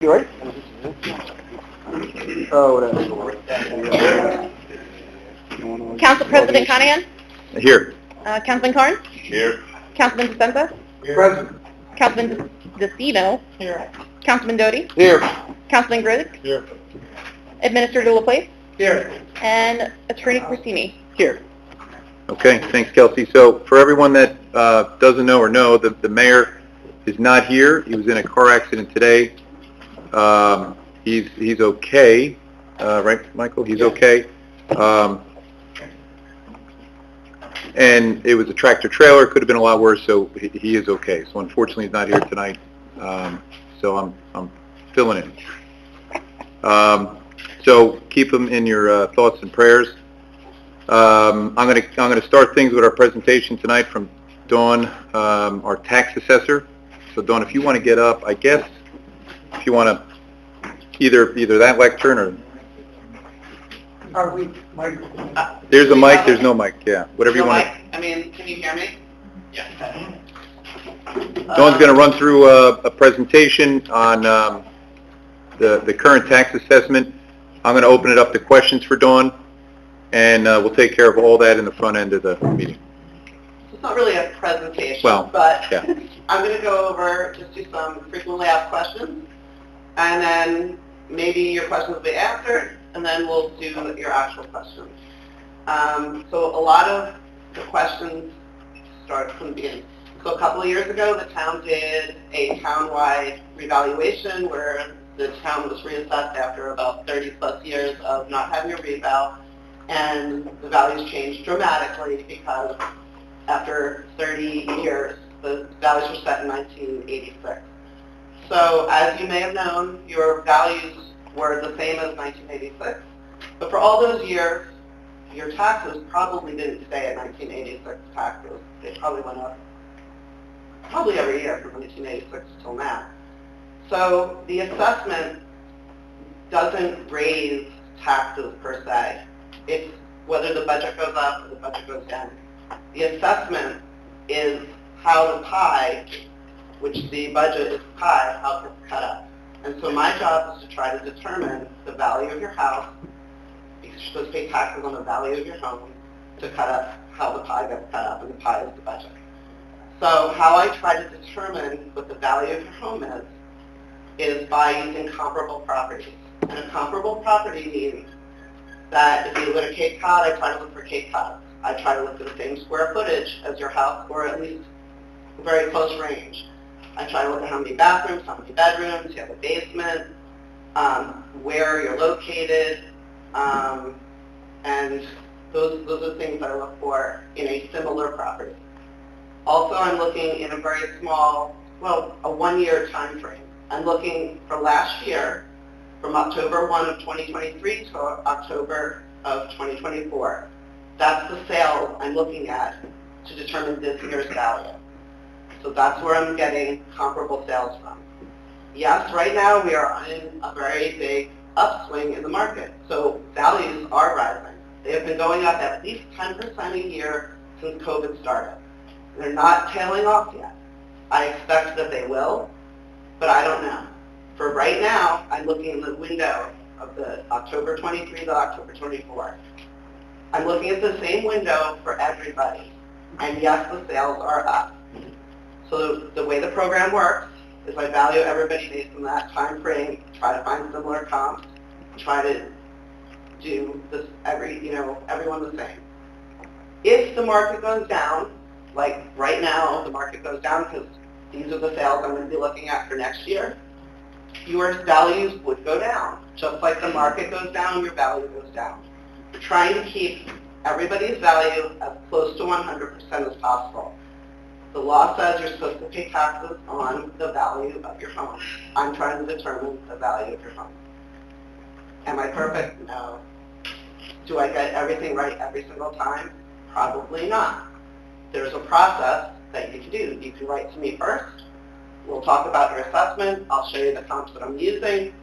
You ready? Oh, whatever. Council President Conahan? Here. Councilman Carn? Here. Councilman DeSenza? Present. Councilman DeCino? Here. Councilman Doty? Here. Councilman Grzyk? Here. Administrator LaPlace? Here. And Attorney Corsini? Here. Okay, thanks, Kelsey. So for everyone that doesn't know or know, the mayor is not here. He was in a car accident today. He's okay, right, Michael? He's okay. And it was a tractor trailer. Could have been a lot worse. So he is okay. So unfortunately, he's not here tonight. So I'm filling in. So keep him in your thoughts and prayers. I'm gonna start things with our presentation tonight from Dawn, our tax assessor. So Dawn, if you want to get up, I guess if you want to either that lectern or Are we, Mike? there's a mic, there's no mic, yeah, whatever you want. I mean, can you hear me? Yeah. Dawn's going to run through a presentation on the current tax assessment. I'm going to open it up to questions for Dawn, and we'll take care of all that in the front end of the meeting. It's not really a presentation, Well, but yeah. I'm going to go over, just do some frequently asked questions, and then maybe your questions will be answered, and then we'll do your actual questions. So a lot of the questions start from the beginning. So a couple of years ago, the town did a town-wide revaluation where the town was reassessed after about 30 plus years of not having a reval, and the values changed dramatically because after 30 years, the values were set in 1986. So as you may have known, your values were the same as 1986, but for all those years, your taxes probably didn't stay at 1986 taxes. They probably went up probably every year from 1986 till now. So the assessment doesn't raise taxes per se. It's whether the budget goes up or the budget goes down. The assessment is how the pie, which the budget is pie, how it's cut up. And so my job is to try to determine the value of your house, because you're supposed to pay taxes on the value of your home, to cut up how the pie gets cut up, and the pie is the budget. So how I try to determine what the value of your home is by using comparable properties. And a comparable property means that if you live at Cape Cod, I try to look for Cape Cod. I try to look for the same square footage as your house, or at least a very close range. I try to look at how many bathrooms, how many bedrooms, you have a basement, where you're located, and those are things I look for in a similar property. Also, I'm looking in a very small, well, a one-year time frame. I'm looking for last year, from October 1 of 2023 to October of 2024. That's the sale I'm looking at to determine this year's value. So that's where I'm getting comparable sales from. Yes, right now we are in a very big upswing in the market. So values are rising. They have been going up at least 10% a year since COVID started. They're not tailing off yet. I expect that they will, but I don't know. For right now, I'm looking in the window of the October 23 to October 24. I'm looking at the same window for everybody. And yes, the sales are up. So the way the program works is I value everybody based on that time frame, try to find similar comps, try to do this everyone the same. If the market goes down, like right now the market goes down because these are the sales I'm going to be looking at for next year, your values would go down. Just like the market goes down, your value goes down. We're trying to keep everybody's value as close to 100% as possible. The law says you're supposed to pay taxes on the value of your home. I'm trying to determine the value of your home. Am I perfect? No. Do I get everything right every single time? Probably not. There's a process that you can do. You can write to me first. We'll talk about your assessment. I'll show you the comps that I'm using.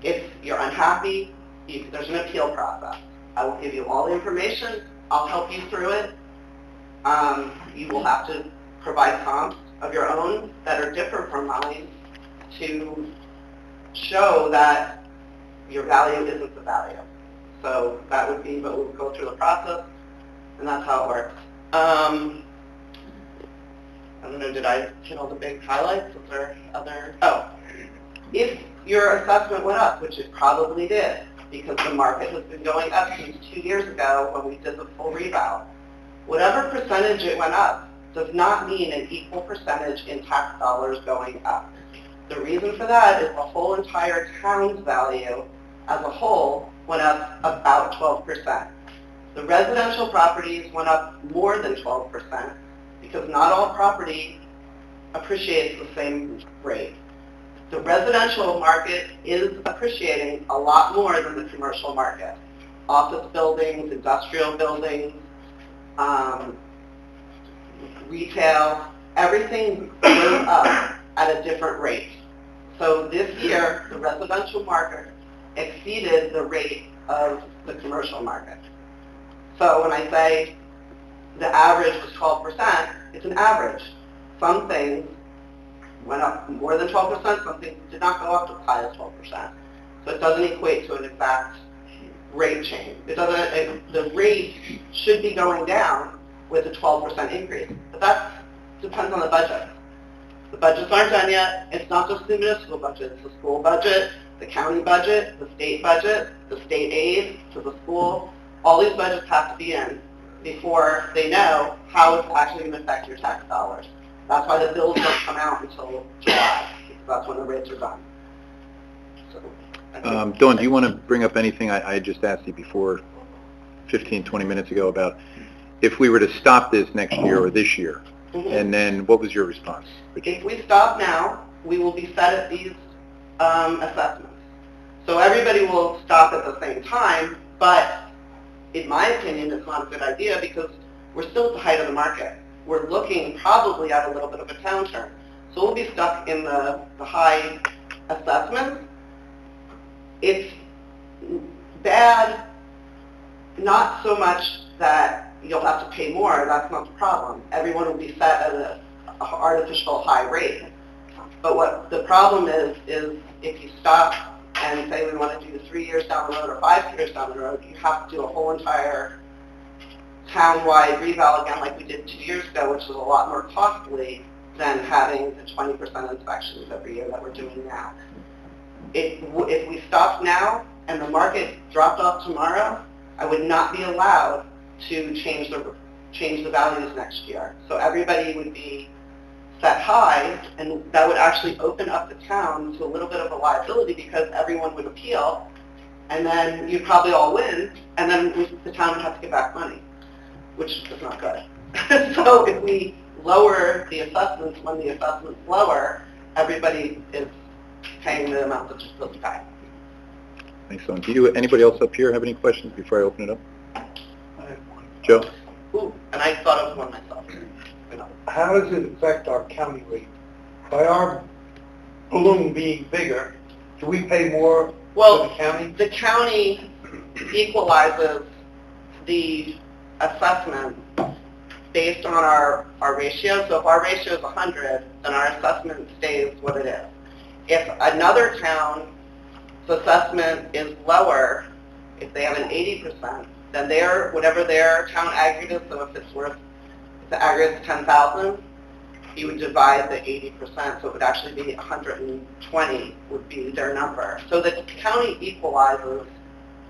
If you're unhappy, there's an appeal process. I will give you all the information. I'll help you through it. You will have to provide comps of your own that are different from mine to show that your value isn't the value. So that would be, but we'll go through the process, and that's how it works. I don't know, did I hit all the big highlights? Was there other, if your assessment went up, which it probably did, because the market has been going up since 2 years ago when we did the full revow, whatever percentage it went up does not mean an equal percentage in tax dollars going up. The reason for that is the whole entire town's value as a whole went up about 12%. The residential properties went up more than 12% because not all property appreciates the same rate. The residential market is appreciating a lot more than the commercial market. Office buildings, industrial buildings, retail, everything goes up at a different rate. So this year, the residential market exceeded the rate of the commercial market. So when I say the average was 12%, it's an average. Some things went up more than 12%, some things did not go up as high as 12%. So it doesn't equate to an exact rate change. It doesn't, the rate should be going down with a 12% increase, but that depends on the budget. The budgets aren't done yet. It's not just the municipal budget, it's the school budget, the county budget, the state aid to the school. All these budgets have to be in before they know how it's actually going to affect your tax dollars. That's why the bills don't come out until July, because that's when the rates are done. So, Dawn, do you want to bring up anything I just asked you before 15, 20 minutes ago about if we were to stop this next year or this year? And then what was your response? If we stop now, we will be set at these assessments. So everybody will stop at the same time, but in my opinion, it's not a good idea because we're still at the height of the market. We're looking probably at a little bit of a downturn. So we'll be stuck in the high assessments. It's bad, not so much that you'll have to pay more, that's not the problem. Everyone will be set at an artificial high rate. But what the problem is if you stop and say we want to do 3 years down the road or 5 years down the road, you have to do a whole entire town-wide reval again like we did 2 years ago, which is a lot more costly than having the 20% inspections every year that we're doing now. If we stopped now and the market dropped off tomorrow, I would not be allowed to change the values next year. So everybody would be set high, and that would actually open up the town to a little bit of a liability because everyone would appeal, and then you'd probably all win, and then the town would have to give back money, which is not good. So if we lower the assessments when the assessment's lower, everybody is paying the amount that they're supposed to pay. Thanks, Dawn. Do anybody else up here have any questions before I open it up? Joe? Ooh, and I thought of one myself. How does it affect our county rate? By our balloon being bigger, do we pay more to the county? The county equalizes the assessment based on our ratio. So if our ratio is 100, then our assessment stays what it is. If another town's assessment is lower, if they have an 80%, then whatever their town aggregate is, so if the aggregate is 10,000, you would divide the 80%, so it would actually be 120 would be their number. So the county equalizes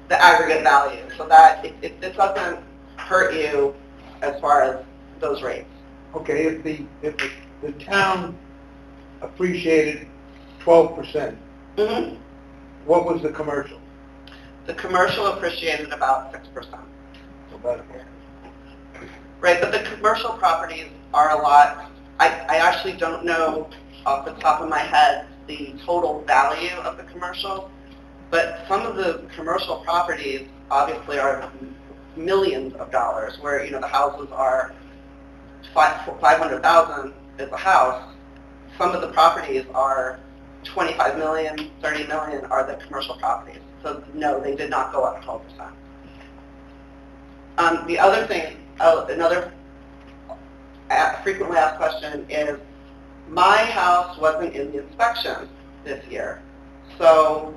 the aggregate value, so that it doesn't hurt you as far as those rates. Okay, if the town appreciated 12%, what was the commercial? The commercial appreciated about 6%. So about Right, but the commercial properties are a lot. I actually don't know off the top of my head the total value of the commercial, but some of the commercial properties obviously are millions of dollars, where the houses are 500,000 is a house. Some of the properties are 25 million, 30 million are the commercial properties. So no, they did not go up 12%. The other thing, another frequently asked question is, my house wasn't in the inspection this year. So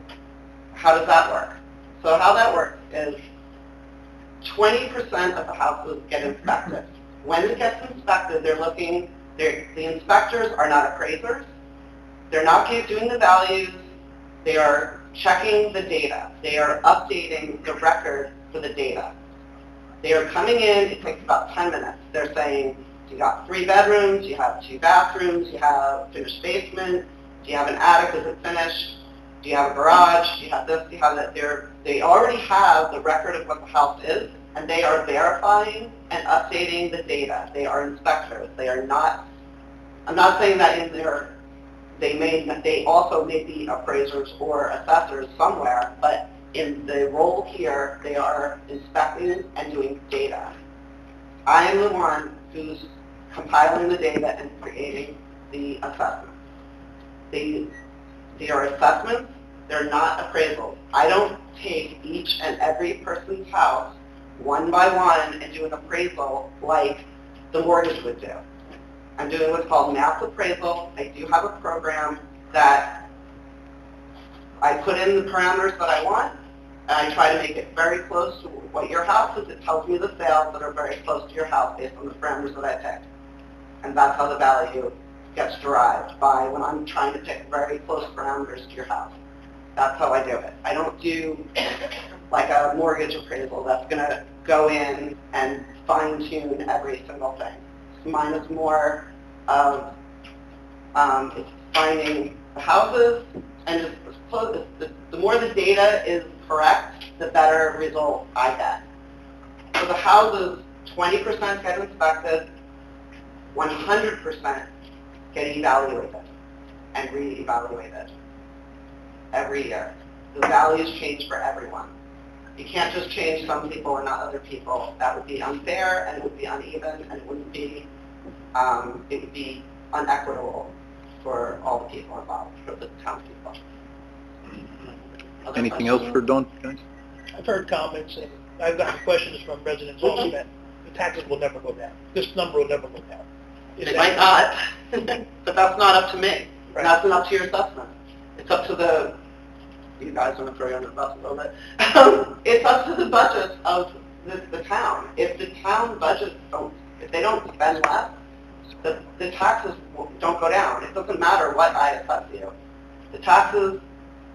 how does that work? So how that works is 20% of the houses get inspected. When it gets inspected, the inspectors are not appraisers. They're not doing the values. They are checking the data. They are updating the record for the data. They are coming in, it takes about 10 minutes. They're saying, you got 3 bedrooms, you have 2 bathrooms, you have finished basement, do you have an attic, is it finished? Do you have a garage? Do you have this? Do you have that? They already have the record of what the house is, and they are verifying and updating the data. They are inspectors. They are not, I'm not saying that in their, they also may be appraisers or assessors somewhere, but in the role here, they are inspecting and doing data. I am the one who's compiling the data and creating the assessments. They are assessments, they're not appraisals. I don't take each and every person's house one by one and do an appraisal like the mortgage would do. I'm doing what's called mass appraisal. I do have a program that I put in the parameters that I want, and I try to make it very close to what your house is. It tells me the sales that are very close to your house based on the parameters that I picked. And that's how the value gets derived, by when I'm trying to pick very close parameters to your house. That's how I do it. I don't do like a mortgage appraisal that's going to go in and fine-tune every single thing. Mine is more of it's finding the houses, and the more the data is correct, the better result I get. For the houses, 20% get inspected, 100% get evaluated and re-evaluated every year. The values change for everyone. You can't just change some people and not other people. That would be unfair, and it would be uneven, and it would be unequitable for all the people involved, for the townspeople. Anything else for Dawn, guys? I've heard comments, and I've gotten questions from residents also that the taxes will never go down. This number will never go down. It might not, but that's not up to me. Right. That's not up to your assessment. It's up to you guys want to throw you under the bus a little bit. It's up to the budget of the town. If the town budgets if they don't spend less, the taxes don't go down. It doesn't matter what I assess you. The taxes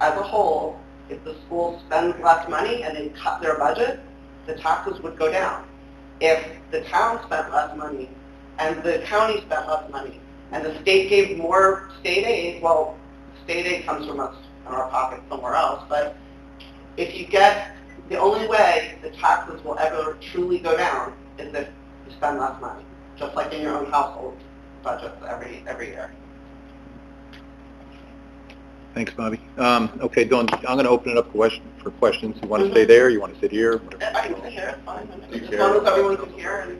as a whole, if the school spends less money and they cut their budget, the taxes would go down. If the town spent less money and the county spent less money and the state gave more state aid, well, state aid comes from us in our pocket somewhere else, but if you get, the only way the taxes will ever truly go down is if you spend less money, just like in your own household budgets every year. Thanks, Bobby. Okay, Dawn, I'm going to open it up for questions. You want to stay there? You want to sit here? I can sit here, it's fine. As long as everyone can hear. And,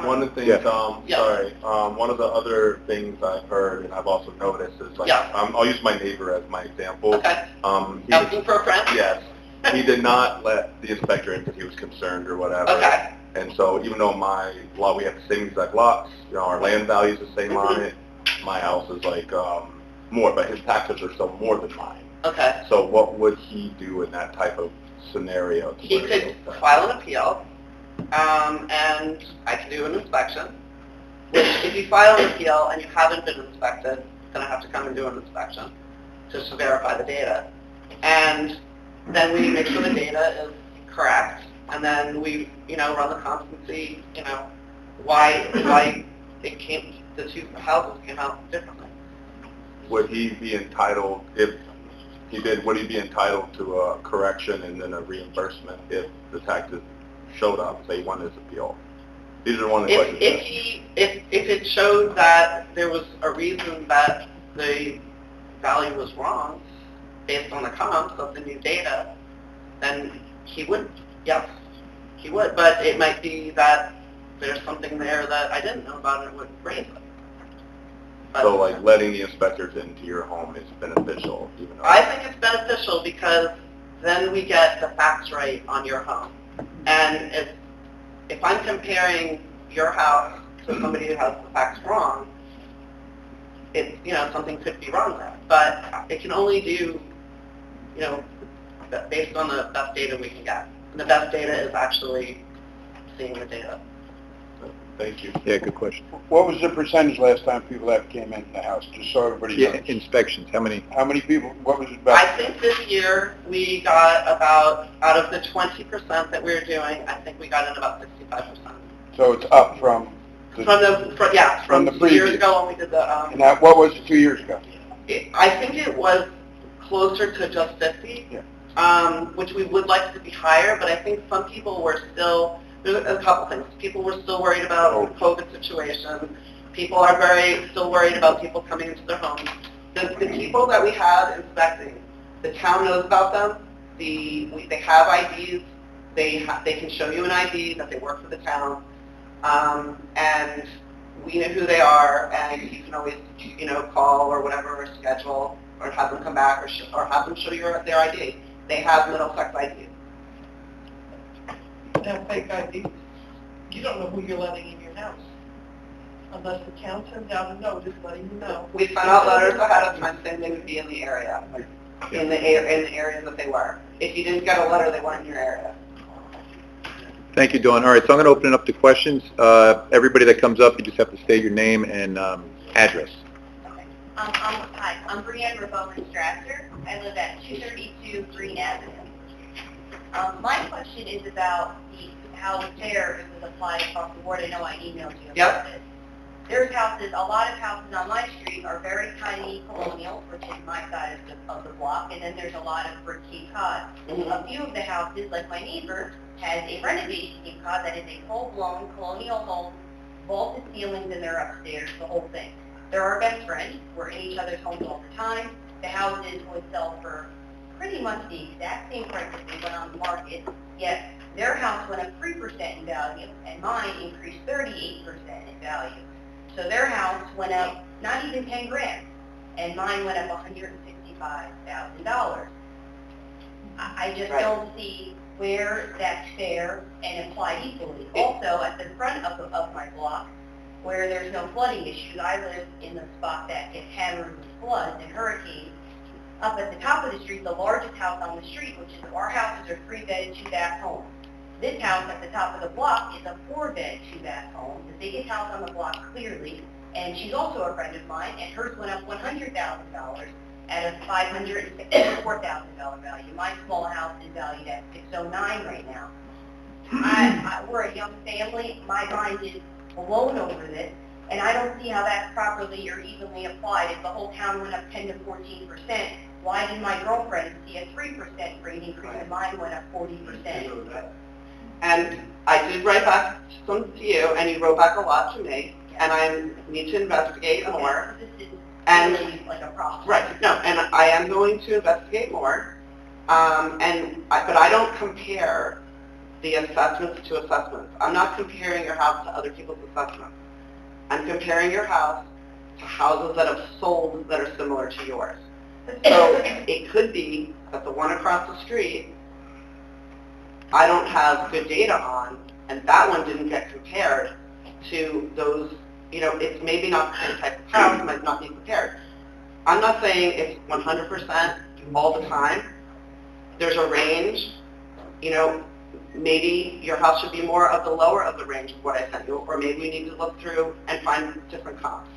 one of the things, one of the other things I've heard and I've also noticed is, like, I'll use my neighbor as my example. Okay. He Asking for a friend? Yes. He did not let the inspector in because he was concerned or whatever. Okay. And so even though my lot, we have the same exact lots, you know, our land value is the same on it, my house is like more, but his taxes are still more than mine. Okay. So what would he do in that type of scenario? He could file an appeal, and I can do an inspection. Which, if you file an appeal and you haven't been inspected, then I have to come and do an inspection just to verify the data. And then we make sure the data is correct, and then we, run the comps and see, why the two houses came out differently. Would he be entitled, if he did, would he be entitled to a correction and then a reimbursement if the taxes showed up, say he won his appeal? These are one of the questions. If it showed that there was a reason that the value was wrong based on the comps of the new data, then he would, yes, he would. But it might be that there's something there that I didn't know about and would raise it. So, like, letting the inspectors into your home is beneficial, even though... I think it's beneficial because then we get the facts right on your home. And if I'm comparing your house to somebody who has the facts wrong, something could be wrong there. But it can only do you know, based on the best data we can get. And the best data is actually seeing the data. Thank you. Yeah, good question. What was the percentage last time people that came into the house, just so everybody Yeah, knows? inspections, how many? How many people, what was it I about? think this year we got about, out of the 20% that we were doing, I think we got in about 65%. So it's up from From the 2 years previous. ago when we did the, And that, what was it 2 years ago? I think it was closer to just 50, which we would like to be higher, but I think some people were still, there's a couple things. People were still worried about the COVID situation. People are still worried about people coming into their homes. The people that we had inspecting, the town knows about them. They have IDs. They can show you an ID that they work for the town. And we know who they are, and you can always, call or whatever, or schedule, or have them come back, or have them show you their ID. They have Middlesex ID. Now, fake IDs, you don't know who you're letting in your house, unless the town sends out a notice letting you know. We sent out letters ahead of time saying they would be in the area, in the area that they were. If you didn't get a letter, they weren't in your area. Thank you, Dawn. All right, so I'm going to open it up to questions. Everybody that comes up, you just have to state your name and address. Okay. Hi, I'm Brianne Rabowen Strasser. I live at 232 Green Avenue. My question is about how fair it was applied across the board. I know I emailed you about this. There's houses, a lot of houses on my street are very tiny colonial, which is my side of the block, and then there's a lot of brick Cape Cod. A few of the houses, like my neighbor, has a renovation Cape Cod that is a full-blown colonial home, vaulted ceilings, and they're upstairs, the whole thing. They're our best friends. We're in each other's homes all the time. The houses would sell for pretty much the exact same price that they went on the market, yet their house went up 3% in value, and mine increased 38% in value. So their house went up not even 10 grand, and mine went up $165,000. I just don't see where that's fair and applied equally. Also, at the front of my block, where there's no flooding issues, I live in the spot that gets hammered with floods and hurricanes. Up at the top of the street, the largest house on the street, which is our houses are 3-bed, 2-bath homes. This house at the top of the block is a 4-bed, 2-bath home, the biggest house on the block clearly, and she's also a friend of mine, and hers went up $100,000 at a $564,000 value. My small house is valued at $609 right now. We're a young family. My mind is blown over this, and I don't see how that's properly or evenly applied. If the whole town went up 10 to 14%, why did my girlfriend see a 3% rate increase and mine went up 40%? And I did write back some to you, and you wrote back a lot to me, and I need to investigate more. This is And really like a problem. right, no, and I am going to investigate more. But I don't compare the assessments to assessments. I'm not comparing your house to other people's assessments. I'm comparing your house to houses that have sold that are similar to yours. So it could be that the one across the street, I don't have good data on, and that one didn't get compared to those, it's maybe not the same type of house, might not be compared. I'm not saying it's 100% all the time. There's a range, maybe your house should be more of the lower of the range of what I sent you, or maybe we need to look through and find different comps.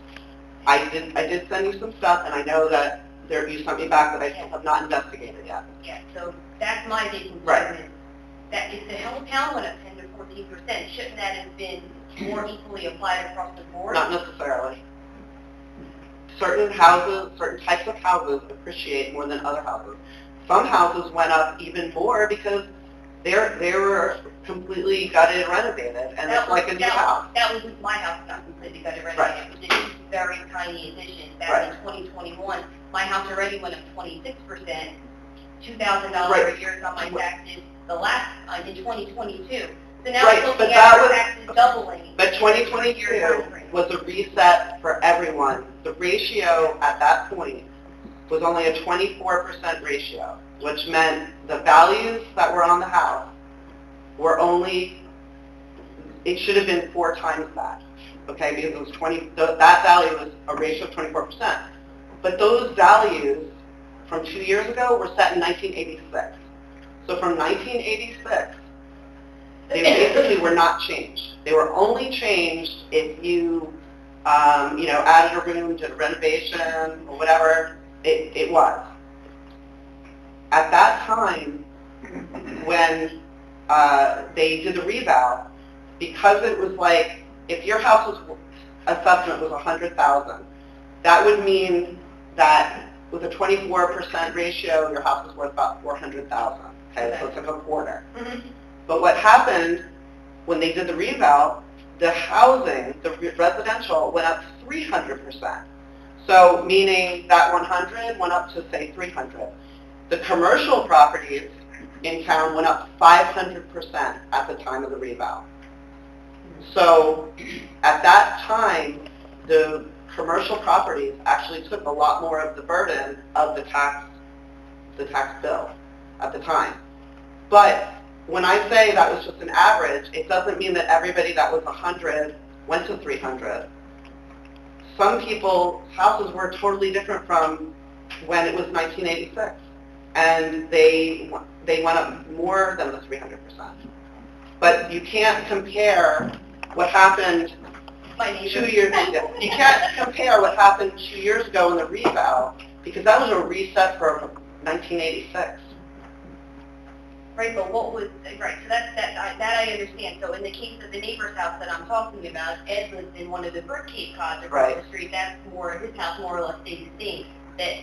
I did send you some stuff, and I know that you sent me back that I still have not investigated yet. Yeah, so that's my big concern. Right. Is that if the whole town went up 10 to 14%, shouldn't that have been more equally applied across the board? Not necessarily. Certain houses, certain types of houses appreciate more than other houses. Some houses went up even more because they were completely gutted and renovated, and it's like a new house. That was my house, not completely gutted renovated. It was a very tiny addition. Back in 2021, my house already went up 26%, $2,000 a year on my taxes. The last in 2022. So now we're looking at our taxes doubling. But 2022 was a reset for everyone. The ratio at that point was only a 24% ratio, which meant the values that were on the house were only, it should have been 4 times that, okay, because it was that value was a ratio of 24%. But those values from 2 years ago were set in 1986. So from 1986, they basically were not changed. They were only changed if you, added a room, did a renovation, or whatever it was. At that time, when they did the reval, because it was like, if your house's assessment was $100,000, that would mean that with a 24% ratio, your house is worth about $400,000. Okay, so it's like a quarter. Mhm. But what happened when they did the reval, the housing, the residential, went up 300%. So meaning that 100 went up to say 300. The commercial properties in town went up 500% at the time of the reval. So at that time, the commercial properties actually took a lot more of the burden of the tax bill at the time. But when I say that was just an average, it doesn't mean that everybody that was 100 went to 300. Some people's houses were totally different from when it was 1986, and they went up more than the 300%. But you can't compare what happened 2 years ago. You can't compare what happened 2 years ago in the reval, because that was a reset for 1986. Right, but what was, right, so that I understand. So in the case of the neighbor's house that I'm talking about, Ed lives in one of the brick Cape Cods across the street. That's more, his house more or less stayed the same.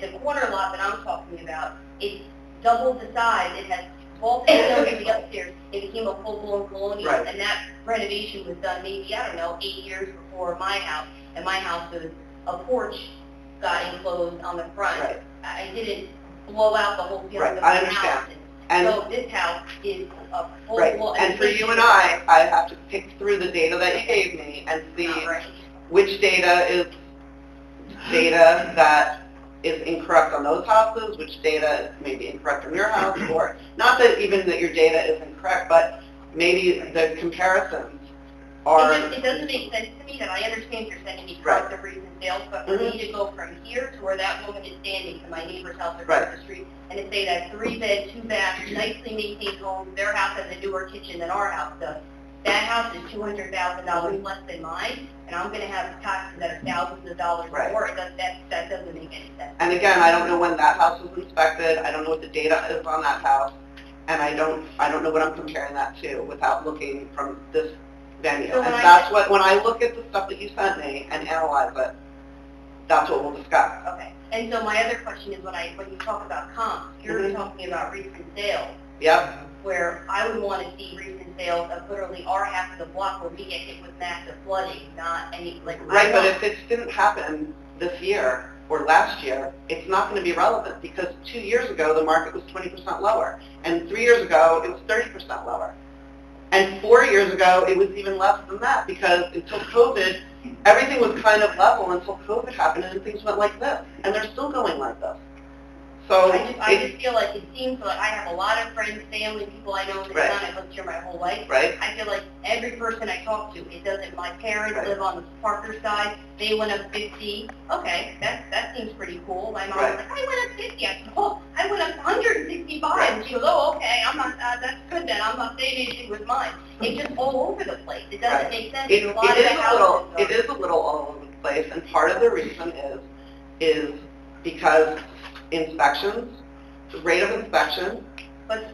The corner lot that I'm talking about, it's doubled the size. It has vaulted down to the upstairs. It became a full-blown colonial, and that renovation was done maybe, 8 years before my house. And my house was, a porch got enclosed on the front. Right. I didn't blow out the whole feeling of the I understand. house. And so this house is a full right. And for you and I have to pick through the data that you gave me and see which data is data that is incorrect on those houses, which data may be incorrect on your house, or not that even that your data is incorrect, but maybe the comparisons are... It doesn't make sense to me that I understand you're sending me cards of recent sales, but for me to go from here to where that woman is standing to my neighbor's house across the street and to say that 3-bed, 2-bath, nicely maintained home, their house has a newer kitchen than our house does. That house is $200,000 less than mine, and I'm going to have taxes that are thousands of dollars more. That doesn't make any sense. And again, I don't know when that house was inspected. I don't know what the data is on that house, and I don't know what I'm comparing that to without looking from this venue. So and that's what, when I look at the stuff that you sent me and analyze it, that's what we'll discuss. Okay. And so my other question is when you talk about comps, you're talking about recent sales. Yep. Where I would want to see recent sales of literally our half of the block where we get hit with massive flooding, not any, like... Right, but if it didn't happen this year or last year, it's not going to be relevant because 2 years ago the market was 20% lower, and 3 years ago it was 30% lower. And 4 years ago it was even less than that because until COVID, everything was kind of level until COVID happened and things went like this, and they're still going like this. So I just feel like it seems like I have a lot of friends, family, people I know in the town. I've lived here my whole life. Right. I feel like every person I talk to, it doesn't. My parents live on the Parker side. They went up 50. Okay, that seems pretty cool. My mom was like, I went up 50. I said, oh, I went up 165. And she goes, oh, okay, I'm not. That's good then. I'm not saying anything with mine. It's just all over the place. It doesn't make sense. It is a little all over the place, and part of the reason is because inspections, the rate of inspection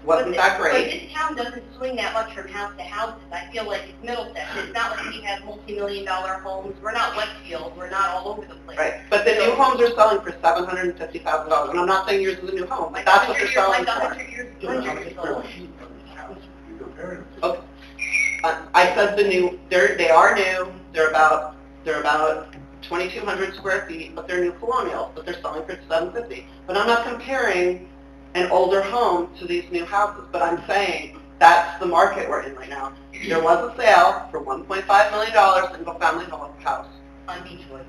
wasn't that great. But this town doesn't swing that much from house to houses. I feel like it's Middlesex. It's not like we have multi-million-dollar homes. We're not Westfield. We're not all over the place. Right. But the new homes are selling for $750,000, and I'm not saying yours is a new home. Like that's what they're selling for. 100 years old. Okay. I said the new. They are new. They're about 2,200 square feet, but they're new colonials, but they're selling for $750. But I'm not comparing an older home to these new houses, but I'm saying that's the market we're in right now. There was a sale for $1.5 million single-family house. On Beechwood.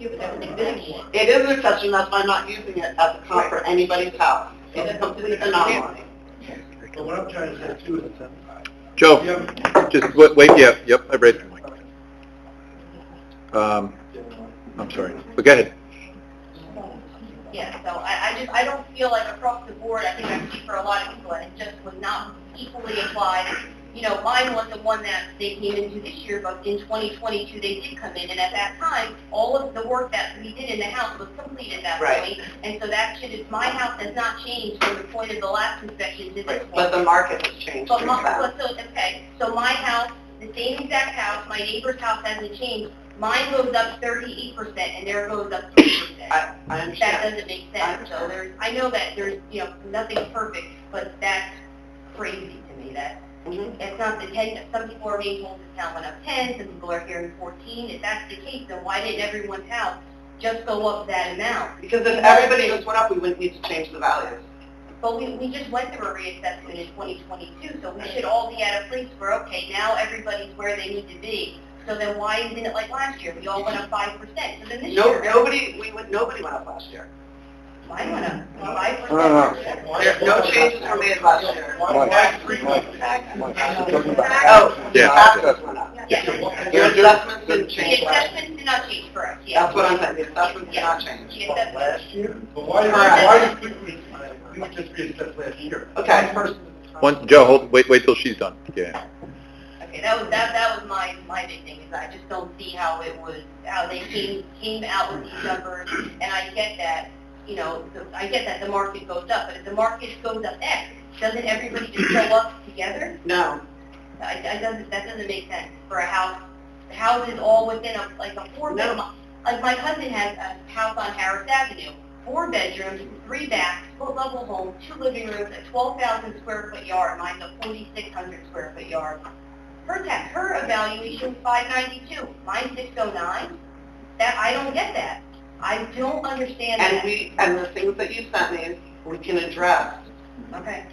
Yeah, but that was an exception. It is an exception, that's why I'm not using it as a comp for anybody's house. It's a complete anomaly. But what I'm trying to say too is, Joe, just wait, yep, I raised the mic. I'm sorry, but go ahead. Yeah, so I don't feel like across the board, I think I speak for a lot of people, and it just was not equally applied. You know, mine was the one that they came into this year, but in 2022 they did come in, and at that time, all of the work that we did in the house was complete at that Right. point. And so that should, my house has not changed from the point of the last inspection to this Right. point. But the market has changed But since my, then. but so, okay, so my house, the same exact house, my neighbor's house hasn't changed. Mine goes up 38% and theirs goes up 3%. I That understand. doesn't make I sense. So understand. I know that there's, you know, nothing's perfect, but that's crazy to me. That Mhm. it's not the 10, some people are being told the town went up 10, some people are hearing 14. If that's the case, then why didn't everyone's house just go up that amount? Because if everybody just went up, we wouldn't need to change the values. But we just went through a reassessment in 2022, so we should all be at a place where, okay, now everybody's where they need to be. So then why isn't it like last year? We all went up 5%. So then this year, Nobody went up last year. mine went up 5%. No changes were made last year. Mike, talking about Oh, Yeah. taxes went up. Yes. Your assessments didn't The change last year. assessments did not change for us, yes. That's what I'm saying, the assessments did not change. The assessments- year? But Correct. did we just reassess last year? Okay, first, Joe, wait till she's done. Yeah. Okay, that was my big thing, is I just don't see how they came out with these numbers, and I get that, you know, I get that the market goes up, but if the market goes up X, doesn't everybody just go up together? no. That doesn't make sense for a house. The house is all within a 4-bedroom. Like my cousin has a house on Harris Avenue, 4 bedrooms, 3 baths, split-level home, 2 living rooms, a 12,000 square foot yard. Mine's a 4,600 square foot yard. Her evaluation was 592. Mine's 609. That I don't get that. I don't understand that. And the things that you sent me, we can address. Okay.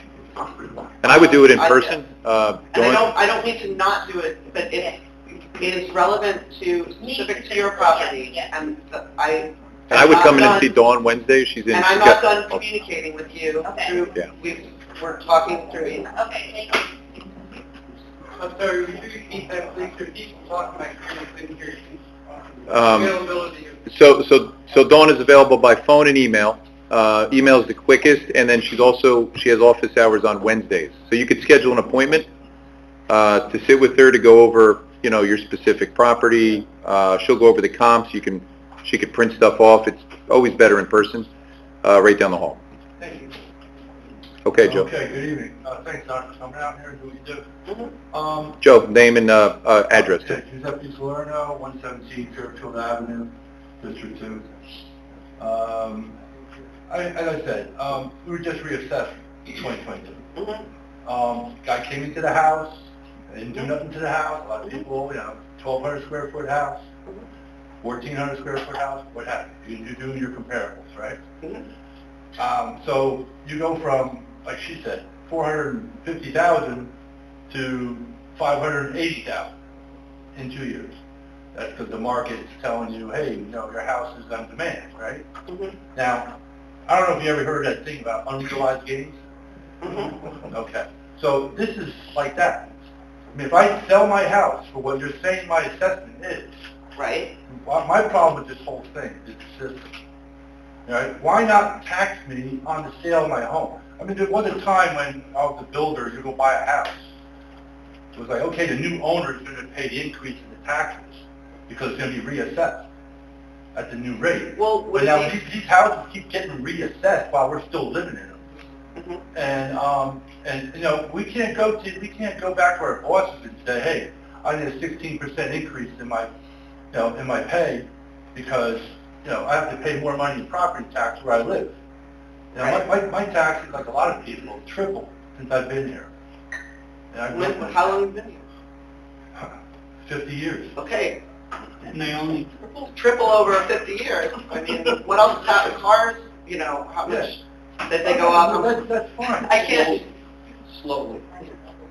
And I would do it in I- person. And Dawn? I don't mean to not do it, but it is relevant to, specific to your property. Yes. And And I would come in and see Dawn Wednesday. She's in. And I'm not done communicating with you Okay. through, Yeah. we're talking through email. Okay, thank you. I'm sorry, would you repeat that, please? If people talking, I couldn't hear you. Um, Availability of... So Dawn is available by phone and email. Email is the quickest, and then she has office hours on Wednesdays. So you could schedule an appointment to sit with her to go over, you know, your specific property. She'll go over the comps. She could print stuff off. It's always better in person, right down the hall. Thank you. Okay, Joe. Okay, good evening. Thanks, Don, for coming out here and doing what you do. Joe, name and address. Okay, Giuseppe Salerno, 117 Fairfield Avenue, District 2. As I said, we were just reassessed in 2022. Guy came into the house, didn't do nothing to the house. A lot of people, you know, 1,200 square foot house, 1,400 square foot house, what have you. You're doing your comparables, right? So you go from, like she said, 450,000 to 580,000 in 2 years. That's because the market's telling you, hey, you know, your house is on demand, right? Now, I don't know if you ever heard that thing about unrealized gains. Okay, so this is like that. I mean, if I sell my house for what you're saying my assessment is, Right? my problem with this whole thing is the system. Right? Why not tax me on the sale of my home? I mean, there was a time when I was a builder, you go buy a house. It was like, okay, the new owner is going to pay the increase in the taxes because it's going to be reassessed at the new rate. Well, But now these houses keep getting reassessed while we're still living in them. And you know, we can't go back to our bosses and say, hey, I need a 16% increase in my, you know, in my pay because, you know, I have to pay more money in property tax where I live. You know, my taxes, like a lot of people, tripled since I've been here. And I grew up in- how long have you been here? 50 years. Okay, And they only triple over 50 years. I mean, what else is happening? Cars, you know, how much did they go up? That's fine. I can't, Slowly.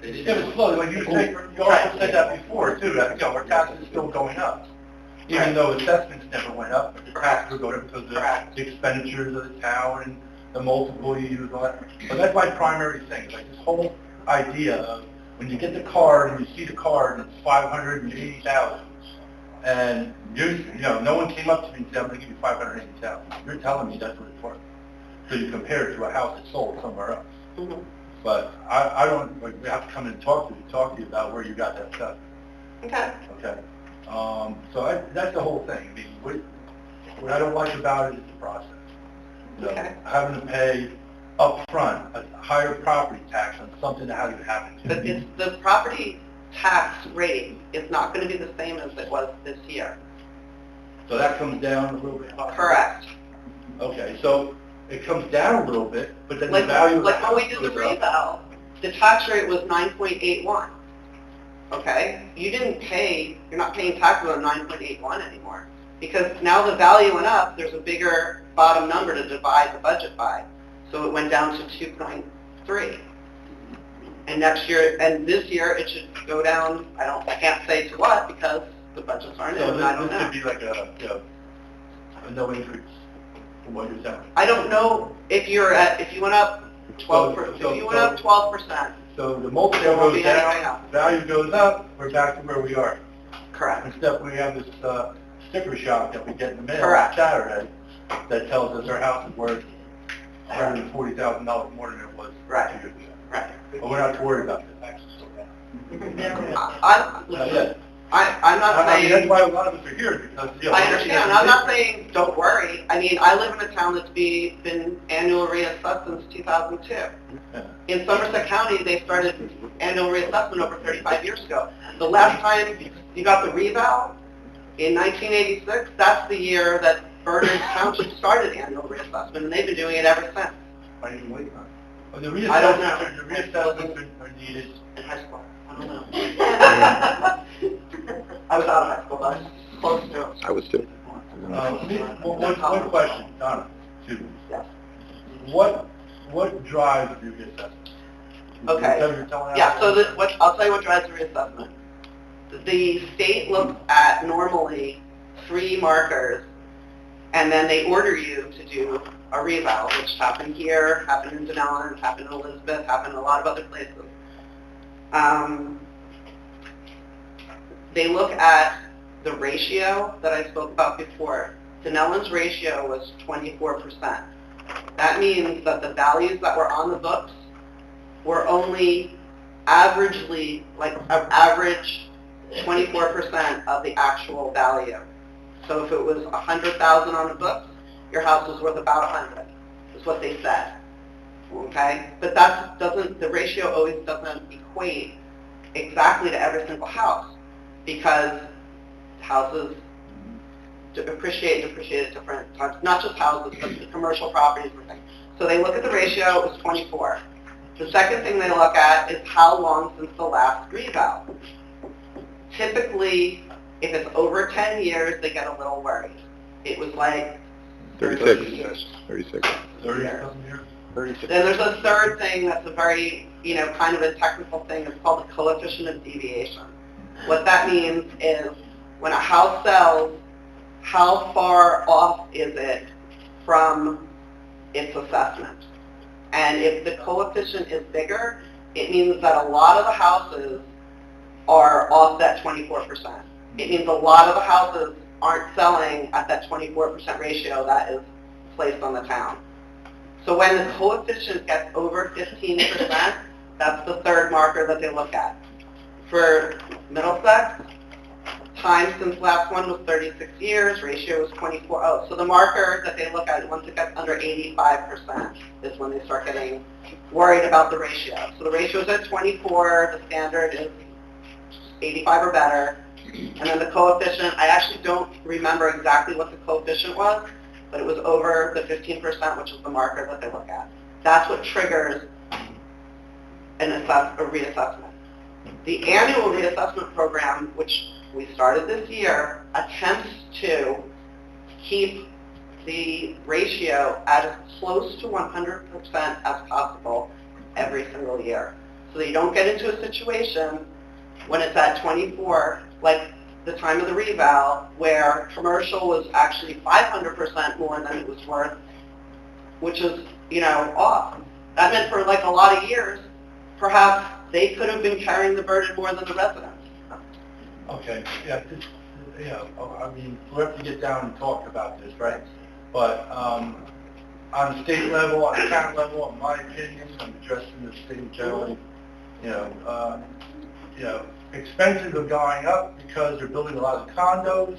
Yeah, but slowly, like you said, you also said that before too, that, you know, our taxes are still going up. Even though assessments never went up, but the taxes were going up because of the expenditures of the town and the multiple you use, all that. But that's my primary thing, like this whole idea of when you get the card and you see the card and it's 580,000, And no one came up to me and said, I'm gonna give you 580,000. You're telling me that's what it's worth. So you compare it to a house that's sold somewhere else. Mhm. But I don't, like, we have to come in and talk to you about where you got that stuff. Okay. Okay. So that's the whole thing. I mean, what I don't like about it is the process. Okay. Having to pay up front a higher property tax on something that hasn't happened to But you. it's, the property tax rate is not going to be the same as it was this year. So that comes down a little bit. possibly? Correct. Okay, so it comes down a little bit, but then the Like, value of the like when we house did the goes up. reval, the tax rate was 9.81. Okay? You're not paying taxes on 9.81 anymore. Because now the value went up, there's a bigger bottom number to divide the budget by. So it went down to 2.3. And this year, it should go down, I can't say to what, because the budgets aren't in, So and I don't this know. could be like a no increase from what you're saying. I don't know if you went up 12%. So the multiple There won't goes be anything down, else. value goes up, we're back to where we are. Correct. Except we have this sticker shock that we get in the mail on Correct. Saturday that tells us our house is worth $140,000 more than it was Right. 2 years ago. Right. But we're not too worried about the taxes. I'm not I mean, that's saying, why a lot of us are here, because, I understand, I'm not saying don't worry. I mean, I live in a town that's been annual reassessed since 2002. In Somerset County, they started annual reassessment over 35 years ago. The last time you got the reval, in 1986, that's the year that Berners Township started annual reassessment, and they've been doing it ever since. Why are you waiting on it? Well, the I don't know. reassessments are needed. In high school, I don't know. I was out of high school, but I was close to it. I was too. One question, Donna, excuse me. Yes. What drives the reassessment? Okay. You're telling us- Yeah, so I'll tell you what drives the reassessment. The state looks at normally 3 markers, and then they order you to do a reval, which happened here, happened in Denellen, happened in Elizabeth, happened in a lot of other places. They look at the ratio that I spoke about before. Denellen's ratio was 24%. That means that the values that were on the books were only averagely, average 24% of the actual value. So if it was 100,000 on the books, your house was worth about 100, is what they said. Okay? But the ratio always doesn't equate exactly to every single house, because houses appreciate and depreciate at different times, not just houses, but the commercial properties and things. So they look at the ratio, it was 24. The second thing they look at is how long since the last reval. Typically, if it's over 10 years, they get a little worried. It was like 36. 36. 30-something years? 36. Then there's a third thing that's a very, kind of a technical thing. It's called the coefficient of deviation. What that means is when a house sells, how far off is it from its assessment? And if the coefficient is bigger, it means that a lot of the houses are off that 24%. It means a lot of the houses aren't selling at that 24% ratio that is placed on the town. So when the coefficient gets over 15%, that's the third marker that they look at. For Middlesex, time since last one was 36 years, ratio was 24. Oh, so the marker that they look at once it gets under 85% is when they start getting worried about the ratio. So the ratio is at 24, the standard is 85 or better. And then the coefficient, I actually don't remember exactly what the coefficient was, but it was over the 15%, which is the marker that they look at. That's what triggers a reassessment. The annual reassessment program, which we started this year, attempts to keep the ratio at as close to 100% as possible every single year. So that you don't get into a situation when it's at 24, like the time of the reval, where commercial was actually 500% more than it was worth, which is, off. That meant for like a lot of years, perhaps they could have been carrying the burden more than the residents. Okay, yeah, you know, I mean, we have to get down and talk about this, right? But, on the state level, on the town level, in my opinion, I'm addressing the state generally, you know, expenses are going up because they're building a lot of condos,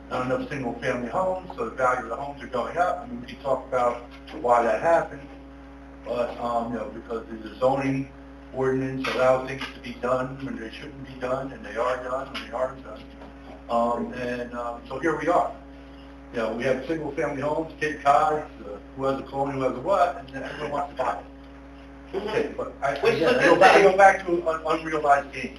not enough single-family homes, so the value of the homes are going up. I mean, we can talk about why that happened, but, you know, because the zoning ordinance allow things to be done when they shouldn't be done, and they are done when they aren't done. So here we are. You know, we have single-family homes, Cape Cod, who has a colony, who has a what, and then everyone wants to buy it. Okay, but I go back to an unrealized gain.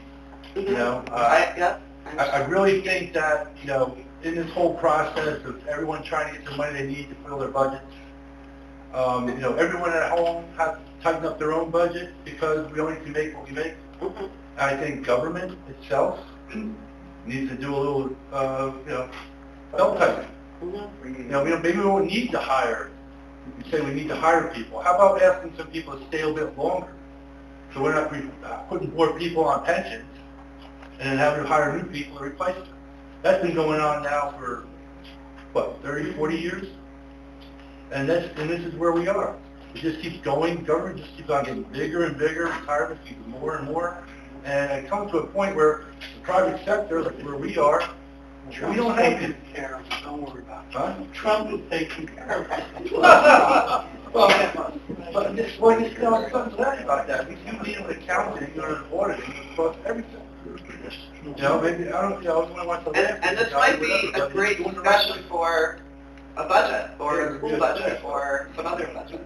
You know, I really think that, you know, in this whole process of everyone trying to get the money they need to fill their budgets, you know, everyone at home has to tighten up their own budget because we only can make what we make. I think government itself needs to do a little, you know, belt tightening. You know, maybe we don't need to hire. You say we need to hire people. How about asking some people to stay a bit longer, so we're not putting more people on pensions and then having to hire new people to replace them? That's been going on now for what, 30, 40 years, and this is where we are. It just keeps going. Government just keeps on getting bigger and bigger. Retirement keeps more and more, and it comes to a point where the private sector, like where we are, we don't have to care of it. Don't worry about it. Huh? Trump is taking care of it. But this way, you know, I'm so glad about that. We do need an accounting or an auditing across everything. You know, maybe, I don't, you know, I want to laugh. And this might be a great discussion for a budget, or a school budget, or some other budget.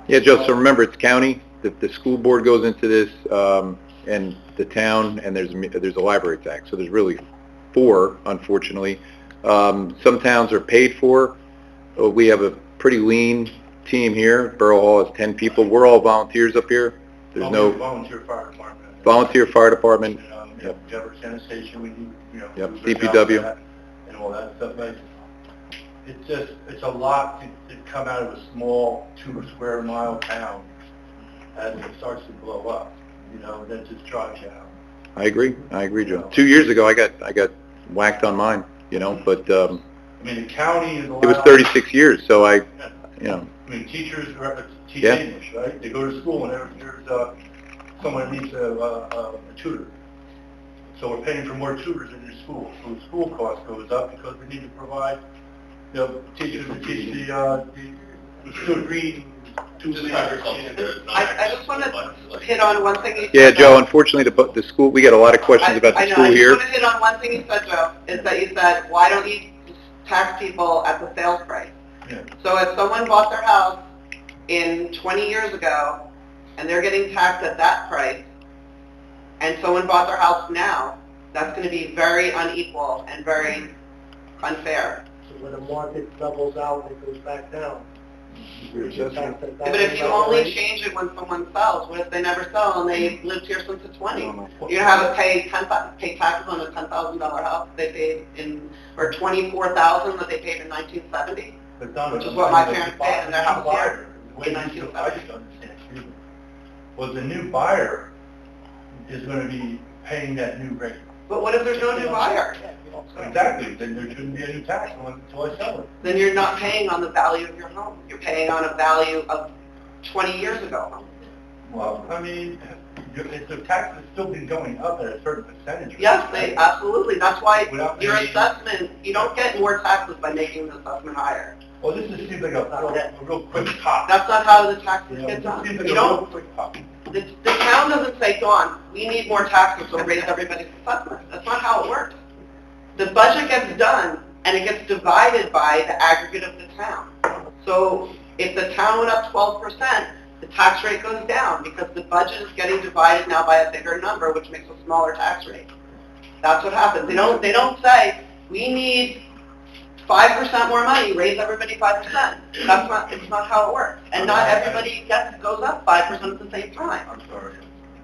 Yeah, Joe, so remember, it's county, the school board goes into this, and the town, and there's a library tax, so there's really four, unfortunately. Some towns are paid for. We have a pretty lean team here. Borough Hall has 10 people. We're all volunteers up here. There's no volunteer fire department. Volunteer fire department. Yep. We have our sanitation. We do, you know. Yep. DPW. And all that stuff. But it's a lot to come out of a small 2 square mile town as it starts to blow up. You know, that just drives you out. I agree, Joe. 2 years ago, I got whacked on mine, you know, but, I mean, the county is allowed... It was 36 years, so you know. I mean, teachers teach Yeah. English, right? They go to school and there's someone that needs a tutor. So we're paying for more tutors in the school. So the school cost goes up because we need to provide, you know, teachers to teach the student reading. I just want to hit on one thing you said. Yeah, Joe, unfortunately, the school, we get a lot of questions about the school here. I just want to hit on one thing you said, Joe, is that you said, why don't you tax people at the sales price? Yeah. So if someone bought their house in 20 years ago, and they're getting taxed at that price, and someone bought their house now, that's going to be very unequal and very unfair. So when the market doubles out, it goes back down. But if you only change it when someone sells, what if they never sell and they've lived here since the 20s? You're going to have to pay taxes on a $10,000 house they paid in, or $24,000 that they paid in 1970, which is what my parents paid in their house here in 1970. I just understand. Well, the new buyer is going to be paying that new rate. But what if there's no new buyer? Exactly. Then there shouldn't be a new tax until I sell it. Then you're not paying on the value of your home. You're paying on a value of 20 years ago. Well, I mean, if the tax has still been going up at a certain percentage. Yes, they absolutely. That's why Without your any- assessment, you don't get more taxes by making the assessment higher. Well, this just seems like a real quick pop. That's not how the taxes You know, get it done. just seems like You a real don't, quick pop. the town doesn't say, Dawn, we need more taxes, so raise everybody's assessment. That's not how it works. The budget gets done, and it gets divided by the aggregate of the town. So if the town went up 12%, the tax rate goes down because the budget is getting divided now by a bigger number, which makes a smaller tax rate. That's what happens. They don't say, we need 5% more money, raise everybody 5%. It's not how it works. And not everybody goes up 5% at the same time. I'm sorry.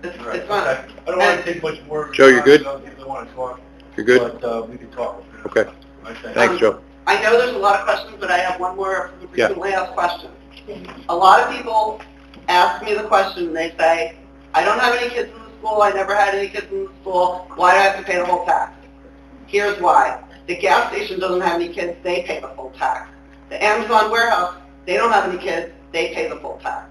It's not. Okay. I don't want to take much more. Joe, you're good? I want to talk. You're good? But we can talk. Okay. Okay. Thanks, Joe. I know there's a lot of questions, but I have one more Yeah. frequently asked question. A lot of people ask me the question, they say, I don't have any kids in the school, I never had any kids in the school, why do I have to pay the whole tax? Here's why. The gas station doesn't have any kids, they pay the full tax. The Amazon warehouse, they don't have any kids, they pay the full tax.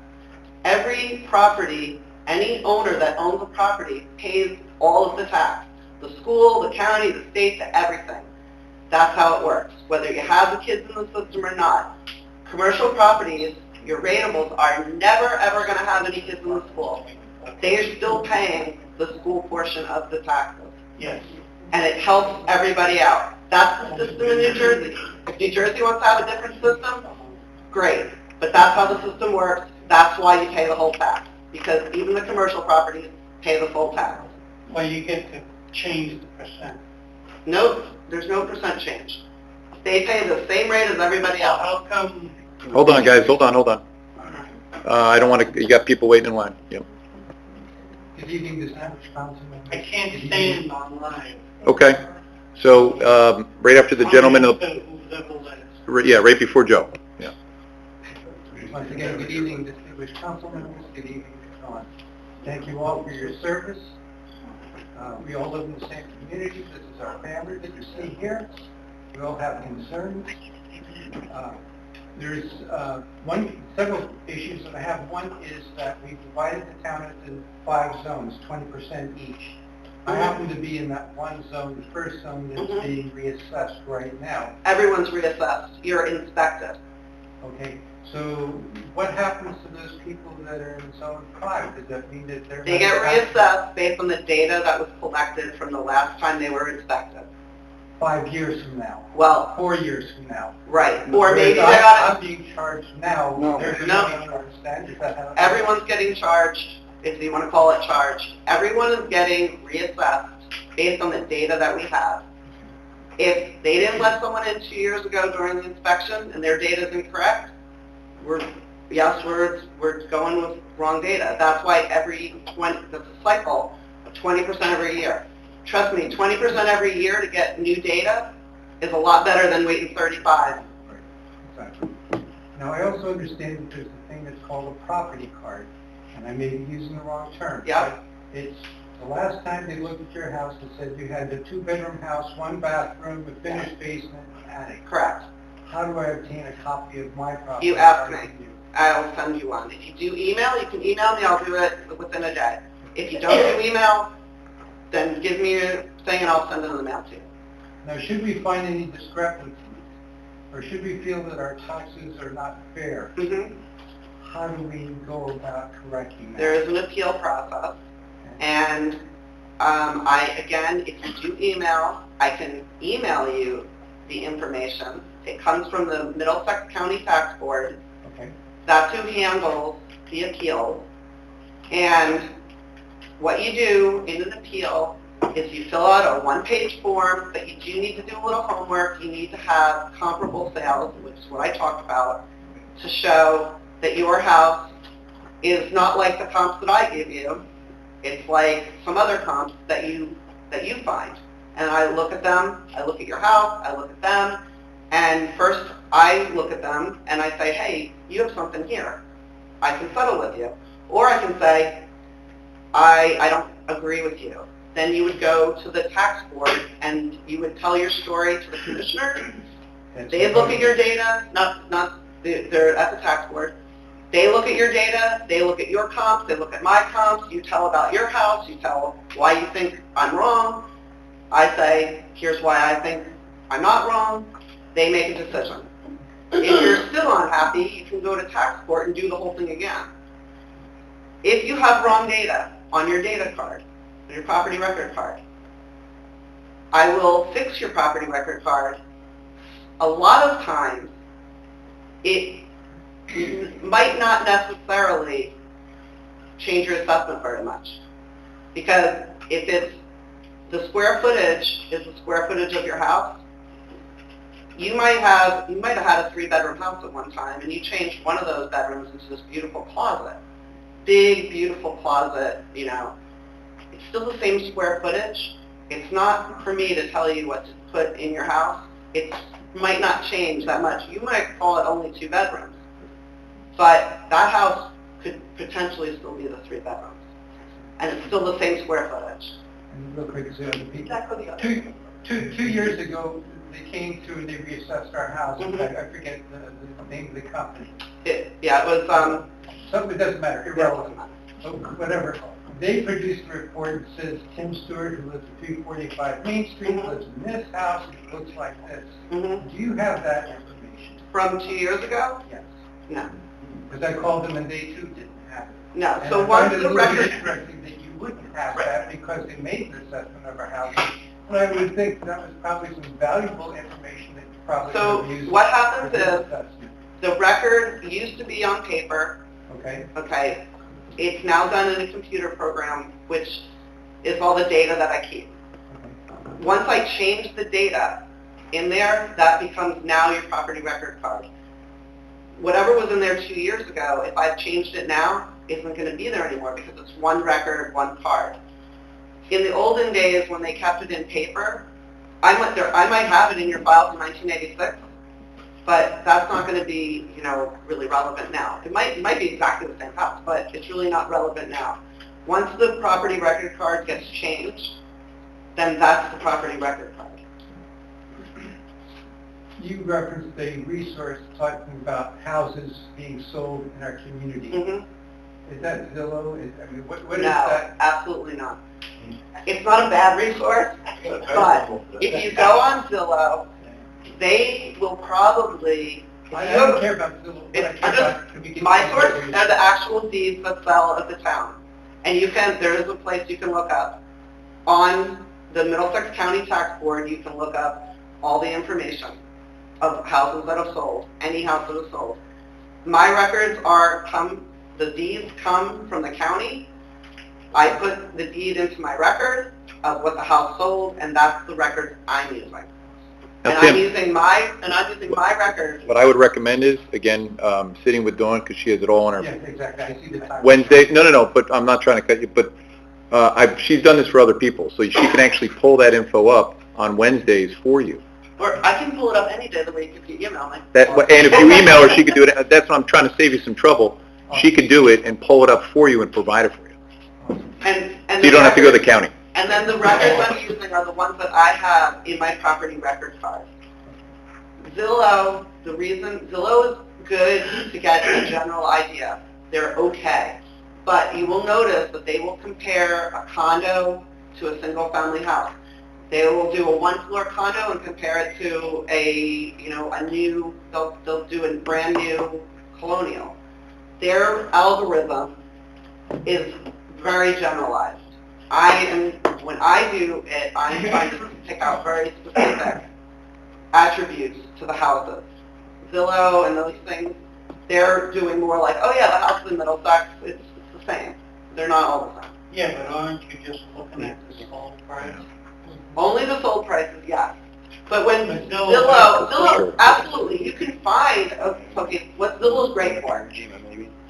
Every property, any owner that owns a property pays all of the tax. The school, the county, the state, the everything. That's how it works, whether you have the kids in the system or not. Commercial properties, your rateables are never ever going to have any kids in the school. They are still paying the school portion of the taxes. Yes. And it helps everybody out. That's the system in New Jersey. If New Jersey wants to have a different system, great. But that's how the system works. That's why you pay the whole tax. Because even the commercial properties pay the full tax. Well, you get to change the percent. Nope, there's no percent change. They pay the same rate as everybody else. How come? Hold on, guys, hold on. I don't want to, you got people waiting in line. Yep. Good evening, distinguished councilman. I can't stand online. Okay, so, right after the gentleman, yeah, right before Joe. Yeah. Once again, good evening, distinguished councilman. Good evening, Sean. Thank you all for your service. We all live in the same community. This is our family that you see here. We all have concerns. There's several issues that I have. One is that we divided the town into 5 zones, 20% each. I happen to be in that one zone, the first zone that's being reassessed right now. Everyone's reassessed. You're inspected. Okay, so what happens to those people that are in zone 5? Does that mean that they're... They get reassessed based on the data that was collected from the last time they were inspected. 5 years from now? Well, 4 years from now? right. Or maybe Whereas they're not... I'm being charged now. No. They're No. being understand. Is that how... Everyone's getting charged, if you want to call it charged. Everyone is getting reassessed based on the data that we have. If they didn't let someone in 2 years ago during the inspection and their data is incorrect, we're going with wrong data. That's why that's a cycle of 20% every year. Trust me, 20% every year to get new data is a lot better than waiting 35. Right, exactly. Now, I also understand that there's a thing that's called a property card, and I may be using the wrong term. Yeah. But it's the last time they looked at your house and said you had a 2-bedroom house, 1 bathroom, a finished basement, and attic. Correct. How do I obtain a copy of my property You ask card me. from you? I'll send you one. If you do email, you can email me. I'll do it within a day. If you don't do email, then give me your thing and I'll send it in the mail to you. Now, should we find any discrepancies, or should we feel that our taxes are not fair, how do we go about correcting that? There is an appeal process, and again, if you do email, I can email you the information. It comes from the Middlesex County Tax Board. Okay. That's who handles the appeals. And what you do in an appeal is you fill out a 1-page form, but you do need to do a little homework. You need to have comparable sales, which is what I talked about, to show that your house is not like the comps that I give you. It's like some other comps that you find. And I look at them, I look at your house, I look at them, and first I look at them and I say, hey, you have something here. I can settle with you. Or I can say, I don't agree with you. Then you would go to the tax board and you would tell your story to the commissioner. They look at your data, they're at the tax board. They look at your data, they look at your comps, they look at my comps, you tell about your house, you tell why you think I'm wrong. I say, here's why I think I'm not wrong. They make a decision. If you're still unhappy, you can go to tax court and do the whole thing again. If you have wrong data on your data card, on your property record card, I will fix your property record card. A lot of times, it might not necessarily change your assessment very much. Because if it's the square footage is the square footage of your house, you might have had a 3-bedroom house at one time and you changed one of those bedrooms into this beautiful closet. Big, beautiful closet, you know. It's still the same square footage. It's not for me to tell you what to put in your house. It might not change that much. You might call it only 2 bedrooms. But that house could potentially still be the 3 bedrooms. And it's still the same square footage. And real quick, so the people, Exactly the other. 2 years ago, they came through and they reassessed our house. Mhm. I forget the name of the company. It was, Something, it doesn't matter, irrelevant. So whatever. They produced a report that says Tim Stewart, who lives at 345 Main Street, Mhm. lives in this house, and it looks like this. mhm. Do you have that information? From 2 years ago? Yes. No. Because I called them and they too didn't have it. No, And so I once find it a the little bit record, interesting that you wouldn't have that because they made an assessment of our house. But I would think that was probably some valuable information that you probably could so have used. what happens for this is, assessment. the record used to be on paper, Okay? okay? It's now done in a computer program, which is all the data that I keep. Okay. Once I change the data in there, that becomes now your property record card. Whatever was in there 2 years ago, if I've changed it now, isn't going to be there anymore because it's one record, one card. In the olden days, when they kept it in paper, I might have it in your file from 1986, but that's not going to be, really relevant now. It might be exactly the same house, but it's really not relevant now. Once the property record card gets changed, then that's the property record card. You referenced a resource talking about houses being sold in our community. Mhm. Is that Zillow? What is No, that? absolutely not. It's not a bad resource, but if you go on Zillow, they will probably, I don't care about Zillow. What I care about, can we get my some sources information? are the actual deeds that sell of the town. And there is a place you can look up. On the Middlesex County Tax Board, you can look up all the information of houses that have sold, any house that has sold. My records the deeds come from the county. I put the deed into my record of what the house sold, and that's the record I'm using. Now, And Tim, I'm using my record. what I would recommend is, again, sitting with Dawn, because she has it all on her Yes, exactly. I see the time. Wednesday. No, but I'm not trying to cut you, but she's done this for other people, so she can actually pull that info up on Wednesdays for you. Or I can pull it up any day of the week if you email me. And if you email her, she could do it. That's what I'm trying to save you some trouble. She could do it and pull it up for you and provide it for you. And So you don't have to go to the county. And then the records I'm using are the ones that I have in my property record card. Zillow, Zillow is good to get a general idea. They're okay. But you will notice that they will compare a condo to a single-family house. They will do a one-floor condo and compare it to they'll do a brand-new colonial. Their algorithm is very generalized. When I do it, I'm trying to pick out very specific attributes to the houses. Zillow and those things, they're doing more like, oh yeah, the house in Middlesex, it's the same. They're not all the same. Yeah, but aren't you just looking at the sold price? Only the sold prices, yes. But when But Zillow- Zillow, absolutely, you can find, okay, what Zillow is great for.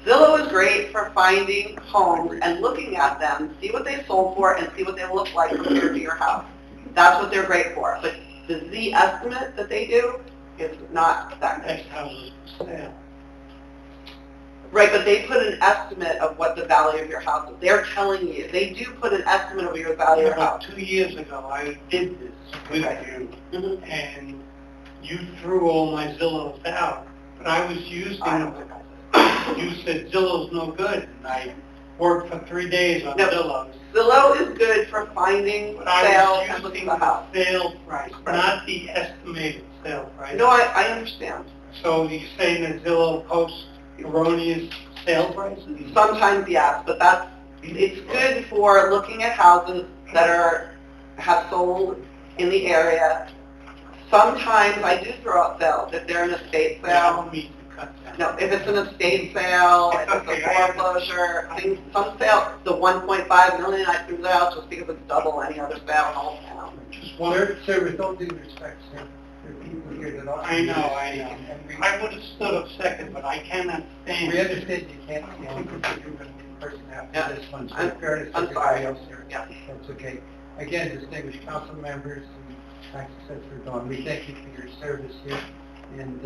Zillow is great for finding homes and looking at them, see what they sold for, and see what they look like compared to your house. That's what they're great for. But the Z estimate that they do is not that good. Next houses for sale. Right, but they put an estimate of what the value of your house is. They're telling you, they do put an estimate of your value of your About house. 2 years ago, I did this with Okay. you, Mhm. and you threw all my Zillows out, but I was using, I don't think I you said Zillow's no good, and I worked for 3 days on No. Zillows. Zillow is good for finding But I sales was and looking using at the house. the sale price, not the estimated sale price. No, I understand. So you're saying that Zillow posts erroneous sale prices? Sometimes, yes, but it's good for looking at houses that have sold in the area. Sometimes I do throw out sales if they're an estate I sale. don't mean to cut that. No, if it's an estate sale, if it's Okay, a I foreclosure, some sale, the 1.5 million I threw out just because it's double any other sale in the whole town. Just one, Sir, with all due respect, sir, there are people here that are... I know. And we- I would have stood up second, but I cannot stand. We understand you can't, you're going to be the person after Yeah. this one, so I'm- in fairness to I'm everybody sorry. else here. Yeah. That's okay. Again, distinguished council members and tax assessor Dawn, we thank you for your service here, and...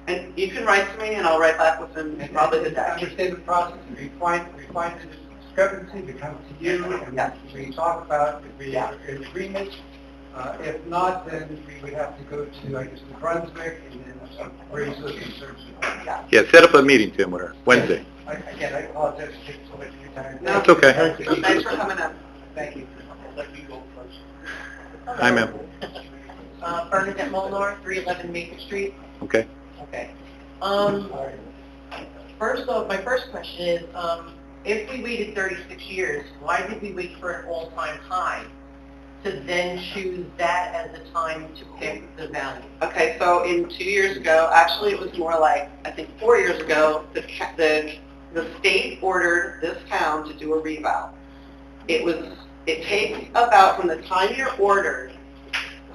And you can write to me and I'll write back within probably the day. Understand the process, we find the discrepancy, we come to you, and Yeah. we talk about if we Yeah. are in agreement. If not, then we would have to go to, I guess, New Brunswick and then raise those concerns. Yeah, set up a meeting, Tim, with her, Wednesday. Again, I apologize for taking so much of your time. No, That's okay. Thanks for coming in. Thank you. Let you go first. Hi, ma'am. Bernadette Molnar, 311 Maple Street. Okay. Okay. First off, my first question is, if we waited 36 years, why did we wait for an all-time high to then choose that as the time to pick the value? Okay, so in 2 years ago, actually it was more like, I think 4 years ago, the state ordered this town to do a revow. It takes about, from the time you're ordered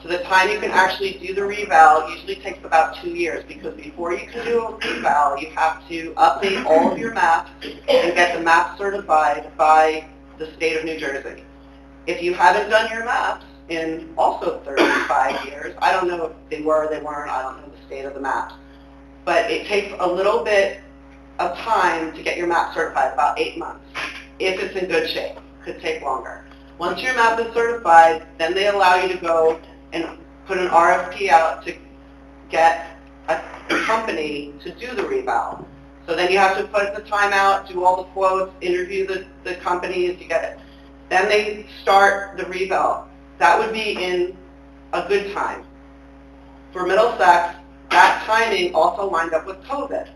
to the time you can actually do the revow, usually takes about 2 years, because before you can do a revow, you have to update all of your maps and get the maps certified by the state of New Jersey. If you haven't done your maps in also 35 years, I don't know if they were or they weren't, I don't know the state of the maps, but it takes a little bit of time to get your map certified, about 8 months, if it's in good shape. Could take longer. Once your map is certified, then they allow you to go and put an RFP out to get a company to do the revow. So then you have to put the time out, do all the quotes, interview the companies to get it. Then they start the revow. That would be in a good time. For Middlesex, that timing also lined up with COVID.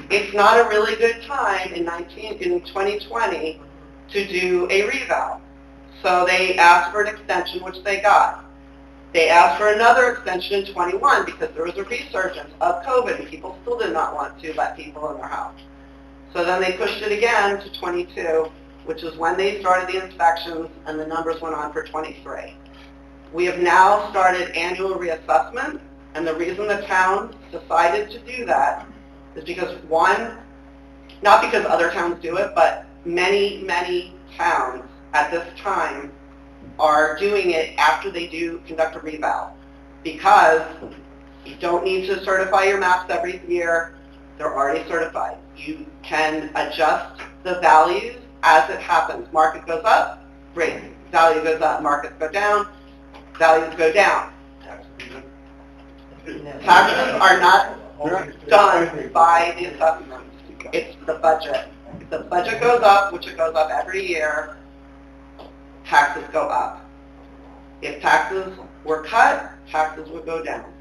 It's not a really good time in 2020 to do a revow. So they asked for an extension, which they got. They asked for another extension in 21 because there was a resurgence of COVID and people still did not want to let people in their house. So then they pushed it again to 22, which is when they started the inspections and the numbers went on for 23. We have now started annual reassessment, and the reason the town decided to do that is because, one, not because other towns do it, but many, many towns at this time are doing it after they conduct a revow, because you don't need to certify your maps every year. They're already certified. You can adjust the values as it happens. Market goes up, great. Value goes up, markets go down, values go down. Taxes are not done by the assessment. It's the budget. If the budget goes up, which it goes up every year, taxes go up. If taxes were cut, taxes would go down.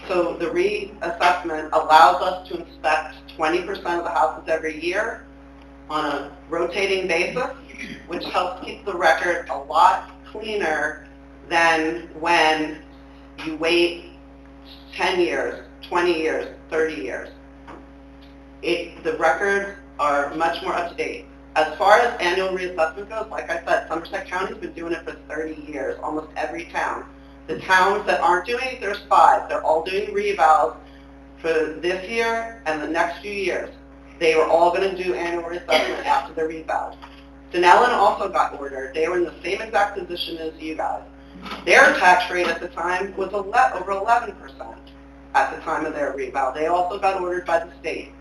So the reassessment allows us to inspect 20% of the houses every year on a rotating basis, which helps keep the record a lot cleaner than when you wait 10 years, 20 years, 30 years. The records are much more up to date. As far as annual reassessment goes, like I said, Somerset County's been doing it for 30 years, almost every town. The towns that aren't doing it, there's 5. They're all doing revals for this year and the next few years. They were all going to do annual reassessment after the reval. Denellen also got ordered. They were in the same exact position as you guys. Their tax rate at the time was over 11% at the time of their reval. They also got ordered by the state.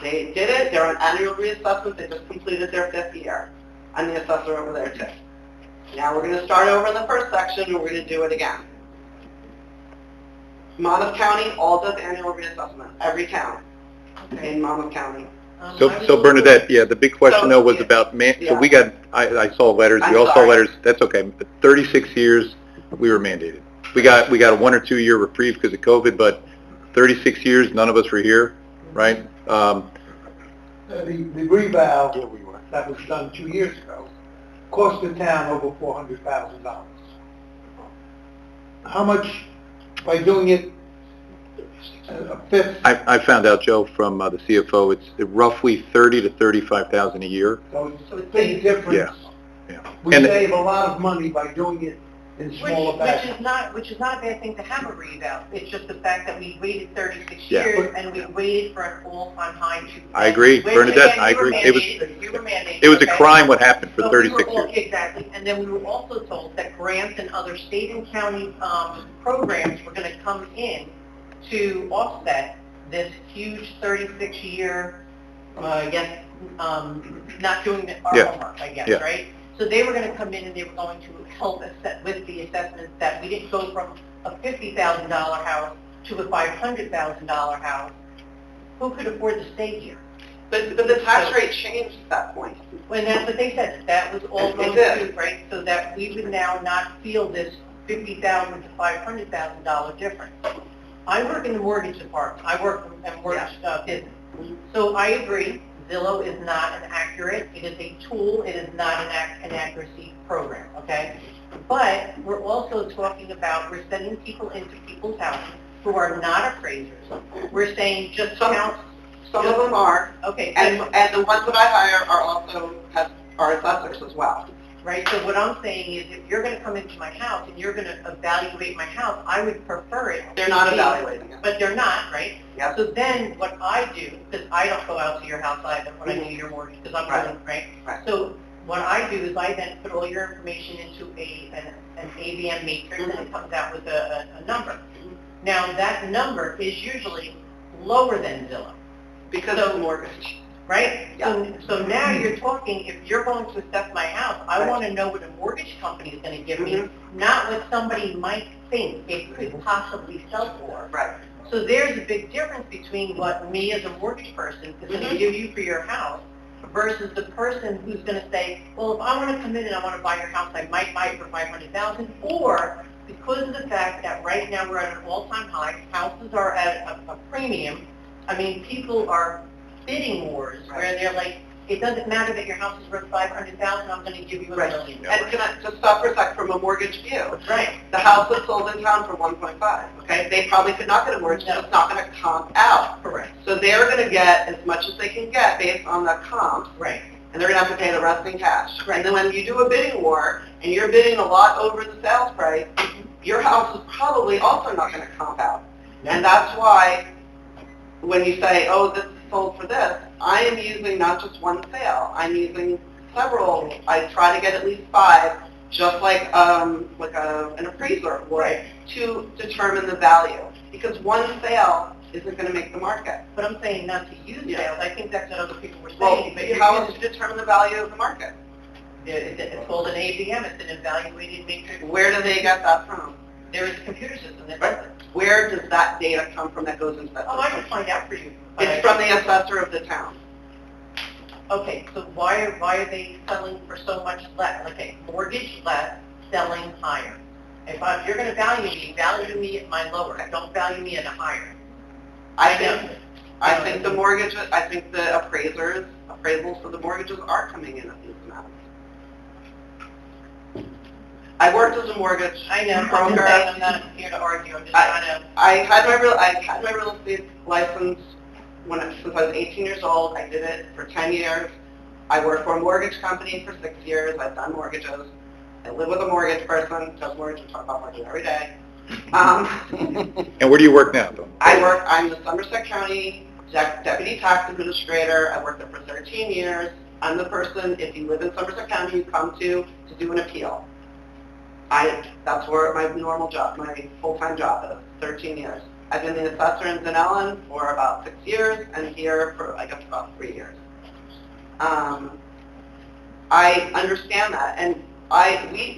They did it. They're on annual reassessment. They just completed their 5th year. I'm the assessor over there too. Now we're going to start over in the first section and we're going to do it again. Monmouth County all does annual reassessment. Every town in Monmouth County. So Bernadette, yeah, the big question though was about, so we got, I saw letters, we all saw letters, that's okay, but 36 years, we were mandated. We got a 1 or 2 year reprieve because of COVID, but 36 years, none of us were here, right? The revow that was done 2 years ago cost the town over $400,000. How much, by doing it a fifth? I found out, Joe, from the CFO, it's roughly $30,000 to $35,000 a year. So it's a big difference. Yeah. We save a lot of money by doing it in smaller batches. Which is not a bad thing to have a revow. It's just the fact that we waited 36 Yeah. years and we waited for an all-time high to... I agree, which, Bernadette, again, I you were agree. mandated. It was a okay? crime what happened for But 36 years. Exactly, and then we were also told that grants and other state and county programs were going to come in to offset this huge 36-year, I guess, not doing our Yeah. homework, I guess, Yeah. right? So they were going to come in and they were going to help us with the assessments that we didn't go from a $50,000 house to a $500,000 house. Who could afford to stay here? But the tax rate changed at that point. When that's what they said, that was all It going did. to, right? So that we would now not feel this $50,000 to $500,000 difference. I work in the mortgage department. I work in mortgage business. So I agree, Zillow is not an accurate, it is a tool, it is not an accuracy program, okay? But we're also talking about, we're sending people into people's houses who are not appraisers. We're saying just count. Some of them are, Okay, and the ones that I hire are also, are assessors as well. right? So what I'm saying is if you're going to come into my house and you're going to evaluate my house, I would prefer it. They're not to be- evaluating it. But they're not, right? Yep. So then what I do, because I don't go out to your house either when I do your mortgage, because I'm Right. willing, right? Right. So what I do is I then put all your information into an AVM matrix and it comes out with a number. Now that number is usually lower than Zillow, Because So- of the mortgage. right? Yeah. So now you're talking, if you're going to assess my house, I Right. want to know what a mortgage company is going to give me, Mhm. not what somebody might think it could possibly sell for. Right. So there's a big difference between what me as a mortgage person is going to Mhm. give you for your house versus the person who's going to say, well, if I want to come in and I want to buy your house, I might buy it for $500,000, or because of the fact that right now we're at an all-time high, houses are at a premium. I mean, people are bidding wars where they're like, it doesn't matter that your house is worth $500,000, I'm going to give you $1 Right. million. And can I just stop for a sec from a mortgage view? Right. The house that's sold in town for 1.5, okay? They probably could not get a mortgage, so it's not going to comp out. Correct. So they're going to get as much as they can get based on the comp, Right. and they're going to have to pay the rest in cash. Right. And then when you do a bidding war, and you're bidding a lot over the sales price, your house is probably also not going to comp out. And that's why, when you say, oh, this is sold for this, I am using not just one sale, I'm using several. I try to get at least 5, just like an appraiser would, Right. to determine the value. Because one sale isn't going to make the market. But I'm saying not to use Yeah. sales. I think that's what other people were Well, saying. But you're how using- else to determine the value of the market? It's called an AVM. It's an evaluated matrix. Where do they get that from? There is a computer system that does it. Where does that data come from that goes into that Oh, I system? can find out for you. but It's from the assessor of the town. Okay, so why are they selling for so much less? Okay, mortgage less, selling higher. If you're going to value me at my lower. Don't value me at a higher. I know. think the mortgage, I think the appraisals for the mortgages are coming in at these amounts. I worked as a mortgage I know. I'm broker. just saying I'm not here to argue. I'm just trying to. I had my real estate license since I was 18 years old. I did it for 10 years. I worked for a mortgage company for 6 years. I've done mortgages. I live with a mortgage person, does mortgage, we talk about mortgage every day. And where do you work now, Dawn? I'm the Somerset County Deputy Tax Administrator. I worked there for 13 years. I'm the person, if you live in Somerset County, you come to do an appeal. That's where my normal job, my full-time job is, 13 years. I've been the assessor in St. Ellen for about 6 years, and here for, I guess, about 3 years. I understand that, and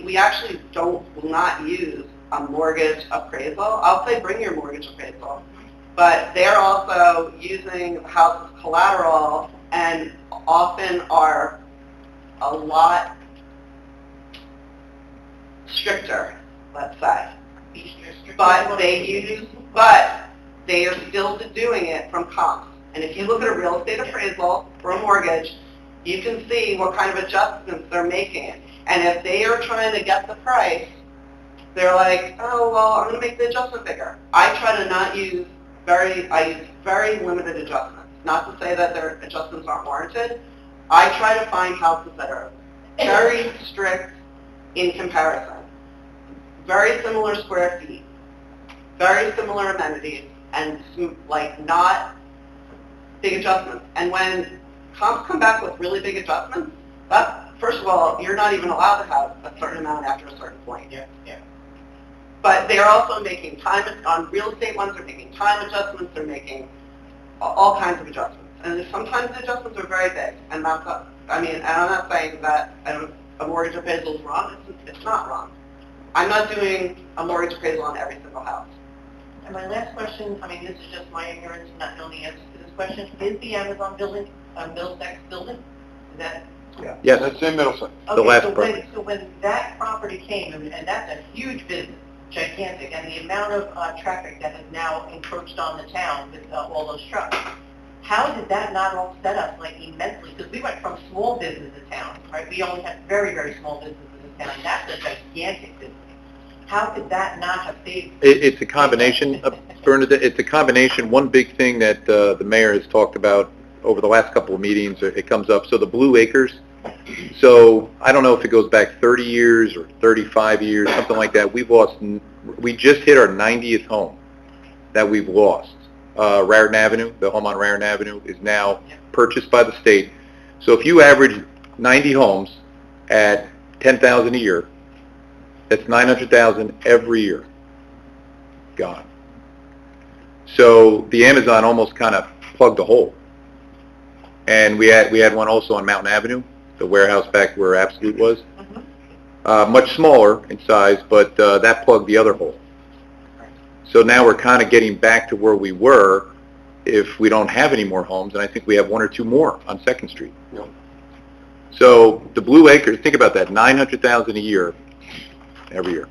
we actually will not use a mortgage appraisal. I'll say bring your mortgage appraisal, but they're also using the house as collateral and often are a lot stricter, let's say. But they are still doing it from comps. And if you look at a real estate appraisal for a mortgage, you can see what kind of adjustments they're making. And if they are trying to get the price, they're like, oh, well, I'm going to make the adjustment bigger. I try to not use I use very limited adjustments. Not to say that their adjustments aren't warranted. I try to find houses that are very strict in comparison. Very similar square feet, very similar amenities, and not big adjustments. And when comps come back with really big adjustments, first of all, you're not even allowed to have a certain amount after a certain point. Yeah. But they're also making on real estate ones, they're making time adjustments, they're making all kinds of adjustments. And sometimes the adjustments are very big, and and I'm not saying that, a mortgage appraisal is wrong, it's not wrong. I'm not doing a mortgage appraisal on every single house. And my last question, I mean, this is just my ignorance, not knowing the answer to this question, is the Amazon building, Middlesex building? Is that? Yes, That's in Middlesex. The last so property. when that property came, and that's a huge business, gigantic, and the amount of traffic that has now encroached on the town with all those trucks, how did that not upset us like immensely? Because we went from small business to town, right? We only had very, very small businesses in town. That's a gigantic business. How could that not have saved? It's a combination, Bernadette, it's a combination. One big thing that the mayor has talked about over the last couple of meetings, it comes up, so the Blue Acres, so I don't know if it goes back 30 years or 35 years, something like that. We just hit our 90th home that we've lost. Raritan Avenue, the home on Raritan Avenue is now purchased by the state. So if you average 90 homes at $10,000 a year, that's $900,000 every year gone. So the Amazon almost kind of plugged a hole. And we had one also on Mountain Avenue, the warehouse back where Absolute was. Much smaller in size, but that plugged the other hole. So now we're kind of getting back to where we were if we don't have any more homes, and I think we have one or two more on 2nd Street. Yep. So the Blue Acres, think about that, $900,000 a year, every year.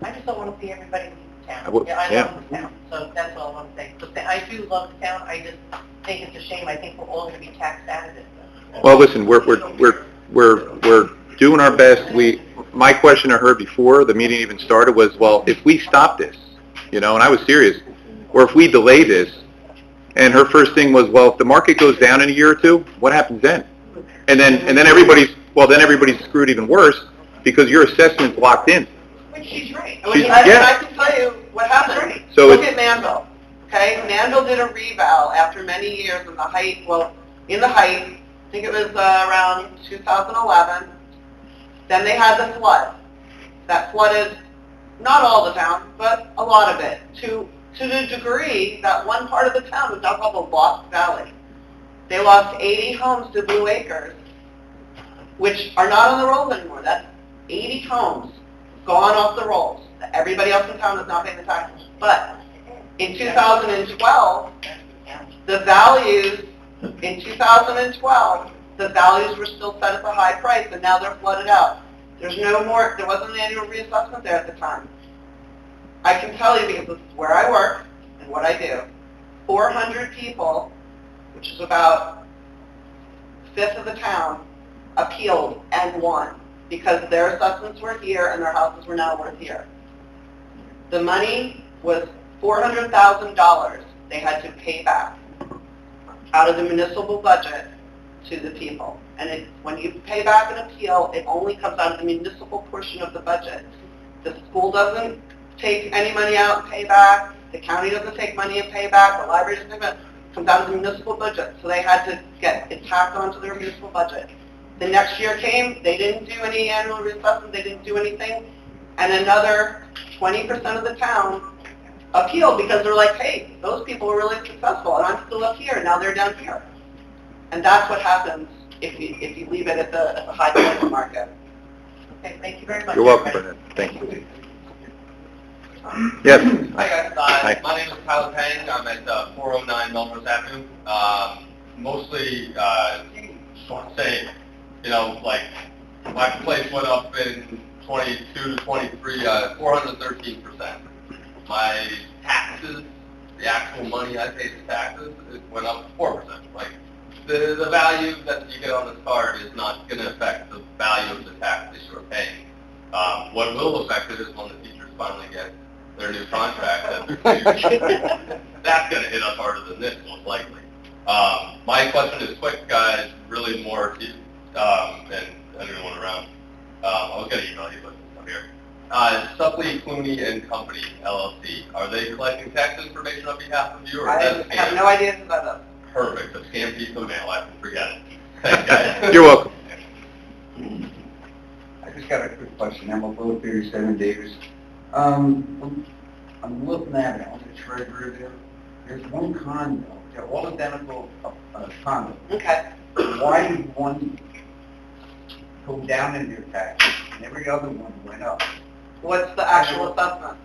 I just don't want to see everybody leave the town. I would- I yeah. love the town, so that's all I want to say. So I do love the town, I just think it's a shame, I think we're all going to be taxed out of it. Well, listen, we're doing our best. My question to her before the meeting even started was, well, if we stop this, and I was serious, or if we delay this, and her first thing was, well, if the market goes down in a year or two, what happens then? And then everybody's screwed even worse because your assessment's locked in. Which she's right. And I can tell you what happened. So Look at Manville, okay? Manville did a reval after many years in the height, I think it was around 2011. Then they had the flood. That flooded not all the town, but a lot of it, to the degree that one part of the town was now called the Lost Valley. They lost 80 homes to Blue Acres, which are not on the rolls anymore. That's 80 homes gone off the rolls. Everybody else in town is not paying the taxes. But in 2012, the values were still set at the high price, and now they're flooded out. There wasn't an annual reassessment there at the time. I can tell you, because this is where I work and what I do, 400 people, which is about a fifth of the town, appealed and won because their assessments were here and their houses were now worth here. The money was $400,000 they had to pay back out of the municipal budget to the people. And when you pay back an appeal, it only comes out of the municipal portion of the budget. The school doesn't take any money out and pay back. The county doesn't take money and pay back. The library doesn't take money. It comes out of the municipal budget. So they had to get it tacked onto their municipal budget. The next year came, they didn't do any annual reassessment, they didn't do anything, and another 20% of the town appealed because they're like, hey, those people were really successful, and I'm still up here, and now they're down here. And that's what happens if you leave it at the high point of the market. Okay, thank you very much. You're welcome, Bernadette. Thank you. Yes. Hi guys, Hi. my name is Tyler Pang. I'm at 409 Melrose Avenue. Mostly, just want to say, my place went up in 22 to 23, 413%. My taxes, the actual money I paid as taxes, it went up 4%. The value that you get on this card is not going to affect the value of the tax that you are paying. What will affect it is when the teachers finally get their new contract. That's going to hit us harder than this, most likely. My question is quick, guys, really more to than anyone around. I was going to email you, but I'm here. Suppley, Clooney and Company, LLC, are they collecting tax information on behalf of you? Or I have no idea about that. Perfect. A scam piece of mail. I can forget it. Thanks, guys. You're welcome. I just got a quick question. I'm a little 37 Davis. I'm looking at it on the treasurer there. There's one condo. They're all identical condos. Okay. Why did one go down in their taxes, and every other one went up. What's the actual assessment?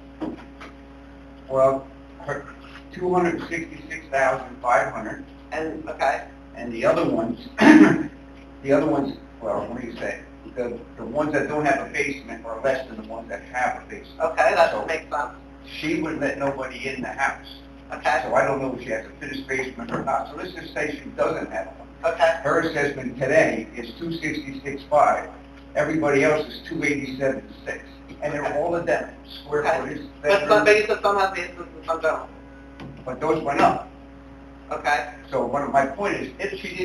Well, her 266,500, And, okay, and the other ones, well, what do you say? The ones that don't have a basement are less than the ones that have a basement. okay, that So makes sense. she wouldn't let nobody in the house. Okay, So I don't know if she has a finished basement or not. So let's just say she doesn't have one. okay, Her assessment today is 266.5. Everybody else is 287.6. And they're all identical, square Okay. footage. but some, bedrooms, but you said some have basements and some don't. But those went up. Okay, So one of my point is, if she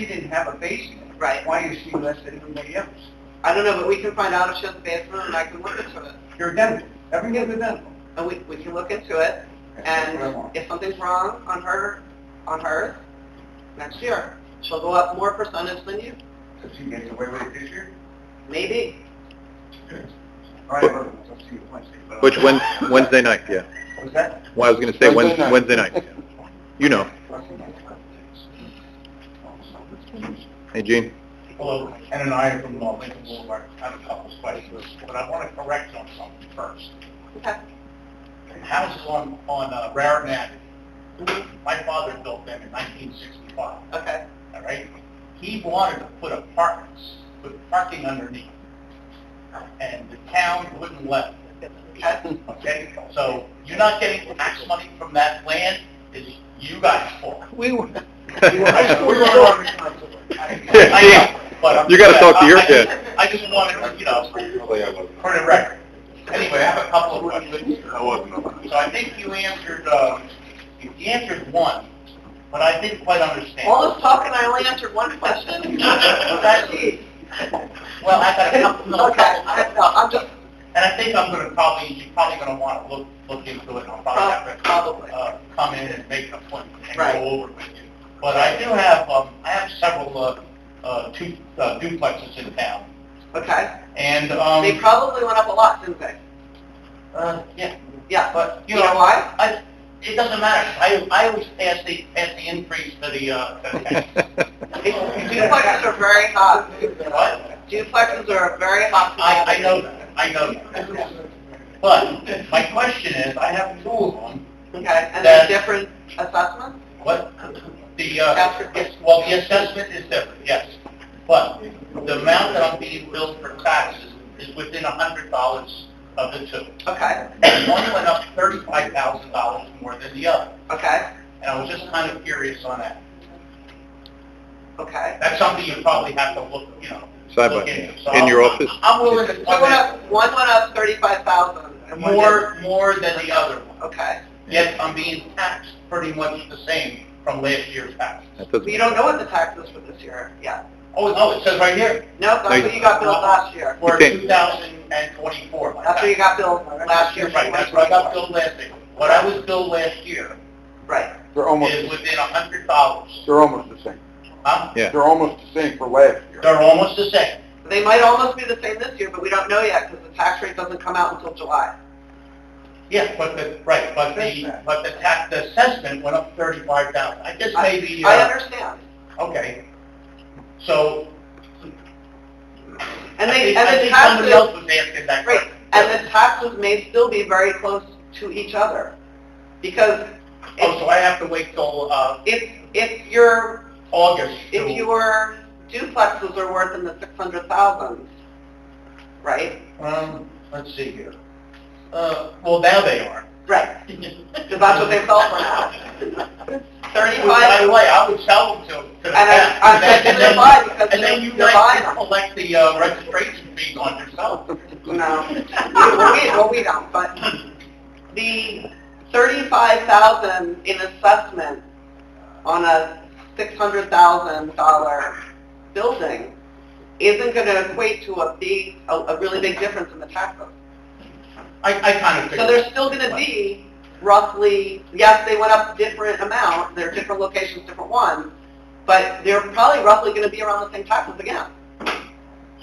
didn't have a basement, right. why is she less than everybody else? I don't know, but we can find out if she has a basement and I can look into it. You're identical. Everything's identical. And we can look into it, That's what I and want. if something's wrong on hers, next year, she'll go up more percentage than you, So she gets away with it this year? maybe. All right, I'll see you Wednesday. Which, Wednesday night, yeah. What's that? Well, I was going to say Wednesday night. Wednesday night. You know. Hey, Gene? Hello, Ken and I are from Lincoln Boulevard. I have a couple of questions, but I want to correct on something first. Okay. The houses on Raritan Avenue, my father built them in 1965, Okay, all right? He wanted to put apartments, put parking underneath, and the town wouldn't let him. okay, Okay, so you're not getting tax money from that land, it's you guys' fault. We were... I know, but You got to talk to your I- kid. I just wanted to, for the record. Anyway, I have a couple of questions. I wasn't on. So I think you answered one, but I didn't quite understand. all this talking, I only answered one question? Jeez. Well, I got a couple, no, Okay, I'm just, and I think you're probably gonna want to look into it, and I'll probably have to, probably, come in and make an appointment and Right. go over it with you. But I do have, I have several, duplexes in town, okay. and, They probably went up a lot, didn't they? yeah, Yeah, but, you know why? it doesn't matter, I always pass the increase to the Duplexes are very hot. What? Duplexes are very hot. I know that. But my question is, I have two of them. Okay, and That- they're different assessments? What? The, That's- well, the assessment is different, yes. But the amount that I'm being billed for taxes is within $100 of the two. Okay, One went up $35,000 more than the other. okay, And I was just kind of curious on that. okay. That's something you probably have to look, Side by look into. So in your office? I'm willing to One went up 35,000 and one didn't. more than the other one. Okay. Yet I'm being taxed pretty much the same from last year's taxes. That But doesn't... you don't know what the tax is for this year yet. Oh, no, it says right here, No, that's what you got billed last year. for You think- 2024. That's what you got billed last year. Right, that's what I got billed last year. What I was billed last year Right. They're almost, is within $100. they're almost the same. Huh? Yeah. They're almost the same for last year. They're almost the same. They might almost be the same this year, but we don't know yet because the tax rate doesn't come out until July. Yeah, but the assessment went up 35,000. I guess maybe, I understand. okay. So, And I they, think and the somebody else taxes, was asking that right, question. and the taxes may still be very close to each other. Because Oh, so I have to wait till, if your August to... if your duplexes are worth in the 600,000, right? Let's see here. Well, now they are. Right. Because that's what they sell for now. By the 35, way, I would sell them to the and I'm town. taking them buy because And then you they're buying guys them. collect the registration fees on yourself. No, well, we don't, but the 35,000 in assessment on a $600,000 building isn't going to equate to a really big difference in the taxes. I kind of So figured. there's still going to be roughly, yes, they went up different amount, they're different locations, different ones, but they're probably roughly going to be around the same taxes again.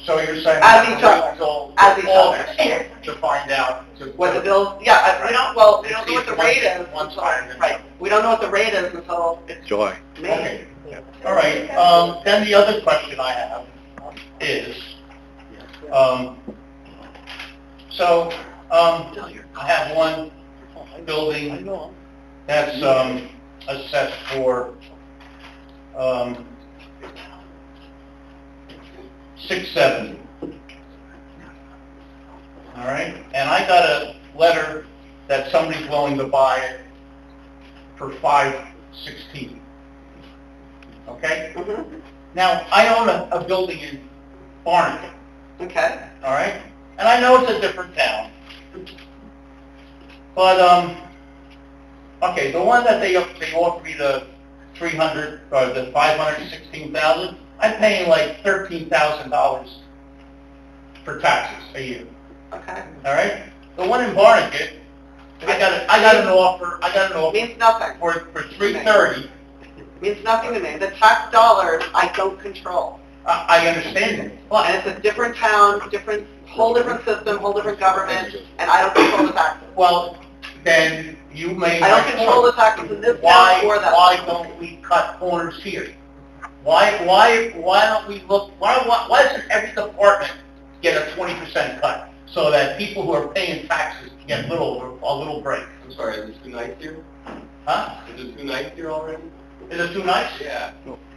So you're saying... As each other. Until As each other. August to find out... What the bills, yeah, we don't know what the rate is One's until, higher than the right, we don't know what the rate is until it's July. May. Okay. All right, then the other question I have is, I have one building that's assessed for $670. All right, and I got a letter that somebody's willing to buy it for $516. Okay. Mhm. Now I own a building in Barnegat. Okay. All right, and I know it's a different town, but okay, the one that they offered me the 300 or the 516,000, I'm paying like $13,000 for taxes a year. Okay. All right, the one in Barnegat, I got an offer Means nothing. for 330. Means nothing to me. The tax dollars I don't control. I understand that. And it's a different town, whole different system, whole different government, and I don't control the taxes. Well, then you may. I don't control the taxes in this Why, town or that. why don't we cut corners here? Why don't we look, why doesn't every department get a 20% cut? So that people who are paying taxes get a little break. I'm sorry, is it too nice here? Huh? Is it too nice here already? Is it too nice? Yeah.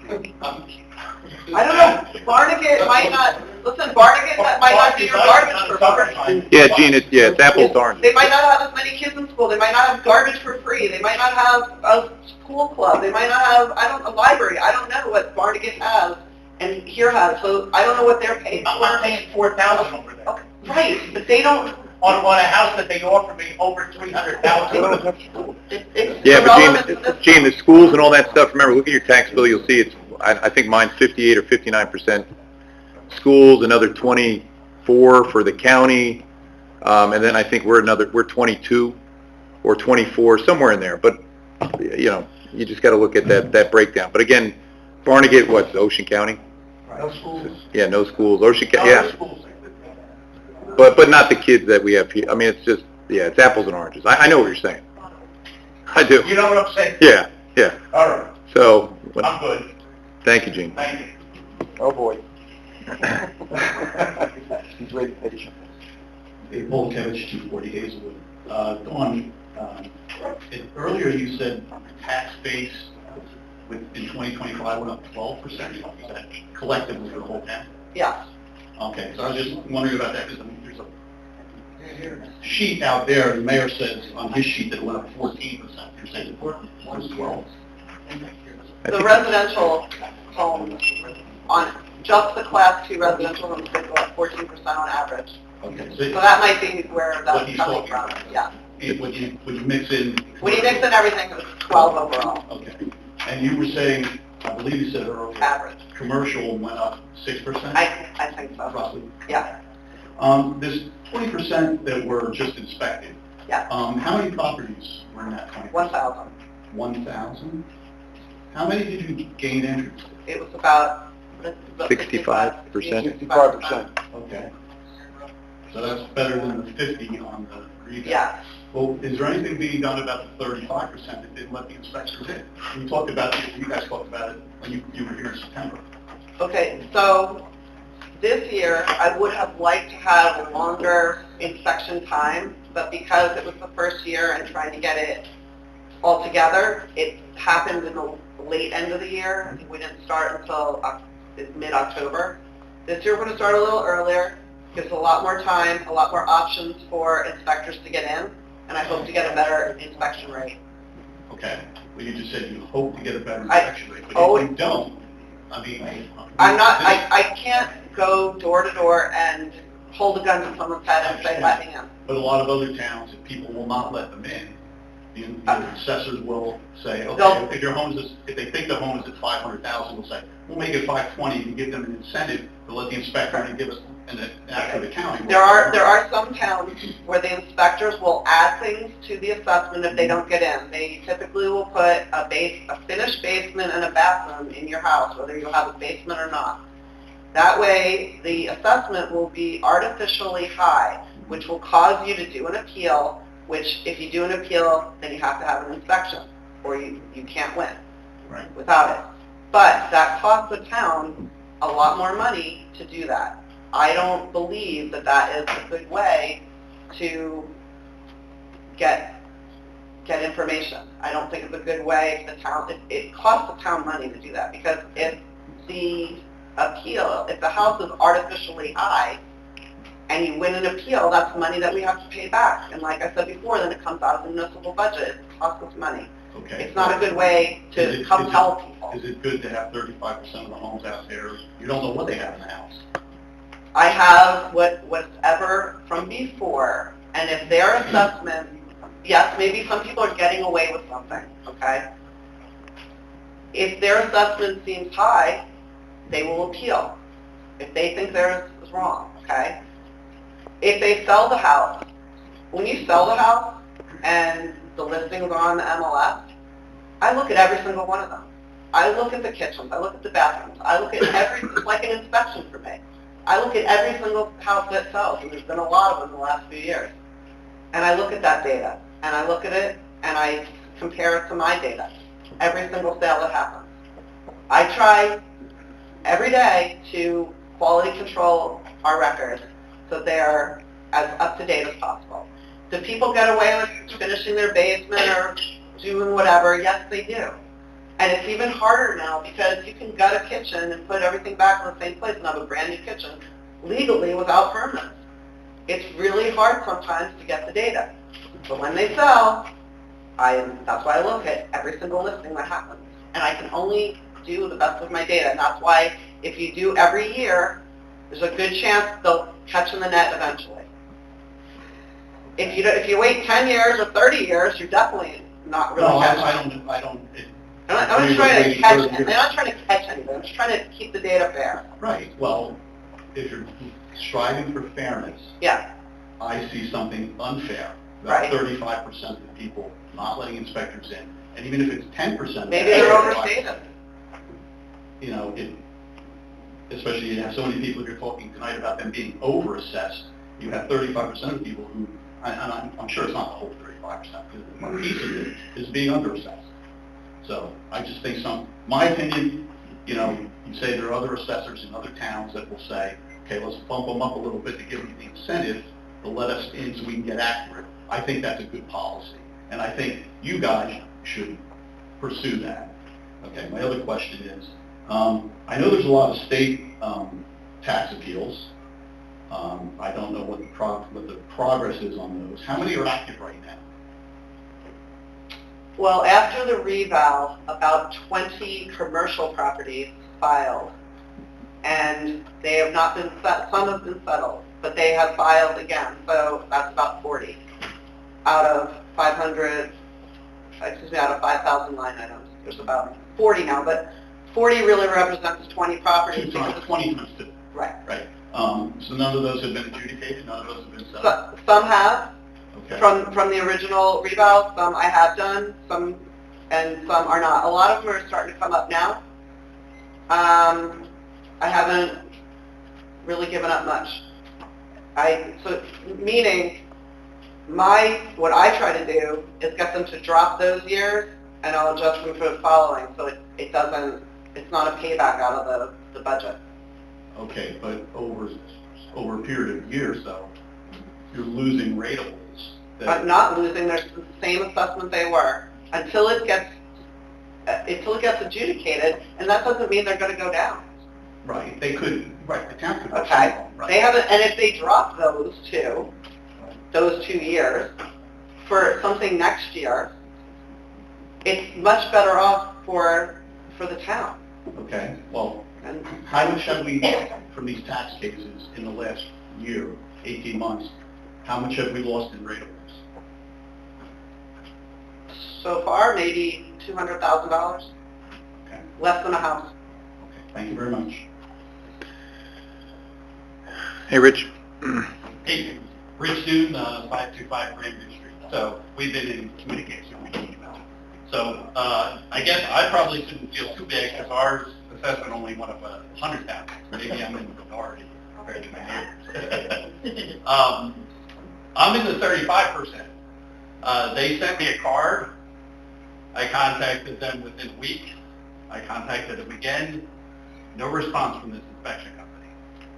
I don't know, Barnegat might not, listen, Barnegat might not do your garbage for free. Yeah, Gene, it's apples to oranges. They might not have as many kids in school, they might not have garbage for free, they might not have a school club, they might not have, a library, I don't know what Barnegat has and here has, so I don't know what they're paying for. I'm paying $4,000 over there. Okay, right, but they don't, On a house that they offered me over $300,000. Yeah, irrelevant to but this. Gene, the schools and all that stuff, remember, look at your tax bill, you'll see it's, I think mine's 58 or 59% schools, another 24 for the county, and then I think we're 22 or 24, somewhere in there, but, you just gotta look at that breakdown. But again, Barnegat, what's Ocean County? No schools. Yeah, no schools, Ocean County, No yeah, schools. but not the kids that we have here, I mean, it's just, yeah, it's apples and oranges, I know what you're saying. I do. You know what I'm saying? Yeah. All right, So, I'm good. thank you, Gene. Thank you. Oh, boy. He's ready to patient. Hey, Paul Kevich, 240 Hazelwood. Dawn, earlier you said tax base in 2025 went up 12%. Is that collectively for the whole town? yeah. Okay, so I was just wondering about that because there's a sheet out there, the mayor says on his sheet that it went up 14%. You're saying it was 12. The residential homes, on just the Class 2 residential homes, they go up 14% on average. Okay, So that might be where What that's he's coming talking from, about. yeah. Would you mix in? When you mix in everything, it's 12 overall, Okay. And you were saying, I believe you said earlier, average. commercial went up 6%? I think so, Roughly. yeah. This 20% that were just inspected. Yeah. How many properties were in that 20%? 1,000. 1,000? How many did you gain entries? It was about 65%. 65%. Okay. So that's better than the 50 on the revamp. Yeah. Well, is there anything being done about the 35% that didn't let the inspectors in? We talked about it, you guys talked about it when you were here in September. Okay, so this year, I would have liked to have a longer inspection time, but because it was the first year and trying to get it all together, it happened in the late end of the year. We didn't start until mid-October. This year, we're going to start a little earlier, gives a lot more time, a lot more options for inspectors to get in, and I hope to get a better inspection rate. Okay, well, you just said you hope to get a better inspection rate, but if you don't, I mean... I can't go door to door and hold a gun to someone's head and say, let me in. But a lot of other towns, if people will not let them in, the assessors will say, okay, if they think the home is at 500,000, we'll say, we'll make it 520 and give them an incentive to let the inspector and give us, and after the county. There are some towns where the inspectors will add things to the assessment if they don't get in. They typically will put a finished basement and a bathroom in your house, whether you have a basement or not. That way, the assessment will be artificially high, which will cause you to do an appeal, which if you do an appeal, then you have to have an inspection, or you can't win Right. without it. But that costs the town a lot more money to do that. I don't believe that that is a good way to get information. I don't think it's a good way for the town. It costs the town money to do that, because if the house is artificially high and you win an appeal, that's money that we have to pay back. And like I said before, then it comes out of the municipal budget. It costs us money. Okay. It's not a good way to come tell people. Is it good to have 35% of the homes out there? You don't know what they have in the house. I have whatever from before, and if their assessment, yes, maybe some people are getting away with something, okay? If their assessment seems high, they will appeal if they think theirs is wrong, okay? If they sell the house, when you sell the house and the listing is on the MLS, I look at every single one of them. I look at the kitchens, I look at the bathrooms, I look at it's like an inspection for me. I look at every single house that sells, and there's been a lot of them in the last few years. And I look at that data, and I look at it, and I compare it to my data. Every single sale that happens. I try every day to quality control our records so they're as up-to-date as possible. Do people get away with finishing their basement or doing whatever? Yes, they do. And it's even harder now because you can gut a kitchen and put everything back in the same place and have a brand new kitchen legally without permits. It's really hard sometimes to get the data. But when they sell, that's why I look at every single listing that happens. And I can only do the best with my data. And that's why if you do every year, there's a good chance they'll catch in the net eventually. If you wait 10 years or 30 years, you're definitely not really catching. I'm not trying to catch anything. I'm not trying to catch anything. I'm just trying to keep the data fair. Right. Well, if you're striving for fairness, yeah, I see something unfair. Right. 35% of the people not letting inspectors in, and even if it's 10%, maybe they're overstated. You know, especially you have so many people. You're talking tonight about them being overassessed. You have 35% of people who, and I'm sure it's not the whole 35%, because a piece of it is being underassessed. So I just think my opinion, you know, you say there are other assessors in other towns that will say, okay, let's bump them up a little bit to give them the incentive to let us in so we can get accurate. I think that's a good policy. And I think you guys should pursue that. Okay, my other question is, I know there's a lot of state tax appeals. I don't know what the progress is on those. How many are active right now? Well, after the reval, about 20 commercial properties filed, and they have not been some have been settled, but they have filed again, so that's about 40 out of 500, out of 5,000 line items. There's about 40 now, but 40 really represents 20 properties. 20 times 2. Right. Right. So none of those have been adjudicated? None of those have been settled? Some have. Okay. From the original reval, some I have done, some are not. A lot of them are starting to come up now. I haven't really given up much. Meaning, what I try to do is get them to drop those years, and I'll adjust them for the following, so it's not a payback out of the budget. Okay, but over a period of years, though, you're losing ratables. But not losing, they're the same assessment they were until it gets adjudicated, and that doesn't mean they're going to go down. Right, they could. Right, the town could. Okay, right. They haven't, and if they drop those 2 years for something next year, it's much better off for the town. Okay, well, how much have we, from these tax cases in the last year, 18 months, how much have we lost in ratables? So far, maybe $200,000. Okay. Less than a house. Okay, thank you very much. Hey, Rich. Hey, Rich Dune, 525 Grandview Street. So we've been in communication with you about it. So I guess I probably shouldn't feel too bad because our assessment only went up 100,000. Maybe I'm in the minority compared to my neighbors. I'm in the 35%. They sent me a card. I contacted them within a week. I contacted them again. No response from this inspection company?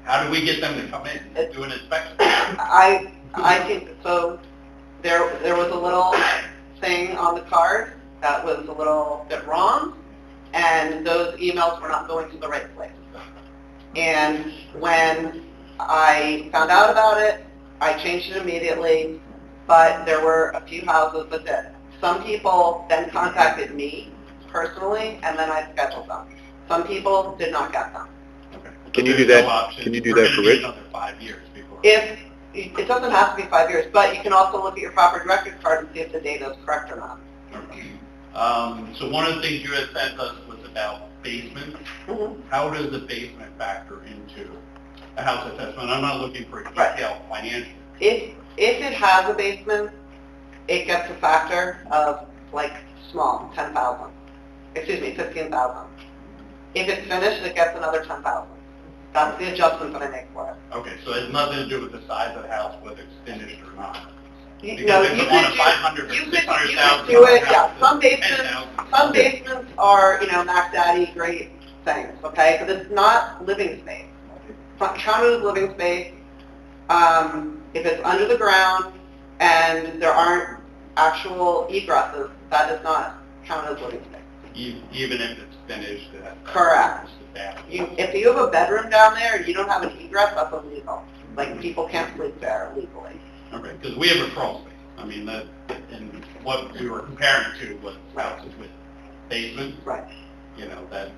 How do we get them to come in and do an inspection? I think, so there was a little thing on the card that was a little bit wrong, and those emails were not going to the right place. And when I found out about it, I changed it immediately, but there were a few houses that did. Some people then contacted me personally, and then I scheduled them. Some people did not get them. Okay. Can you There's do that? no option. Can you do We're that for gonna need Rich? another 5 years before. If, it doesn't have to be 5 years, but you can also look at your property record card and see if the data is correct or not. Okay. So one of the things you had sent us was about basements. Mhm. How does the basement factor into a house assessment? I'm not looking for a Right. detailed financial. If it has a basement, it gets a factor of like small, 10,000. Excuse me, 15,000. If it's finished, it gets another 10,000. That's the adjustment that I make for it. Okay, so it has nothing to do with the size of the house, whether it's finished or not. No, Because if you it's on a could 500 or you could 600,000 do it, house, yeah. Some it's basements, 10,000. some basements are, Mac Daddy, great things, okay? But it's not living space. It's not counted as living space. If it's under the ground and there aren't actual egresses, that is not counted as living space. Even if it's finished. Correct. That's If you have a bedroom down there and you don't have an egress, that's illegal. Like, people can't sleep there legally. Okay, because we have a crawl space. I mean, and what we were comparing to was houses with basements. Right. That's.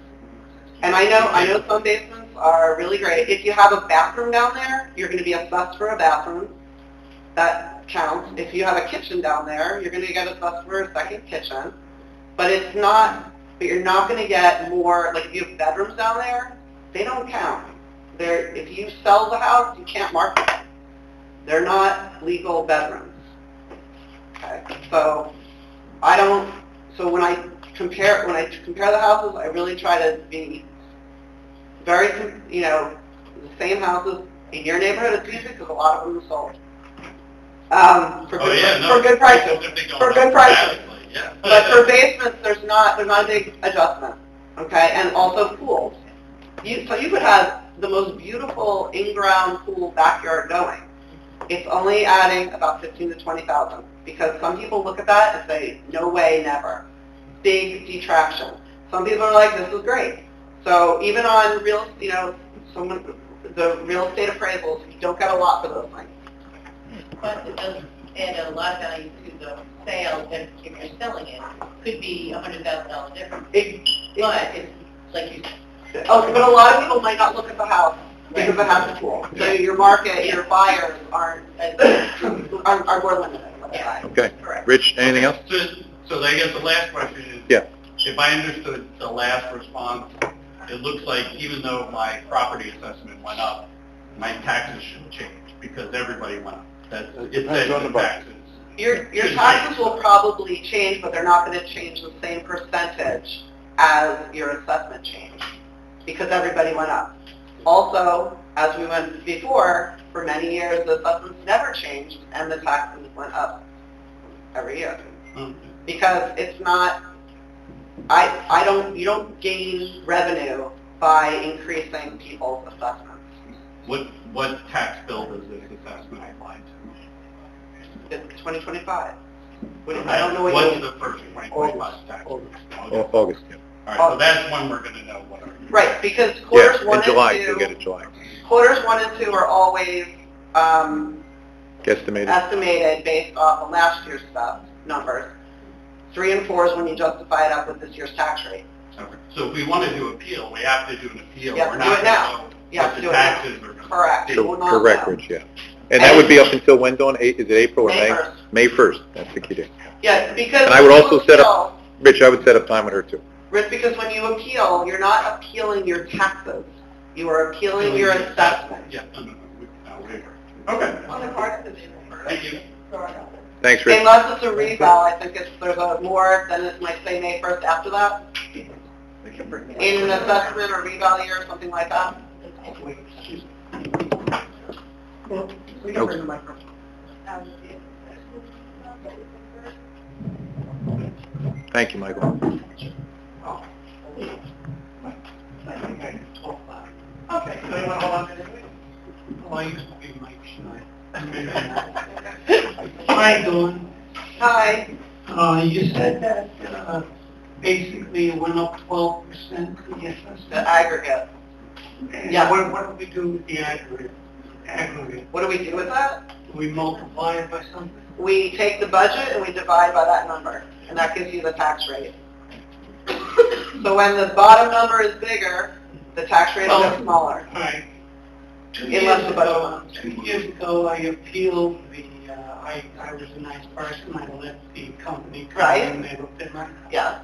And I know some basements are really great. If you have a bathroom down there, you're going to be assessed for a bathroom. That counts. If you have a kitchen down there, you're going to get assessed for a second kitchen. But you're not going to get more, like if you have bedrooms down there, they don't count. If you sell the house, you can't market it. They're not legal bedrooms. Okay, so when I compare the houses, I really try to be very, the same houses in your neighborhood. It's easy because a lot of them are sold. For good prices. For good prices. Yeah. But for basements, there's not a big adjustment. Okay, and also pools. So you could have the most beautiful in-ground pool backyard going. It's only adding about 15 to 20,000 because some people look at that and say, no way, never. Big detraction. Some people are like, this is great. So even on the real estate appraisals, you don't get a lot for those things. But it does add a lot of value to the sale if you're selling it. Could be $100,000 difference. But it's like you said. Oh, but a lot of people might not look at the house because it has a pool. So your market, your buyers are more limited. Yeah. Okay. Correct. Rich, anything else? So I guess the last question is, Yeah. if I understood the last response, it looks like even though my property assessment went up, my taxes shouldn't change because everybody went up. It says the taxes. Your taxes will probably change, but they're not going to change the same percentage as your assessment change because everybody went up. Also, as we went before, for many years the assessments never changed and the taxes went up every year. Because it's not, you don't gain revenue by increasing people's assessments. What tax bill does this assessment apply to? It's 2025. I don't know what What's you the first 2025 tax? August, yeah. All right, so that's when we're going to know what our... Right, because quarters Yeah, 1 in and July, 2, you'll get it July. quarters 1 and 2 are always Guesstimated. estimated based off of last year's numbers. 3 and 4 is when you justify it up with this year's tax rate. Okay. So if we want to do appeal, we have to do an appeal. You have We're to do not it gonna now. know You have what to the do it now. taxes are going to Correct. be. You will not Correct, know. Rich, yeah. And that would be up until when, Dawn? Is it April or May May? 1st. May 1st, that's the key date. Yeah, because And I would when you also set up, Rich, I would set up time with her too. Rich, because when you appeal, you're not appealing your taxes. You are appealing your assessment. Yeah, no, we agree. Okay. On the card. Thank you. Thanks, Rich. Unless it's a reval, I think there's a more, then it might say May 1st after that. In an assessment or reval year or something like that. Thank you, Michael. Okay. I used to be Mike Schneider. I remember that. Hi, Dawn. Hi. You said that basically it went up 12%, yes, The aggregate. yeah. What do we do with the aggregate? What do we do with that? Do we multiply it by something? We take the budget and we divide by that number, and that gives you the tax rate. So when the bottom number is bigger, the tax rate will get smaller. All right. 2 Unless the budget. 2 years ago, I appealed the, I was a nice person, I let the company come Right. in, they looked at my house. Yeah.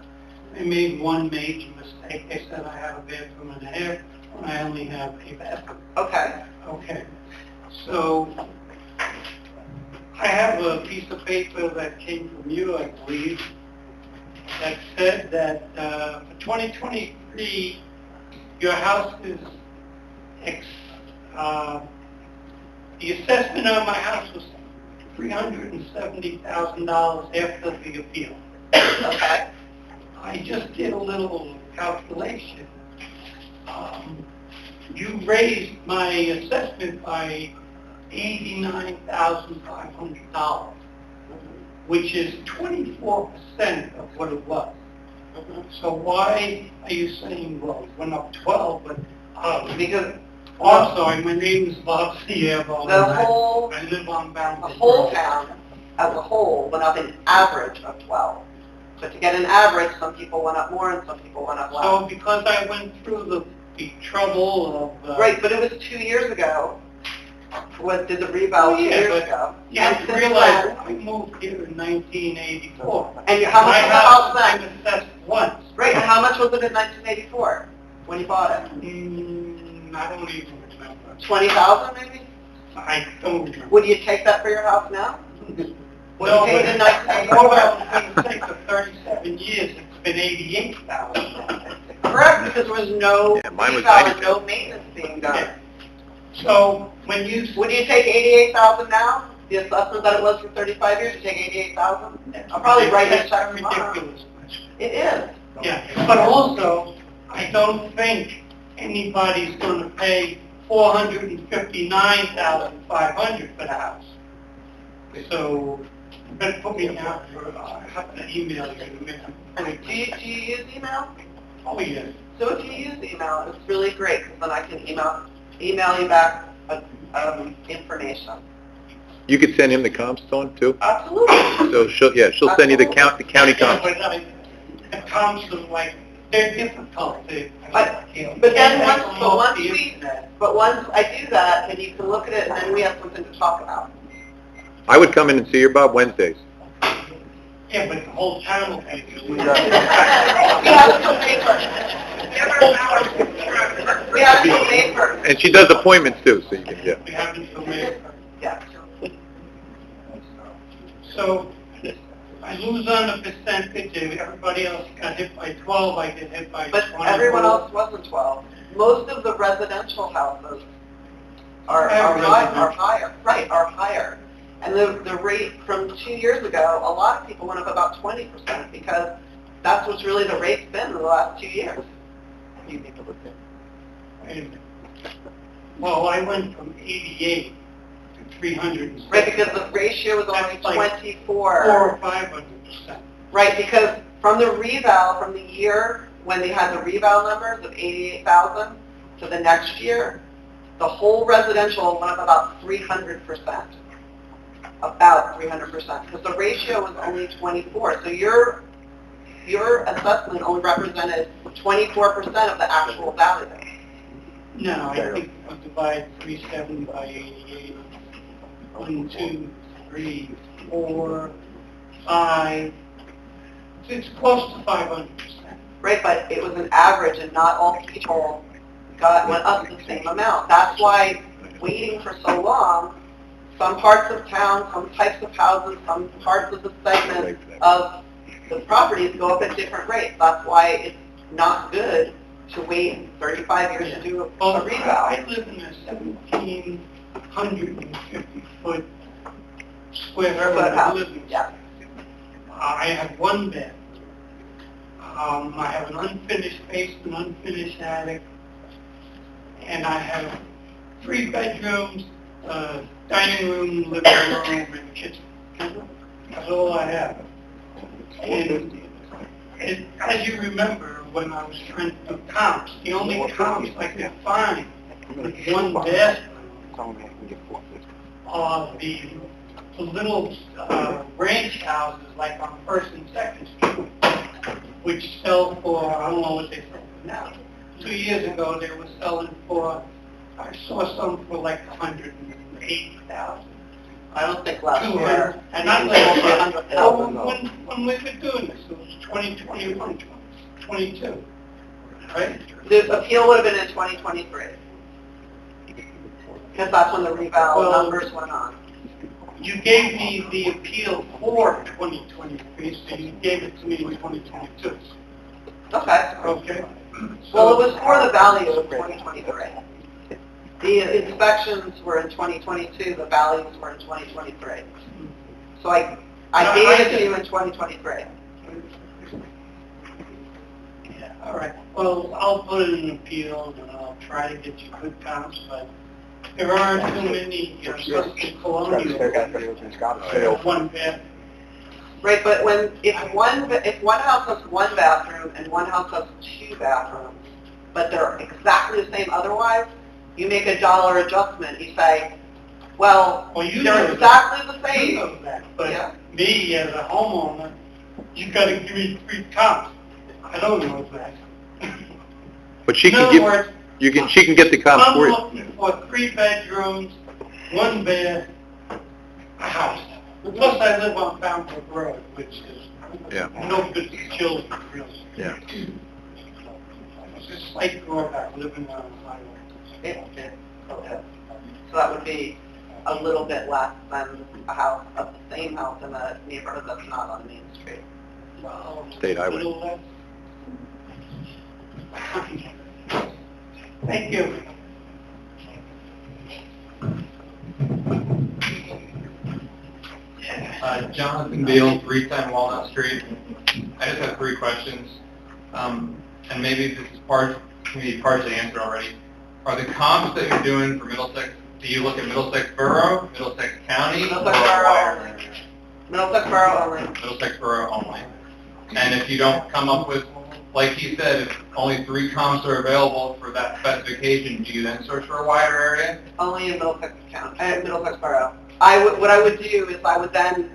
They made one major mistake, they said I have a bedroom and a half, and I only have a bathroom. Okay. Okay, so I have a piece of paper that came from you, I believe, that said that for 2023, your house is, the assessment on my house was $370,000 after the appeal. Okay. I just did a little calculation. You raised my assessment by $89,500, which is 24% of what it was. So why are you saying, well, it went up 12, but, Because I'm sorry, my name is Bob Sierra. the whole, I live on Bound. the whole town as a whole went up an average of 12. But to get an average, some people went up more and some people went up less. So because I went through the trouble of... Right, but it was 2 years ago. Did the rebound 2 years ago. You have And to since realize, then- I moved here in 1984. And how much was the house My then? was assessed once. Right, and how much was it in 1984 when you bought it? I don't even remember. 20,000 maybe? I don't remember. Would you take that for your house now? Well, paid but in 1984? what about the sake of 37 years, it's been 88,000. Correct, because there was no Yeah, mine was rebound, 90,000. no maintenance being done. Yeah. So when you... Would you take 88,000 now? The assessment that it was for 35 years, you take 88,000? I'll probably write that check tomorrow. Ridiculous. It is. Yeah, but also, I don't think anybody's going to pay $459,500 for the house. So, you better put me down for, I have to email you in a minute. Do you use email? Oh, yes. So if you use email, it's really great, because then I can email you back information. You could send him the comps, Dawn, too? Absolutely. So she'll send you the county Yeah, comps. but the comps are like, they're difficult. But then once I do that, and you can look at it, and then we have something to talk about. I would come in and see you, Bob, Wednesdays. Yeah, but the whole town will pay you. We have some paper. We have some paper. And she does appointments, too, so you can, yeah. We have until May. Yeah. So I lose on a percentage, and everybody else got hit by 12, I get hit by 20. But everyone else wasn't 12. Most of the residential houses are higher. Right, are higher. And the rate from 2 years ago, a lot of people went up about 20% because that's what's really the rate's been in the last 2 years. Wait a minute. Well, I went from 88 to 300. Right, because the ratio was only That's like 24. 400 or 500%. Right, because from the reval, from the year when they had the reval numbers of 88,000 to the next year, the whole residential went up about 300%. About 300%, because the ratio was only 24. So your assessment only represented 24% of the actual value. No, I think I'll divide 370 by 88. 1, 2, 3, 4, 5. It's close to 500%. Right, but it was an average, and not all people went up the same amount. That's why waiting for so long, some parts of town, some types of houses, some parts of the segment of the properties go up at different rates. That's why it's not good to wait 35 years to do a reval. I live in a 1,750-foot square foot house. living. Yeah. I have one bed. I have an unfinished basement, unfinished attic, and I have 3 bedrooms dining room, living room, and kitchen. That's all I have. And as you remember, when I was trying to do comps, the only comps I could find with one bathroom are the little ranch houses like on First and Second Street, which sell for, I don't know what they sell for now. 2 years ago, they were selling for, I saw some for like 180,000. I don't think last 200. year, Not anything last over year. 100,000. When we were doing this, it was 2021, 22, right? The appeal would have been in 2023. Because that's when the reval numbers went on. You gave me the appeal for 2023, so you gave it to me in 2022. Okay. Okay? Well, it was for the value of 2023. The inspections were in 2022, the values were in 2023. So I gave it to you in 2023. Yeah, all right. Well, I'll put in an appeal, and I'll try to get you good comps, but there aren't too many, especially colonial, one bed. Right, but if one house has one bathroom and one house has two bathrooms, but they're exactly the same otherwise, you make a $1 adjustment. You say, well You they're know exactly the that. You same. know that. But Yeah. me, as a homeowner, you got to give me 3 comps. I don't know that. But she In can other give, words, she can get the comp I'm for you. looking for 3 bedrooms, 1 bed, a house. Plus, I live on Fountain Road, which is no good to children, really. Yeah. It's just like drawback living on a highway. Okay. So that would be a little bit less than a house of the same house in a neighborhood that's not on Main Street. Well, State highway. little less. Thank you. Jonathan Beal, 310 Walnut Street. I just have 3 questions, and maybe this is can be partially answered already. Are the comps that you're doing for Middlesex, do you look at Middlesex Borough, Middlesex County, Middlesex or Borough Wire? Middlesex Borough only. Middlesex Borough only. And if you don't come up with, like he said, if only 3 comps are available for that specification, do you then search for a wider area? Only in Middlesex County, Middlesex Borough. What I would do is I would then,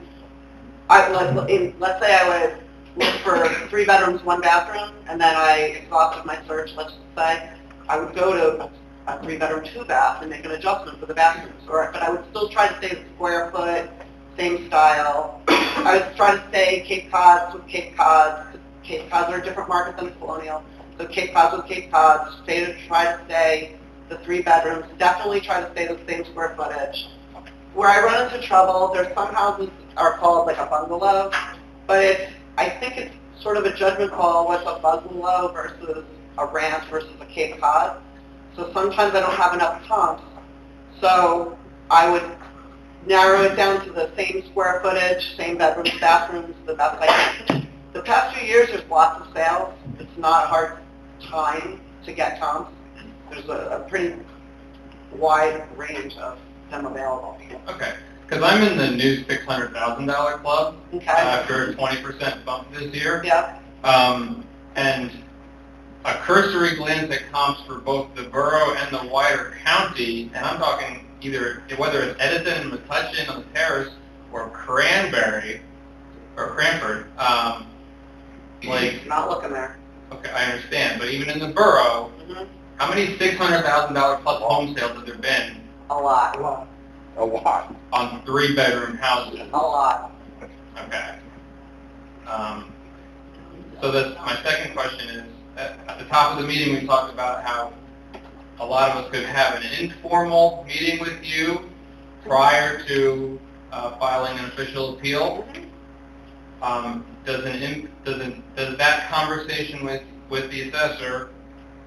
let's say I would look for 3 bedrooms, 1 bathroom, and then I exhausted my search, let's just say, I would go to a 3-bedroom, 2-bath and make an adjustment for the bathrooms. But I would still try to stay the square foot, same style. I would try to stay Cape Cods with Cape Cods. Cape Cods are a different market than Colonial. So Cape Cods with Cape Cods, try to stay the 3 bedrooms, definitely try to stay the same square footage. Where I run into trouble, there's some houses are called like a bungalow, but I think it's sort of a judgment call what's a bungalow versus a ranch versus a Cape Cod. So sometimes I don't have enough comps, so I would narrow it down to the same square footage, same bedrooms, bathrooms, the best I can. The past few years, there's lots of sales. It's not a hard time to get comps. There's a pretty wide range of them available. Okay, because I'm in the new $600,000 club Okay. after a 20% bump this year. Yeah. And a cursory glance at comps for both the borough and the wider county, and I'm talking whether it's Edison and Metuchen on the Terrace or Cranberry or Cranford, Not looking there. okay, I understand, but even in the borough, how many $600,000 plus home sales have there been A lot. A lot. on 3-bedroom houses? A lot. Okay. So that's my second question is, at the top of the meeting, we talked about how a lot of us could have an informal meeting with you prior to filing an official appeal. Does that conversation with the assessor,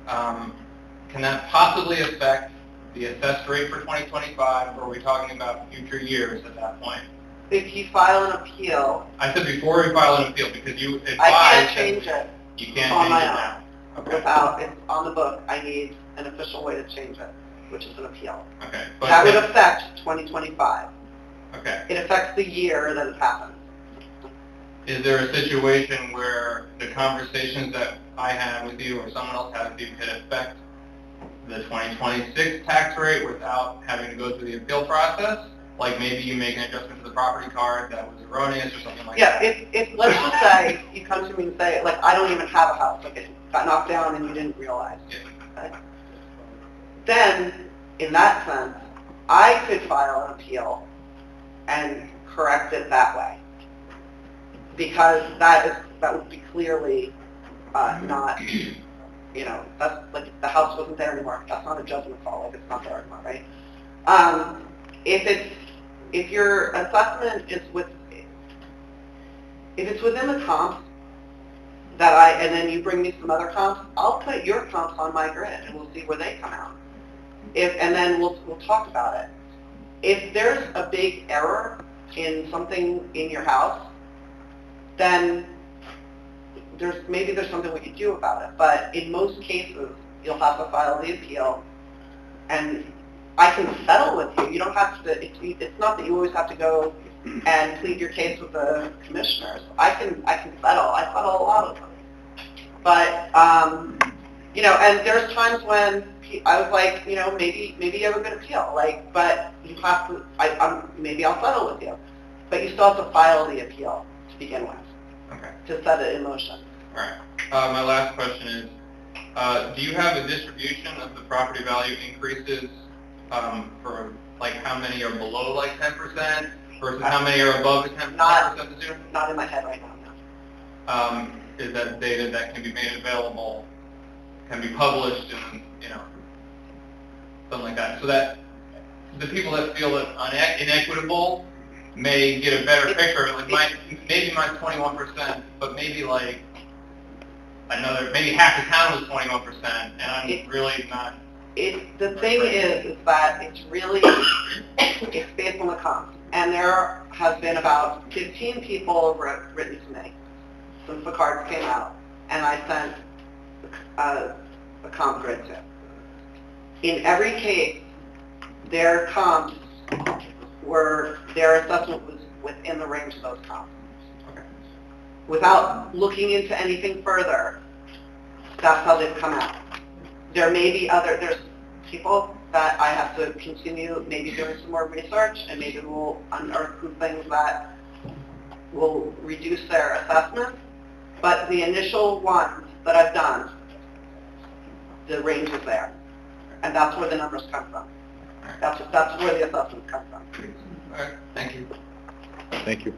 can that possibly affect the assessed rate for 2025, or are we talking about future years at that point? If you file an appeal, I said before we file an appeal, because you advised I can't that change it you can't on change my it own. now. Okay. Without, it's on the book. I need an official way to change it. which is an appeal. Okay. That would affect 2025. Okay. It affects the year that it happens. Is there a situation where the conversations that I have with you or someone else has with you could affect the 2026 tax rate without having to go through the appeal process? Like maybe you make an adjustment to the property card that was erroneous or something like that? Yeah, if let's just say you come to me and say, like, I don't even have a house, like it got knocked down and you didn't realize. Okay? Then, in that sense, I could file an appeal and correct it that way. Because that would be clearly not, you know, that's like the house wasn't there anymore. That's not a judgment call, like it's not there anymore, right? If your assessment is if it's within the comps and then you bring me some other comps, I'll put your comps on my grid and we'll see where they come out. And then we'll talk about it. If there's a big error in something in your house, then maybe there's something we could do about it. But in most cases, you'll have to file the appeal, and I can settle with you. You don't have to. It's not that you always have to go and plead your case with the commissioners. I can settle. I settle a lot of them. But you know, and there's times when I was like, you know, maybe you have a good appeal, like, but you have to. Maybe I'll settle with you, but you still have to file the appeal to begin with. Okay. To set it in motion. All right. My last question is, do you have a distribution of the property value increases for like how many are below like 10% versus how many are above the 10% to zero? Not in my head right now, no. Is that data that can be made available, can be published, and you know, something like that, so that the people that feel it inequitable may get a better picture. Like maybe mine's 21%, but maybe like maybe half the town was 21%, and I'm really not. The thing is that it's really, it's based on the comps. And there has been about 15 people written to me since the cards came out, and I sent a comp grid to. In every case, their comps their assessment was within the range of those comps. Okay. Without looking into anything further, that's how they've come out. There may be there's people that I have to continue maybe doing some more research, and maybe we'll unearth some things that will reduce their assessment. But the initial ones that I've done, the range is there. And that's where the numbers come from. That's where the assessments come from. All right. Thank you. Thank you.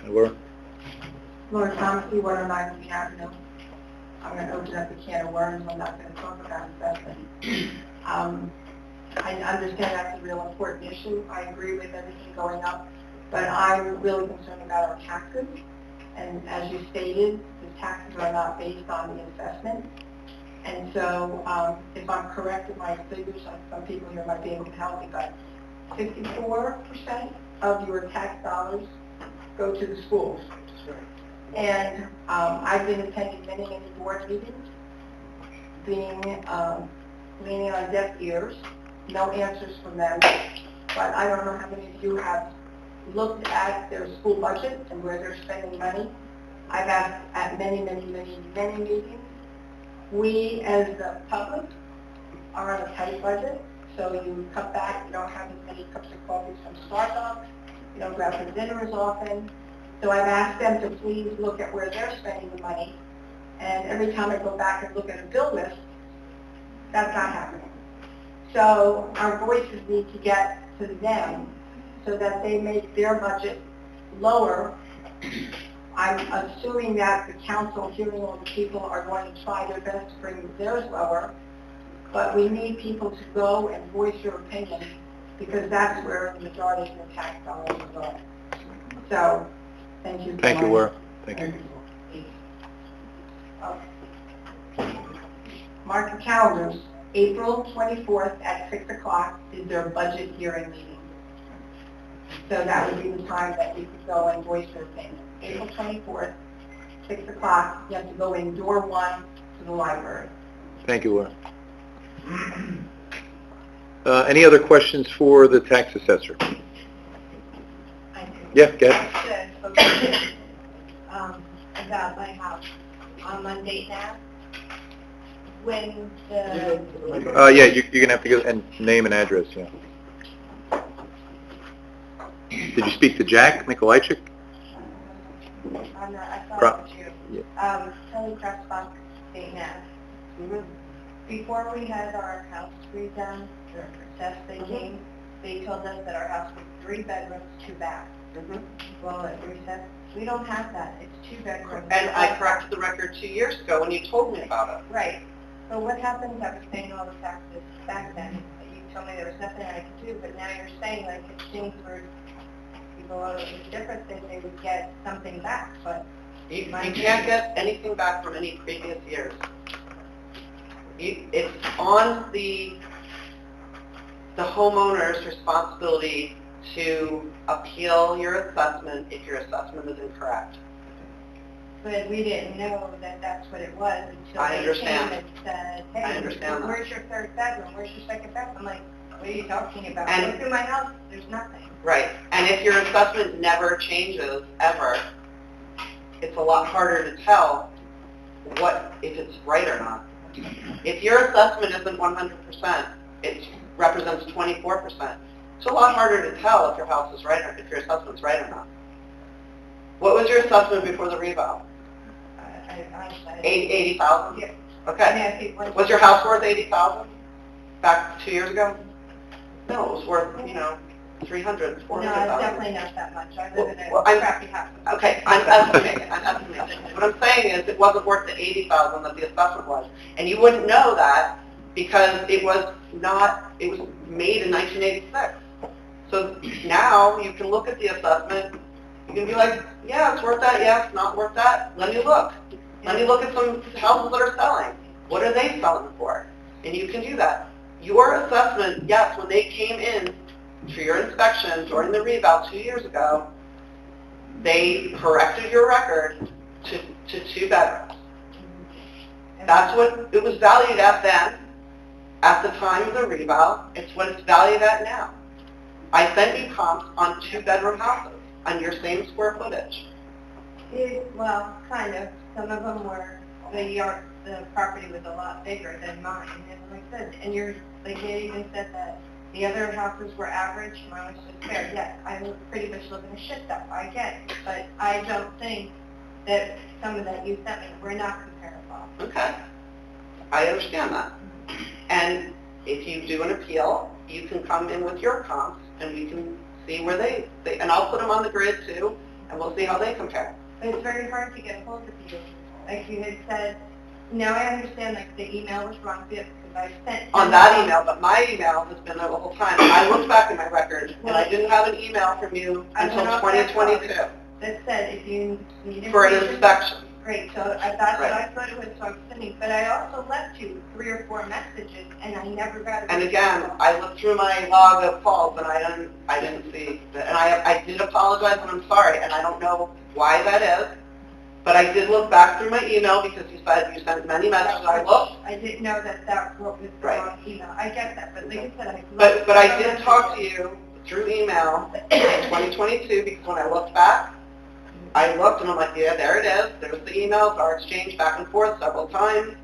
And Laura? Laura Thomas, 109 Avenue. I'm going to open up a can of worms. I'm not going to talk about assessment. I understand that's a real important issue. I agree with everything going up, but I'm really concerned about our taxes. And as you stated, the taxes are not based on the assessment. And so, if I'm correct in my figures, some people here might be able to help me, but 54% of your tax dollars go to the schools. And I've been attending many, many board meetings, leaning on deaf ears, no answers from them. But I don't know how many of you have looked at their school budget and where they're spending money. I've asked at many, many, many, many meetings. We, as the public, are on a tight budget, so you cut back. You don't have as many cups of coffee from Starbucks. You don't grab for dinner as often. So I've asked them to please look at where they're spending the money. And every time I go back and look at a bill list, that's not happening. So our voices need to get to them so that they make their budget lower. I'm assuming that the council, hearing all the people, are going to try their best to bring theirs lower, but we need people to go and voice your opinion, because that's where the majority of the tax dollars are going. So, thank you. Thank you, Laura. Thank you. Mark your calendars. April 24th at 6 o'clock is their budget hearing meeting. So that would be the time that you could go and voice your opinion. April 24th, 6 o'clock, you have to go in door 1 to the library. Thank you, Laura. Any other questions for the tax assessor? I do. Yeah, go ahead. I spoke to, about my house on Monday now. When the, Yeah, you're gonna have to go and name and address, yeah. Did you speak to Jack Mikolajczyk? I'm not, I thought Pro- it was you. Kelly Cressbach, St. Matt. Before we had our house redone, the test they came, they told us that our house was 3 bedrooms, 2 baths. Well, at recess, we don't have that. It's 2 bedrooms. And I corrected the record 2 years ago when you told me about it. Right. So what happened, I was paying all the taxes back then. You told me there was nothing I could do, but now you're saying like if things were, people are different, that they would get something back, but You can't get anything back from any previous years. It's on the homeowner's responsibility to appeal your assessment if your assessment is incorrect. but we didn't know that that's what it was until I they understand. came and said, I hey, understand that. where's your 3rd bedroom? Where's your 2nd bedroom? I'm like, what are you talking about? And- Go through my house, there's nothing. Right, and if your assessment never changes, ever, it's a lot harder to tell if it's right or not. If your assessment isn't 100%, it represents 24%. It's a lot harder to tell if your house is right or if your assessment's right or not. What was your assessment before the revow? I 80,000? Yeah. Okay. Was your house worth 80,000 back 2 years ago? No, it was worth, 300, No, 400,000. it's definitely not that much. I live in a Well, I'm- crappy house. Okay, I'm estimating. What I'm saying is it wasn't worth the 80,000 that the assessment was. And you wouldn't know that because it was made in 1986. So now you can look at the assessment, you can be like, yeah, it's worth that, yeah, it's not worth that. Let me look. Let me look at some houses that are selling. What are they selling for? And you can do that. Your assessment, yes, when they came in for your inspection during the reval 2 years ago, they corrected your record to 2 bedrooms. That's what it was valued at then, at the time of the reval. It's what it's valued at now. I sent you comps on 2-bedroom houses on your same square footage. Well, kind of. Some of them were, the property was a lot bigger than mine. And like I said, and they even said that the other houses were average, mine was just fair. Yes, I pretty much live in a shit dump, I get it. But I don't think that some of that you sent me were not comparable. Okay. I understand that. And if you do an appeal, you can come in with your comps and we can see where they and I'll put them on the grid too, and we'll see how they compare. But it's very hard to get hold of you. Like you had said, now I understand like the email was wrong because I sent... On that email, but my email has been there the whole time. I looked back in my record and I didn't have an email from you until 2022 that said if you need for an information, inspection. great, so that's what I thought it was, so I'm sending, but I also left you 3 or 4 messages, and I never got a And response. again, I looked through my log of calls and I didn't see that. And I did apologize and I'm sorry, and I don't know why that is. But I did look back through my email because you said you sent many messages. I looked. I didn't know that what was the Right. wrong email. I get that, but like I said, I But I did talk to you through email in 2022 because when I looked back, I looked and I'm like, yeah, there it is. There's the emails, our exchange back and forth several times.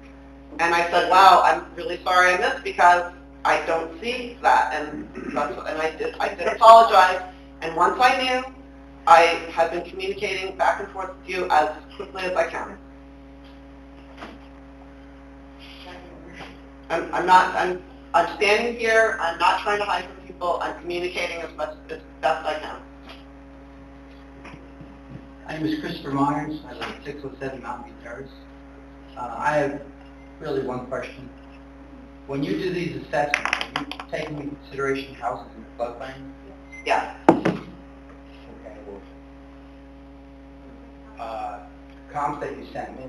And I said, wow, I'm really sorry I missed because I don't see that. And I did apologize. And once I knew, I have been communicating back and forth with you as quickly as I can. I'm standing here. I'm not trying to hide from people. I'm communicating as best I can. My name is Christopher Myers. I live at 607 Mountain View Terrace. I have really one question. When you do these assessments, are you taking into consideration houses in the floodplain? Yeah. Okay, well, comps that you sent me.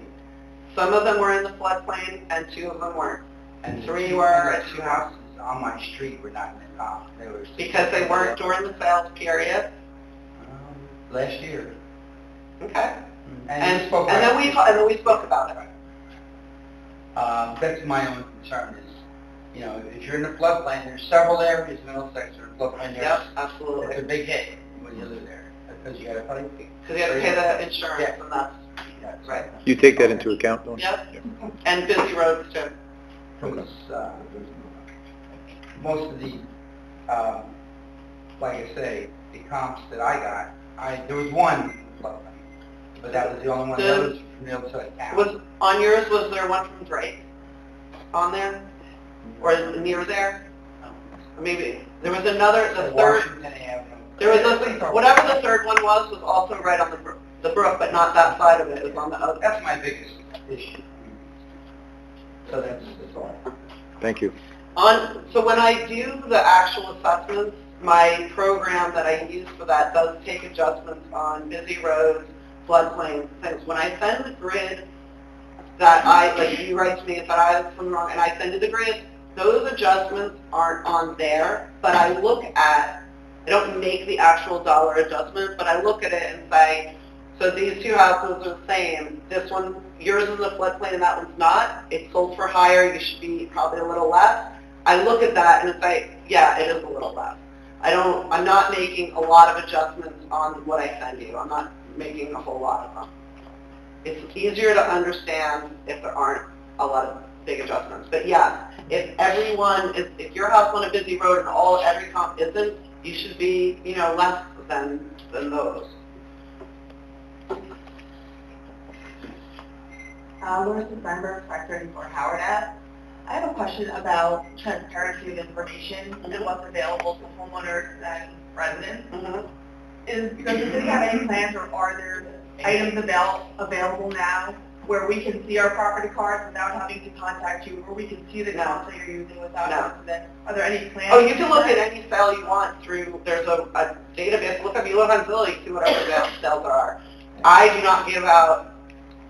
Some of them were in the floodplain and 2 of them weren't. And 3 the were and and the 2 2 houses on my street were not in the comp. They were because they weren't during the sales period. last year. Okay. And you spoke and then we spoke about it. That's my only concern is You know, if you're in the floodplain, there's several areas in Middlesex that are floodplain Yep, areas. It's absolutely. a big hit when you live there, because you gotta pay. Because you have to pay the insurance, Yeah. and that's, right. You take that into account, Dawn? Yep, and busy roads too. Because, most of the, like I say, the comps that I got, there was one in the floodplain, but that was the only one that was from the other side of town. Was, on yours, was there one from Drake on there? Or near there? Or maybe, there was another, the third, Washington Avenue. there was whatever the third one was also right on the brook, but not that side of it, it was on the other. That's my biggest issue. So that's all. Thank you. So when I do the actual assessments, my program that I use for that does take adjustments on busy roads, floodplains, things. When I send the grid that like you write to me if I have something wrong, and I send you the grid, those adjustments aren't on there, but I look at, I don't make the actual dollar adjustment, but I look at it and say, so these two houses are the same. This one, yours is a floodplain and that one's not. It's sold for higher, you should be probably a little less. I look at that and it's like, yeah, it is a little less. I'm not making a lot of adjustments on what I send you. I'm not making a whole lot of them. It's easier to understand if there aren't a lot of big adjustments. But yeah, if your house on a busy road and every comp isn't, you should be, less than those. Laura Member, 534 Howard Ave. I have a question about transparency of information and what's available to homeowners and residents. Does the city have any plans, or are there items available now where we can see our property cards without having to contact you, or we can see the accounts that you're using without accident? Are there any plans? Oh, you can look at any sale you want through, there's a database. Look up, you look on Zillow, you see whatever sales there are. I do not give out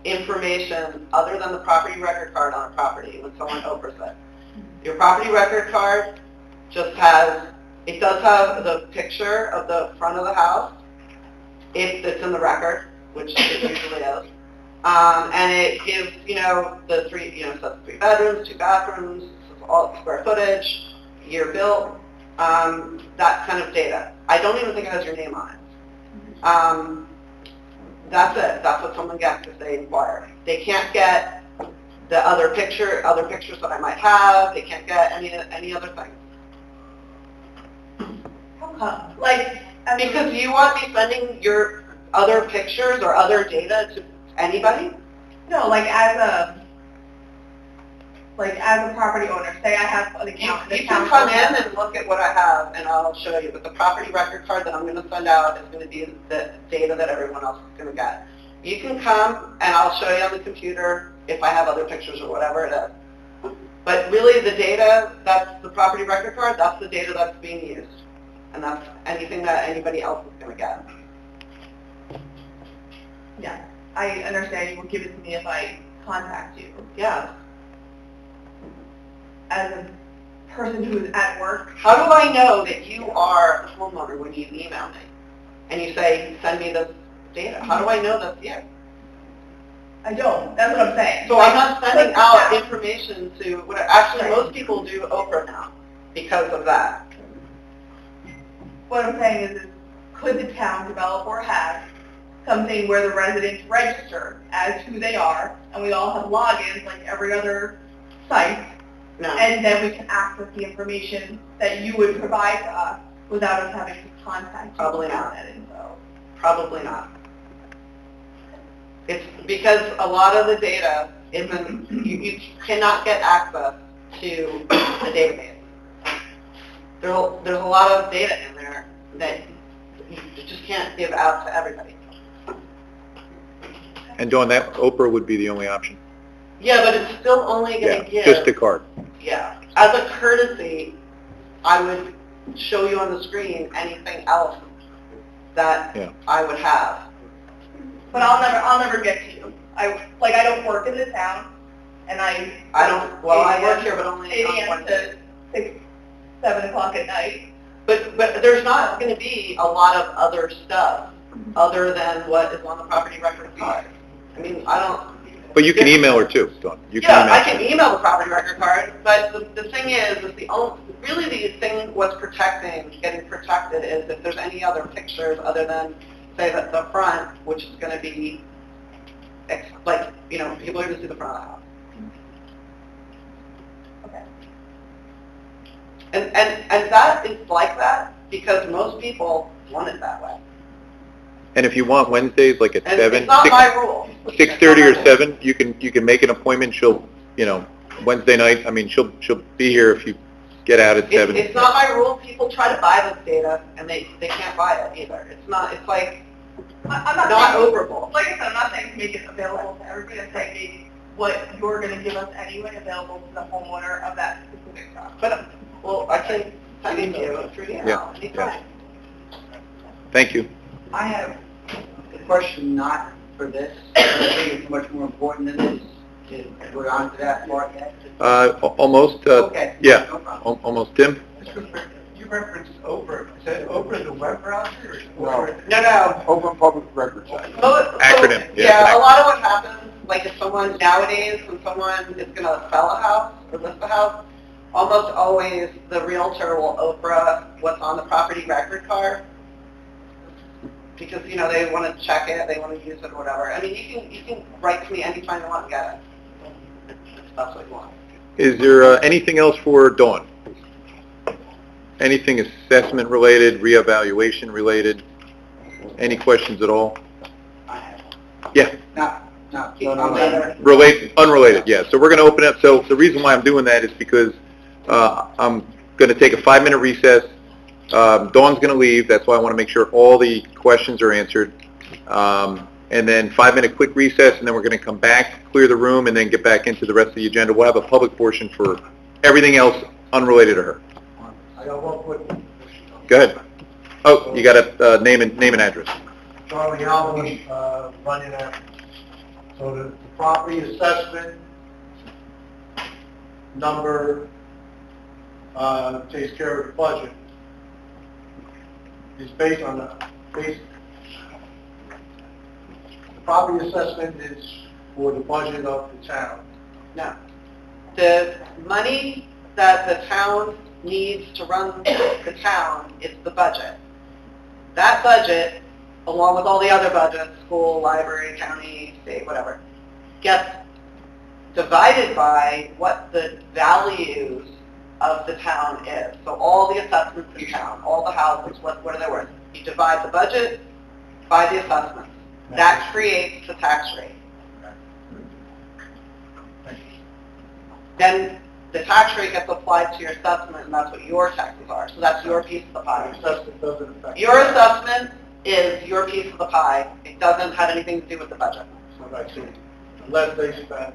information other than the property record card on a property when someone opens it. Your property record card just does have the picture of the front of the house, if it's in the record, which it usually is. And it gives, the says 3 bedrooms, 2 bathrooms, all square footage, year built, that kind of data. I don't even think it has your name on it. That's it. That's what someone gets if they inquire. They can't get the other pictures that I might have. They can't get any other things. How come? Because you want me sending your other pictures or other data to anybody? No, as a property owner, say I have an account. You can come in and look at what I have, and I'll show you. But the property record card that I'm going to send out is going to be the data that everyone else is going to get. You can come, and I'll show you on the computer if I have other pictures or whatever it is. But really, the data, that's the property record card, that's the data that's being used. And that's anything that anybody else is going to get. Yeah, I understand you will give it to me if I contact you. Yeah. As a person who is at work. How do I know that you are a homeowner when you email me and you say, send me this data? How do I know that's you? I don't. That's what I'm saying. So I'm not sending out information to, actually most people do Oprah now because of that. What I'm saying is could the town develop or have something where the residents register as who they are, and we all have logins like every other site, No. and then we can access the information that you would provide to us without us having to contact you? Probably about not. that info? Probably not. It's because a lot of the data isn't, you cannot get access to the database. There's a lot of data in there that you just can't give out to everybody. And Dawn, that Oprah would be the only option? Yeah, but it's still only going to give... just the card. Yeah. As a courtesy, I would show you on the screen anything else that I would have. But I'll never get to you. I don't work in the town, and I work here, but only 8 on a.m. Wednesdays. to 6, 7 o'clock at night. But there's not going to be a lot of other stuff other than what is on the property record card. I mean, But you can email her too, Dawn. You can Yeah, email I her. can email the property record card, but the thing is really the thing what's getting protected is if there's any other pictures other than, say, that the front, which is going to be, like, you know, people are going to see the front of the house. And that is like that because most people want it that way. And if you want Wednesdays, like at And 7, it's not my rule. 6:30 or 7, you can make an appointment. She'll, you know, Wednesday night, I mean, she'll be here if you get out at 7. It's not my rule. People try to buy this data and they can't buy it either. It's like I'm not overboard. Like I said, I'm not saying to make it available to everybody. I'm saying make what you're going to give us anyway available to the homeowner of that specific property. But, well, I can send it to you through email Yeah, anytime. Thank you. I have a question not for this, but I think it's much more important than this. We're on to that part yet? Almost, Okay. yeah, No problem. almost. Tim? You referenced Oprah. Is that Oprah the web browser? No. Open Public Records Act. Acronym, yeah, Yeah, it's an a lot of what happens, like if someone nowadays, when someone is going to sell a house or list a house, almost always the realtor will Oprah what's on the property record card. Because, you know, they want to check it, they want to use it or whatever. I mean, you can write to me anytime you want and get it. If that's what you want. Is there anything else for Dawn? Anything assessment related, reevaluation related? Any questions at all? I have. Yeah. No. Unrelated, yeah. So we're going to open up. So the reason why I'm doing that is because I'm going to take a 5-minute recess. Dawn's going to leave. That's why I want to make sure all the questions are answered. And then 5-minute quick recess, and then we're going to come back, clear the room, and then get back into the rest of the agenda. We'll have a public portion for everything else unrelated to her. I got one quick. Go ahead. Oh, you got a name and address. Charlie Alvin, running that. So the property assessment number takes care of the budget. It's based on the property assessment is for the budget of the town. No. The money that the town needs to run the town is the budget. That budget, along with all the other budgets, school, library, county, state, whatever, gets divided by what the values of the town is. So all the assessments in town, all the houses, what are they worth? You divide the budget by the assessments. That creates the tax rate. Then the tax rate gets applied to your assessment, and that's what your taxes are. So that's your piece of the pie. Assessment doesn't affect. Your assessment is your piece of the pie. It doesn't have anything to do with the budget. So I see. Unless they spend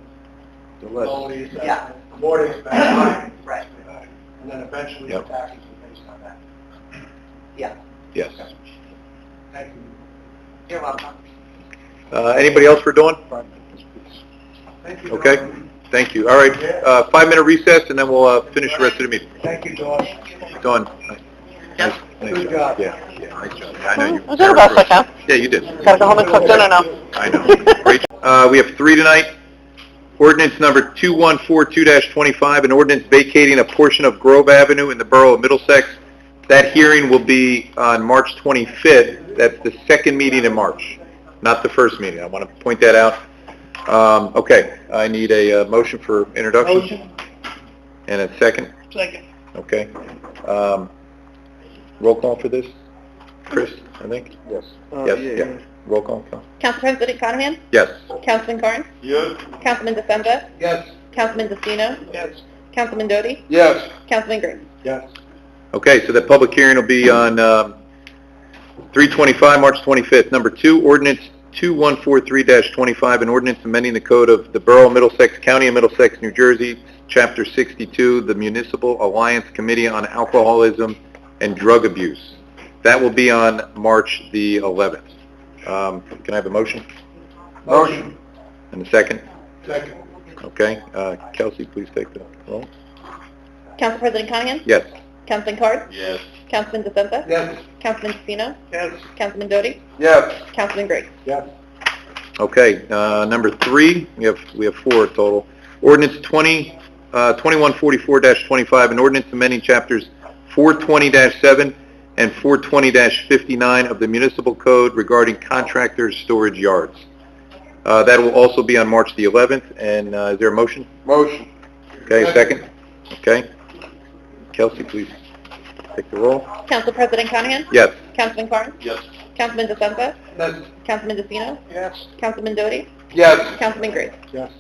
all the assessment, Yeah. the more they spend, Right. and then eventually the Yep. taxes are based on that. Yeah. Yes. Thank you. You're welcome. Anybody else for Dawn? Thank you. Okay. Dawn. Thank you. All right. 5-minute recess, and then we'll finish the rest of the meeting. Thank you, Dawn. Dawn. Yep. Nice Good job. Yeah, nice job. I know you. I did the best I can. Yeah, you did. Gotta go home and cook dinner now. I know. Great. We have 3 tonight. Ordinance number 2142-25, an ordinance vacating a portion of Grove Avenue in the Borough of Middlesex. That hearing will be on March 25th. That's the second meeting in March, not the first meeting. I want to point that out. Okay, I need a motion for introduction. Motion. And a second. Second. Okay. Roll call for this? Chris, I think? Yes. Yes, yeah. Roll call. Council President Conahan? Yes. Councilman Carnes? Yes. Councilman DeSenza? Yes. Councilman DeCino? Yes. Councilman Doty? Yes. Councilman Green? Yes. Okay, so the public hearing will be on 3/25, March 25th. Number 2, ordinance 2143-25, an ordinance amending the code of the Borough of Middlesex, County of Middlesex, New Jersey, Chapter 62, the Municipal Alliance Committee on Alcoholism and Drug Abuse. That will be on March the 11th. Can I have a motion? Motion. And a second? Second. Okay, Kelsey, please take the roll. Council President Conahan? Yes. Councilman Carnes? Yes. Councilman DeSenza? Yes. Councilman DeCino? Yes. Councilman Doty? Yes. Councilman Green? Yes. Okay, number 3, we have 4 total. Ordinance 2144-25, an ordinance amending chapters 420-7 and 420-59 of the municipal code regarding contractors' storage yards. That will also be on March the 11th, and is there a motion? Motion. Okay, a second? Okay. Kelsey, please take the roll. Council President Conahan? Yes. Councilman Carn? Yes. Councilman DeSenza? Yes. Councilman DeCino? Yes. Councilman Doty? Yes. Councilman Grace? Yes.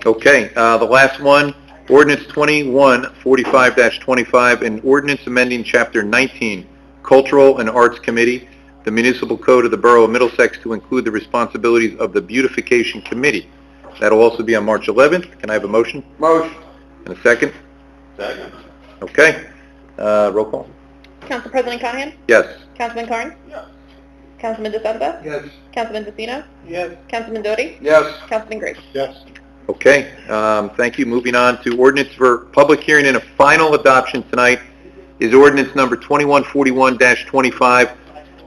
Okay, the last one, ordinance 2145-25, an ordinance amending Chapter 19, Cultural and Arts Committee, the Municipal Code of the Borough of Middlesex to include the responsibilities of the Beautification Committee. That'll also be on March 11th. Can I have a motion? Motion. And a second? Second. Okay, roll call. Council President Conahan? Yes. Councilman Carn? Yes. Councilman DeSenza? Yes. Councilman DeCino? Yes. Councilman Doty? Yes. Councilman Grace? Yes. Okay, thank you. Moving on to ordinance for public hearing and a final adoption tonight is ordinance number 2141-25,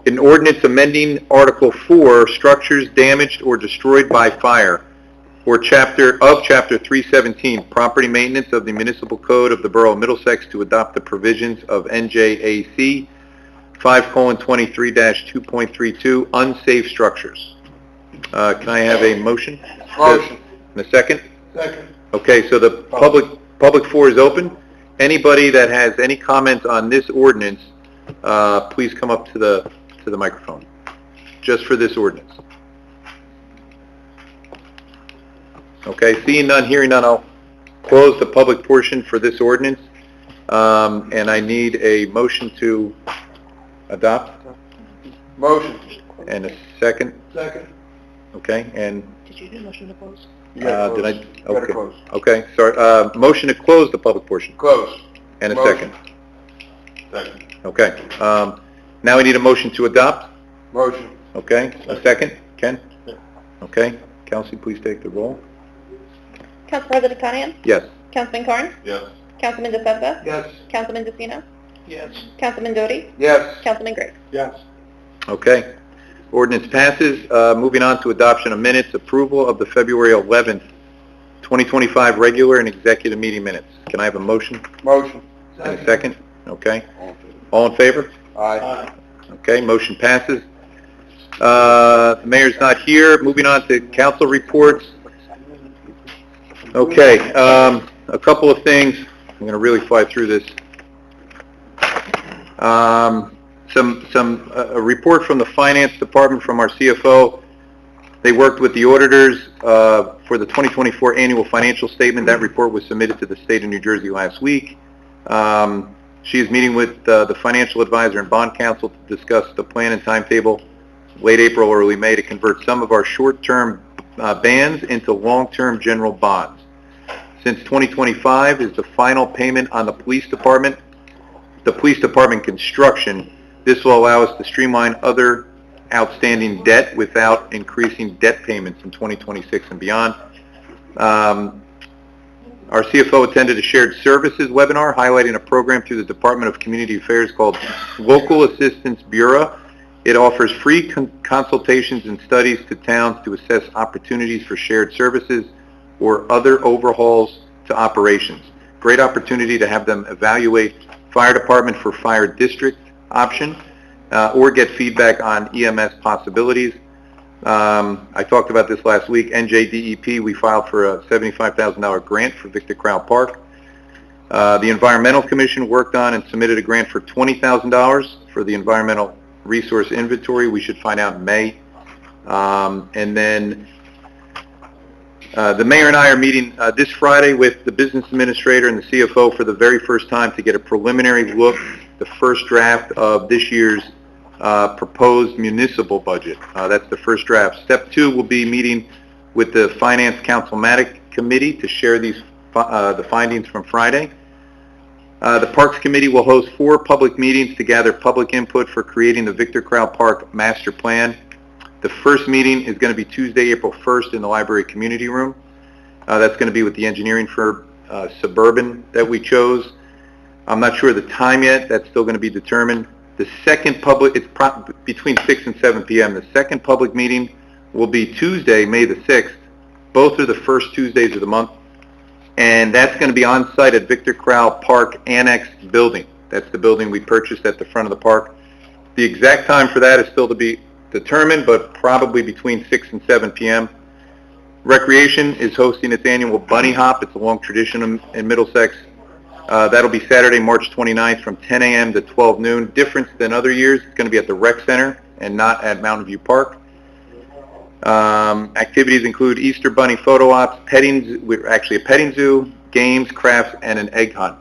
an ordinance amending Article 4, structures damaged or destroyed by fire, or Chapter 317, property maintenance of the Municipal Code of the Borough of Middlesex to adopt the provisions of NJAC 5:23-2.32, unsafe structures. Can I have a motion? Motion. And a second? Second. Okay, so the public floor is open. Anybody that has any comments on this ordinance, please come up to the microphone, just for this ordinance. Okay, seeing none, hearing none, I'll close the public portion for this ordinance, and I need a motion to adopt, Motion. and a second, Second. okay, and, Did you do motion to close? did I, Better close. okay, sorry, motion to close the public portion, Close. and a Motion. second. Second. Okay, now we need a motion to adopt, Motion. okay, a second, Ken? Okay, Kelsey, please take the roll. Council President Conahan? Yes. Councilman Carn? Yes. Councilman DeSenza? Yes. Councilman DeCino? Yes. Councilman Doty? Yes. Councilman Grace? Yes. Okay. Ordinance passes. Moving on to adoption of minutes, approval of the February 11th, 2025 regular and executive meeting minutes. Can I have a motion Motion. and a second? Okay. All in favor? Aye. Okay, motion passes. The mayor's not here. Moving on to council reports. Okay, a couple of things. I'm going to really fly through this. A report from the finance department from our CFO. They worked with the auditors for the 2024 annual financial statement. That report was submitted to the state of New Jersey last week. She is meeting with the financial advisor and bond counsel to discuss the plan and timetable late April, early May to convert some of our short-term bans into long-term general bonds. Since 2025 is the final payment on the police department construction, this will allow us to streamline other outstanding debt without increasing debt payments in 2026 and beyond. Our CFO attended a shared services webinar highlighting a program through the Department of Community Affairs called Local Assistance Bureau. It offers free consultations and studies to towns to assess opportunities for shared services or other overhauls to operations. Great opportunity to have them evaluate fire department for fire district option or get feedback on EMS possibilities. I talked about this last week. NJDEP, we filed for a $75,000 grant for Victor Crowell Park. The Environmental Commission worked on and submitted a grant for $20,000 for the environmental resource inventory. We should find out in May. And then the mayor and I are meeting this Friday with the business administrator and the CFO for the very first time to get a preliminary look, the first draft of this year's proposed municipal budget. That's the first draft. Step 2 will be meeting with the Finance Councilmatic Committee to share these the findings from Friday. The Parks Committee will host 4 public meetings to gather public input for creating the Victor Crowell Park Master Plan. The first meeting is going to be Tuesday, April 1st in the Library Community Room. That's going to be with the engineering firm Suburban that we chose. I'm not sure of the time yet. That's still going to be determined. The second public, it's between 6 and 7 p.m. The second public meeting will be Tuesday, May the 6th. Both are the first Tuesdays of the month. And that's going to be on site at Victor Crowell Park Annex Building. That's the building we purchased at the front of the park. The exact time for that is still to be determined, but probably between 6 and 7 p.m. Recreation is hosting its annual Bunny Hop. It's a long tradition in Middlesex. That'll be Saturday, March 29th from 10 a.m. to 12 noon. Difference than other years, it's going to be at the Rec Center and not at Mountain View Park. Activities include Easter Bunny photo ops, actually a petting zoo, games, crafts, and an egg hunt.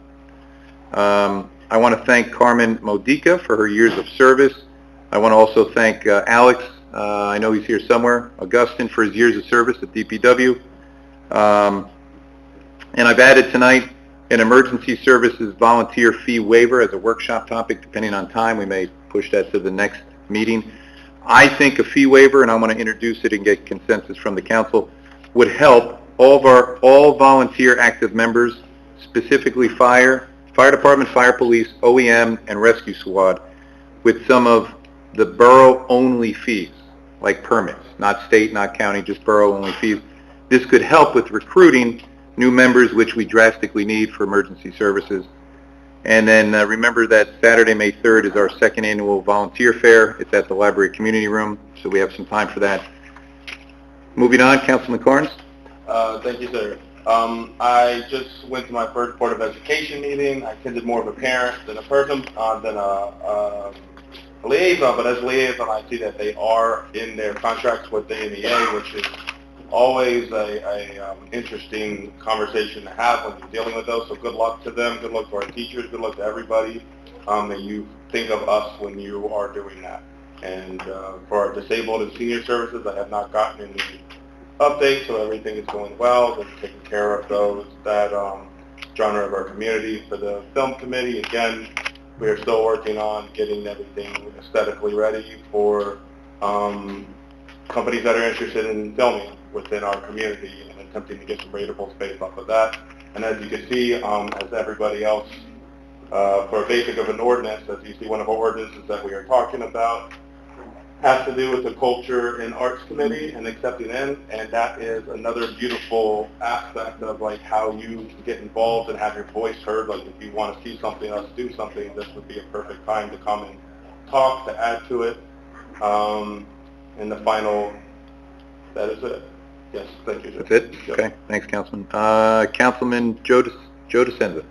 I want to thank Carmen Modica for her years of service. I want to also thank Alex, I know he's here somewhere, Augustin for his years of service at DPW. And I've added tonight an emergency services volunteer fee waiver as a workshop topic. Depending on time, we may push that to the next meeting. I think a fee waiver, and I want to introduce it and get consensus from the council, would help all volunteer active members, specifically fire department, fire police, OEM, and rescue squad, with some of the borough-only fees, like permits, not state, not county, just borough-only fees. This could help with recruiting new members, which we drastically need for emergency services. And then remember that Saturday, May 3rd is our second annual volunteer fair. It's at the library community room, so we have some time for that. Moving on, Councilman Carnes. Thank you, sir. I just went to my first Board of Education meeting. I attended more of a parent than a person, than a liaison, but as a liaison, I see that they are in their contracts with the NEA, which is always a interesting conversation to have when you're dealing with those. So good luck to them, good luck to our teachers, good luck to everybody, that you think of us when you are doing that. And for our disabled and senior services, I have not gotten any updates, so everything is going well. They're taking care of those that genre of our community. For the film committee, again, we are still working on getting everything aesthetically ready for companies that are interested in filming within our community and attempting to get some rateable space off of that. And as you can see, as everybody else, for a basic of an ordinance, as you see, one of our ordinances that we are talking about has to do with the Culture and Arts Committee and accepting in, and that is another beautiful aspect of like how you get involved and have your voice heard. Like if you want to see something else, do something, this would be a perfect time to come and talk, to add to it. And the final, that is it. Yes, thank you, sir. That's it? Okay, thanks, Councilman. Councilman Joe DeSenza.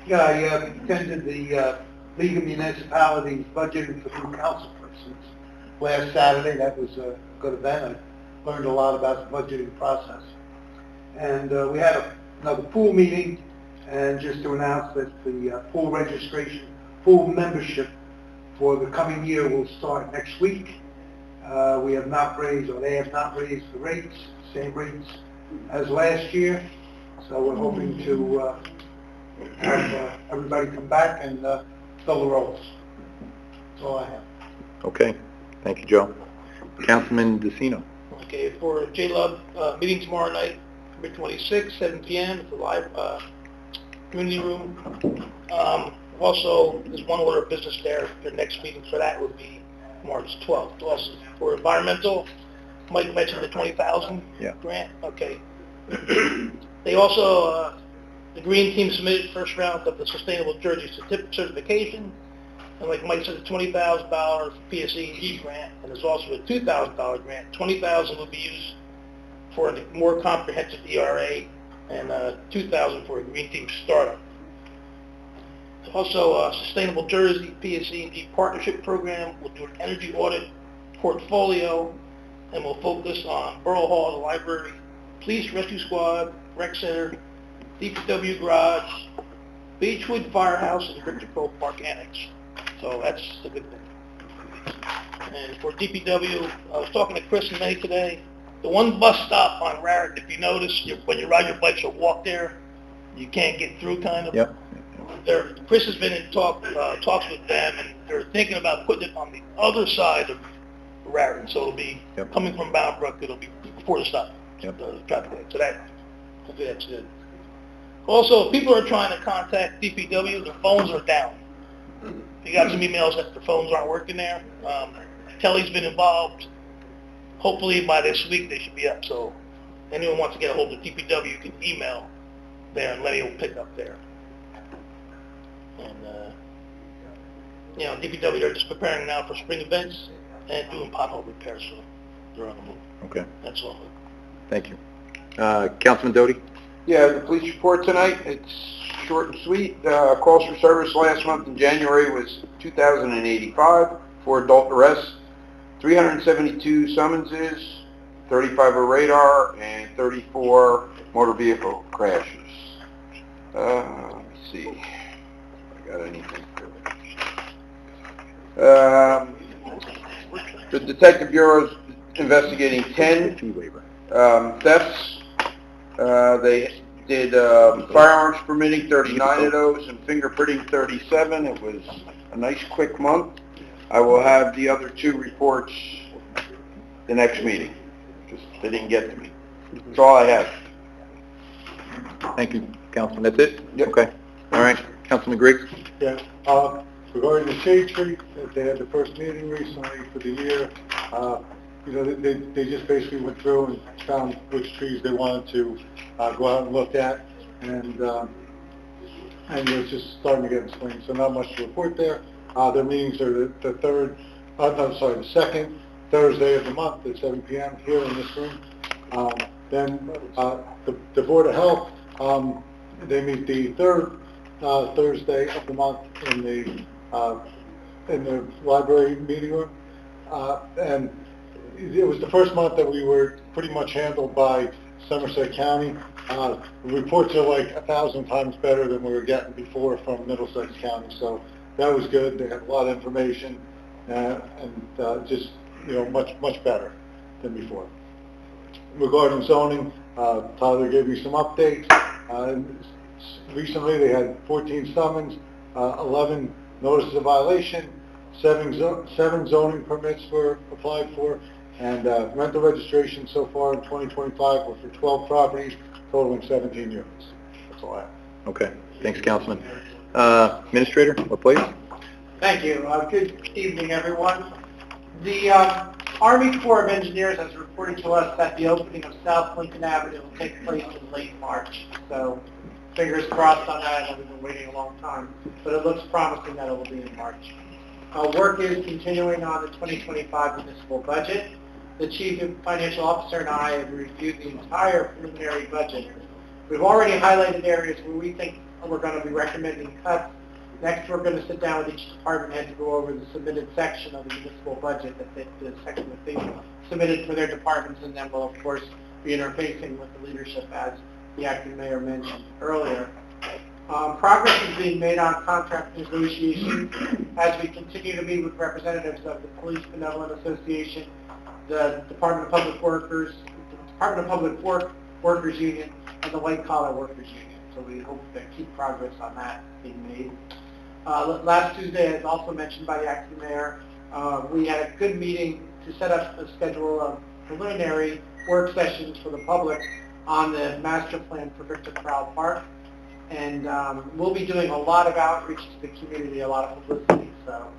Yeah, I attended the League of Municipalities budgeting for new councilpersons last Saturday. That was a good event. I learned a lot about the budgeting process. And we had another pool meeting, and just to announce that the pool registration, pool membership for the coming year will start next week. We have not raised, or they have not raised the rates, same rates as last year. So we're hoping to have everybody come back and fill the roles. That's all I have. Okay, thank you, Joe. Councilman DeCino. Okay, for J-Lub, meeting tomorrow night, February 26th, 7 p.m. at the live community room. Also, there's one order of business there. Their next meeting for that would be March 12th. Also, for environmental, Mike mentioned the $20,000 grant. Okay. They also, the green team submitted first round of the Sustainable Jersey certification. And like Mike said, the $20,000 PSE&G grant, and there's also a $2,000 grant. $20,000 will be used for a more comprehensive ERA, and $2,000 for a green team startup. Also, Sustainable Jersey PSE&G partnership program will do an energy audit portfolio, and will focus on Borough Hall, the library, police rescue squad, rec center, DPW garage, Beechwood Firehouse, and Victor Crowell Park Annex. So that's a good thing. And for DPW, I was talking to Chris and May today. The one bus stop on Raritan, if you notice, when you ride your bikes or walk there, you can't get through kind of. Yep. Chris has been in talks with them, and they're thinking about putting it on the other side of Raritan. So it'll be coming from Bound Brook, it'll be before the stop, the traffic light. So hopefully that's good. Also, if people are trying to contact DPW, their phones are down. You got some emails that their phones aren't working there. Kelly's been involved hopefully by this week they should be up. So anyone wants to get a hold of DPW, you can email there and Lenny will pick up there. And, DPW, they're just preparing now for spring events and doing pothole repairs, so they're on the move. Okay, That's all. thank you. Councilman Doty? Yeah, the police report tonight, it's short and sweet. Calls for service last month in January was 2,085 for adult arrests, 372 summonses, 35 are radar, and 34 motor vehicle crashes. Let me see if I got anything further. The Detective Bureau's investigating 10 thefts. They did firearms permitting 39 of those and fingerprinting 37. It was a nice quick month. I will have the other 2 reports the next meeting. Just they didn't get to me. That's all I have. Thank you, Councilman. That's it? Yep. Okay. All right. Councilman Griggs? Yeah, regarding the shade tree, they had the first meeting recently for the year. They just basically went through and found which trees they wanted to go out and look at, and it's just starting to get in swing, so not much to report there. Their meetings are the second Thursday of the month at 7 p.m. here in this room. Then the Board of Health, they meet the third Thursday of the month in the library meeting room, and it was the first month that we were pretty much handled by Somerset County. The reports are like 1,000 times better than we were getting before from Middlesex County, so that was good. They had a lot of information and just much better than before. Regarding zoning, Tyler gave me some updates. Recently, they had 14 summons, 11 notices of violation, 7 zoning permits were applied for, and rental registration so far in 2025 were for 12 properties, totaling 17 units. That's all I have. Okay. Thanks, Councilman. Administrator, please. Thank you. Good evening, everyone. The Army Corps of Engineers has reported to us that the opening of South Lincoln Avenue will take place in late March. So fingers crossed on that. I know we've been waiting a long time, but it looks promising that it will be in March. Work is continuing on the 2025 municipal budget. The Chief Financial Officer and I have reviewed the entire preliminary budget. We've already highlighted areas where we think we're going to be recommending cuts. Next, we're going to sit down with each department head to go over the submitted section of the municipal budget, the section that they submitted for their departments, and then we'll, of course, be interfacing with the leadership, as the acting mayor mentioned earlier. Progress is being made on contract negotiations as we continue to meet with representatives of the Police Benevolent Association, the Department of Public Workers, the Department of Public Workers Union, and the White Collar Workers Union. So we hope to keep progress on that being made. Last Tuesday, as also mentioned by the acting mayor, we had a good meeting to set up a schedule of preliminary work sessions for the public on the master plan for Victor Crowell Park. And we'll be doing a lot of outreach to the community, a lot of publicity. So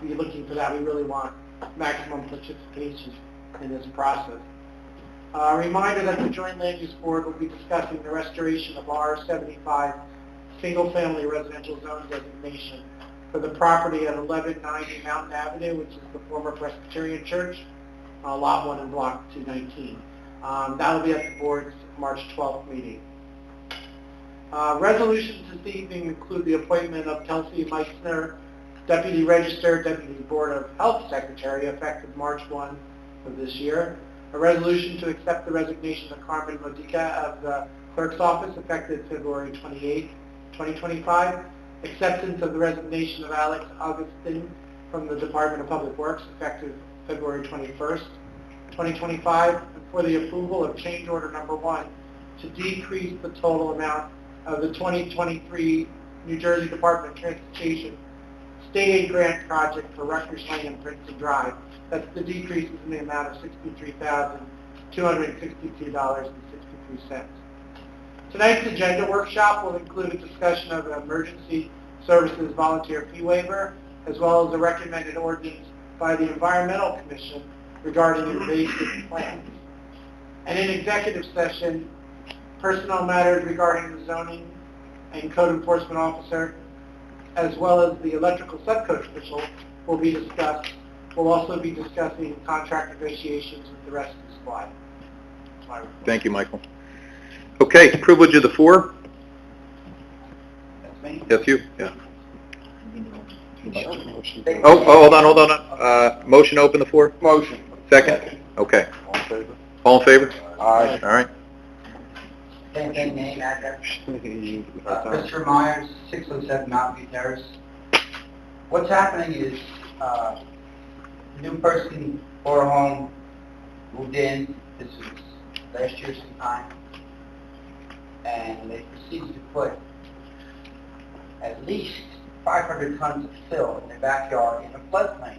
be looking for that. We really want maximum participation in this process. A reminder that the Joint Land Use Board will be discussing the restoration of R75 single-family residential zone designation for the property at 1190 Mountain Avenue, which is the former Presbyterian Church, Lot 1 and Block 219. That will be at the board's March 12th meeting. Resolutions this evening include the appointment of Kelsey Meissner, Deputy Register, Deputy Board of Health Secretary, effective March 1 of this year. A resolution to accept the resignation of Carmen Modica of the Clerk's Office, effective February 28, 2025. Acceptance of the resignation of Alex Augustin from the Department of Public Works, effective February 21st, 2025. And for the approval of change order number 1 to decrease the total amount of the 2023 New Jersey Department of Transportation State Aid Grant Project for Rutgers Lane and Princeton Drive. That's the decrease in the amount of $63,262.63. Tonight's agenda workshop will include a discussion of an emergency services volunteer fee waiver, as well as a recommended ordinance by the Environmental Commission regarding invasive plants. And in executive session, personnel matters regarding the zoning and code enforcement officer, as well as the electrical subcode official, will be discussed. We'll also be discussing contract negotiations with the rest of the squad. That's my report. Thank you, Michael. Okay, privilege of the floor. That's me. That's you, yeah. Oh, hold on. Motion to open the floor? Motion. Second? Okay. All in favor? All in favor? Aye. All right. Same thing, name, address. Christopher Myers, 607 Mountain View Terrace. What's happening is, new person bought a home, moved in, this was last year sometime, and they proceeded to put at least 500 tons of fill in their backyard in a floodplain.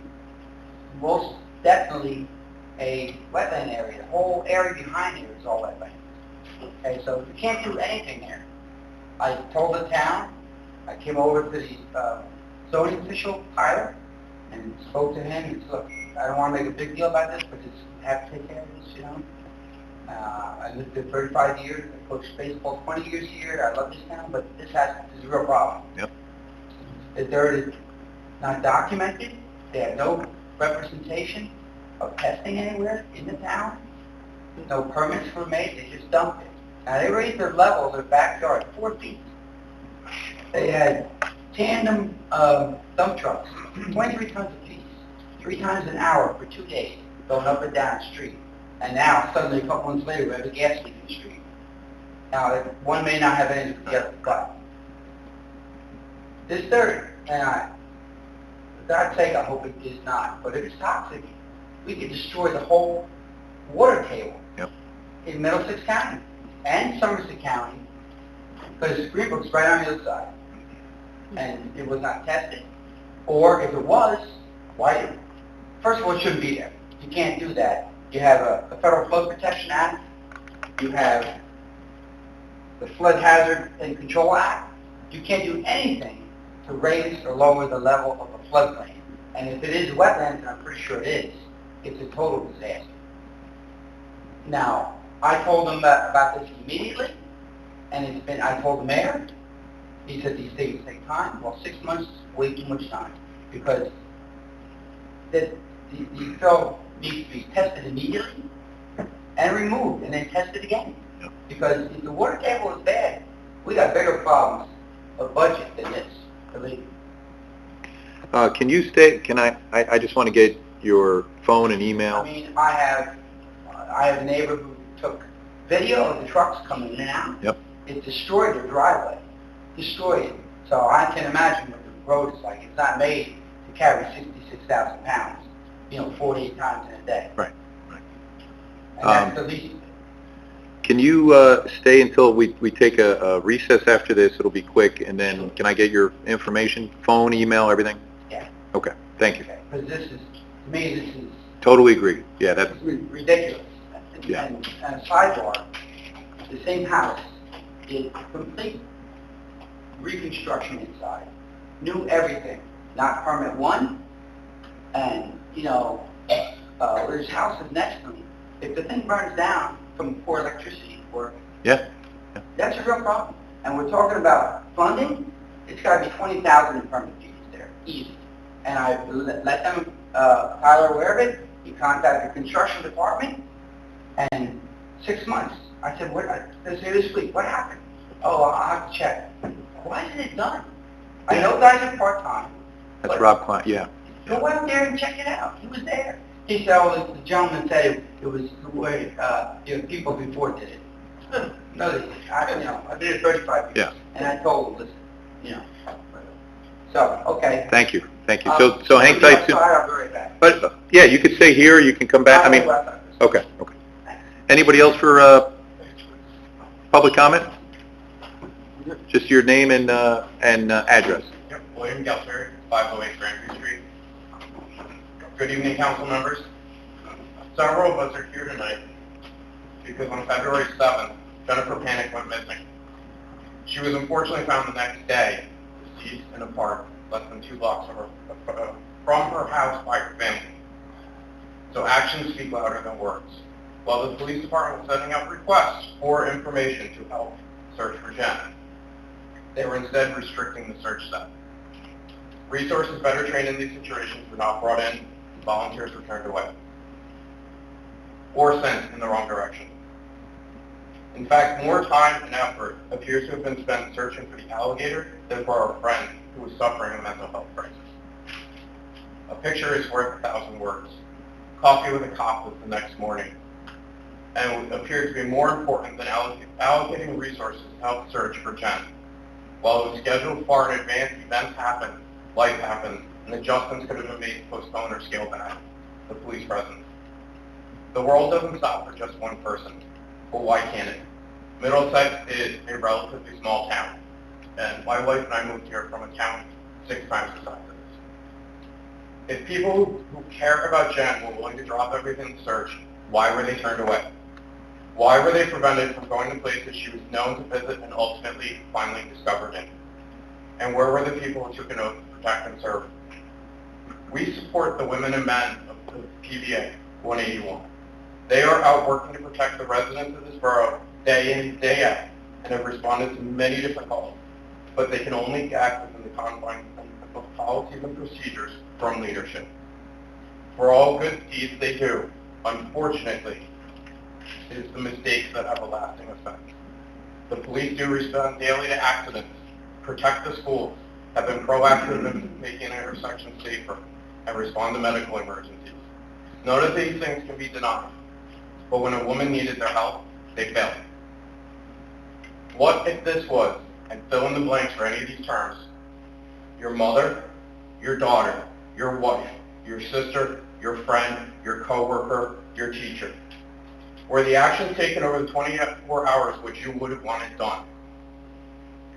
Most definitely a wetland area. The whole area behind here is all wetland. Okay, so you can't do anything there. I told the town, I came over to the zoning official, Tyler, and spoke to him, and said, look, I don't want to make a big deal about this, but just have to take care of this, you know. I lived there 35 years, I coached baseball 20 years here, I love this town, but this is a real problem. Yep. The dirt is not documented, they have no representation of testing anywhere in the town, no permits were made, they just dumped it. Now they raised their level of their backyard 4 feet. They had tandem dump trucks, 23 tons apiece, 3 times an hour for 2 days, going up and down the street. And now, suddenly, a couple months later, we have a gas leak in the street. Now, one may not have anything to the other, but this dirt, and for God's sake, I hope it is not, but if it's toxic, we could destroy the whole water table in Middlesex County and Somerset County, because Greenbrook's right on the other side. And it was not tested, or if it was, why? First of all, it shouldn't be there. You can't do that. You have a Federal Flood Protection Act. You have the Flood Hazard and Control Act. You can't do anything to raise or lower the level of a floodplain. And if it is wetlands, and I'm pretty sure it is, it's a total disaster. Now, I told them about this immediately, and I told the mayor. He said these things take time. Well, 6 months is way too much time, because the fill needs to be tested immediately and removed, and then tested again. Because if the water table is bad, we got bigger problems of budget than this, believe me. Can you stay, I just want to get your phone and email. I mean, I have a neighbor who took video of the trucks coming in and out. Yep. It destroyed their driveway. Destroyed it. So I can imagine what the road is like. It's not made to carry 66,000 pounds, 48 times in a day. Right. And that's the least. Can you stay until we take a recess after this? It'll be quick, and then can I get your information, phone, email, everything? Yeah. Okay, thank you. Because this is, to me, this is Totally agree. Yeah, that's... ridiculous. Yeah. And a sidebar, the same house did complete reconstruction inside, new everything, not permit one, and, there's houses next to me. If the thing burns down from poor electricity work, Yeah. that's a real problem. And we're talking about funding, it's got to be 20,000 in permit fees there, easy. And I let them, Tyler aware of it. He contacted the construction department, and 6 months. I said, they say this week, what happened? Oh, I'll have to check. Why isn't it done? I know guys are part-time. That's Rob Klein, yeah. Go out there and check it out. He was there. He said, oh, the gentleman said it was the way people before did it. No, they didn't. I did it 35 years. Yeah. And I told them, listen, So, okay. Thank you. So hang tight too. I'll be right back. But, yeah, you could stay here, you can come back, I mean... Okay. Anybody else for public comment? Just your name and address. Yep, William Gelser, 508 Grand Street. Good evening, council members. Several of us are here tonight because on February 7th, Jennifer Panic went missing. She was unfortunately found the next day, deceased in a park less than 2 blocks from her house by her family. So actually, Actions speak louder than words. While the police department was sending out requests for information to help search for Jen, they were instead restricting the search set. Resources better trained in these situations were not brought in, volunteers were turned away, or sent in the wrong direction. In fact, more time and effort appears to have been spent searching for the alligator than for our friend who was suffering a mental health crisis. A picture is worth 1,000 words. Coffee with a cop was the next morning, and appeared to be more important than allocating resources to help search for Jen. While it was scheduled far in advance, events happened, life happened, and adjustments could have been made to postpone or scale back the police presence. The world doesn't stop for just one person, but why can't it? Middlesex is a relatively small town, and my wife and I moved here from a town 6 times the size of this. If people who care about Jen were willing to drop everything to search, why were they turned away? Why were they prevented from going to places she was known to visit and ultimately finally discovered in? And where were the people who took an oath to protect and serve? We support the women and men of the PBA 181. They are out working to protect the residents of this borough day in, day out, and have responded to many different calls, but they can only act within the confines of policies and procedures from leadership. For all good deeds they do, unfortunately, it is the mistakes that have a lasting effect. The police do respond daily to accidents, protect the schools, have been proactive in making intersections safer, and respond to medical emergencies. None of these things can be denied, but when a woman needed their help, they failed. What if this was, and fill in the blanks for any of these terms, your mother, your daughter, your wife, your sister, your friend, your coworker, your teacher? Were the actions taken over the 24 hours which you would have wanted done?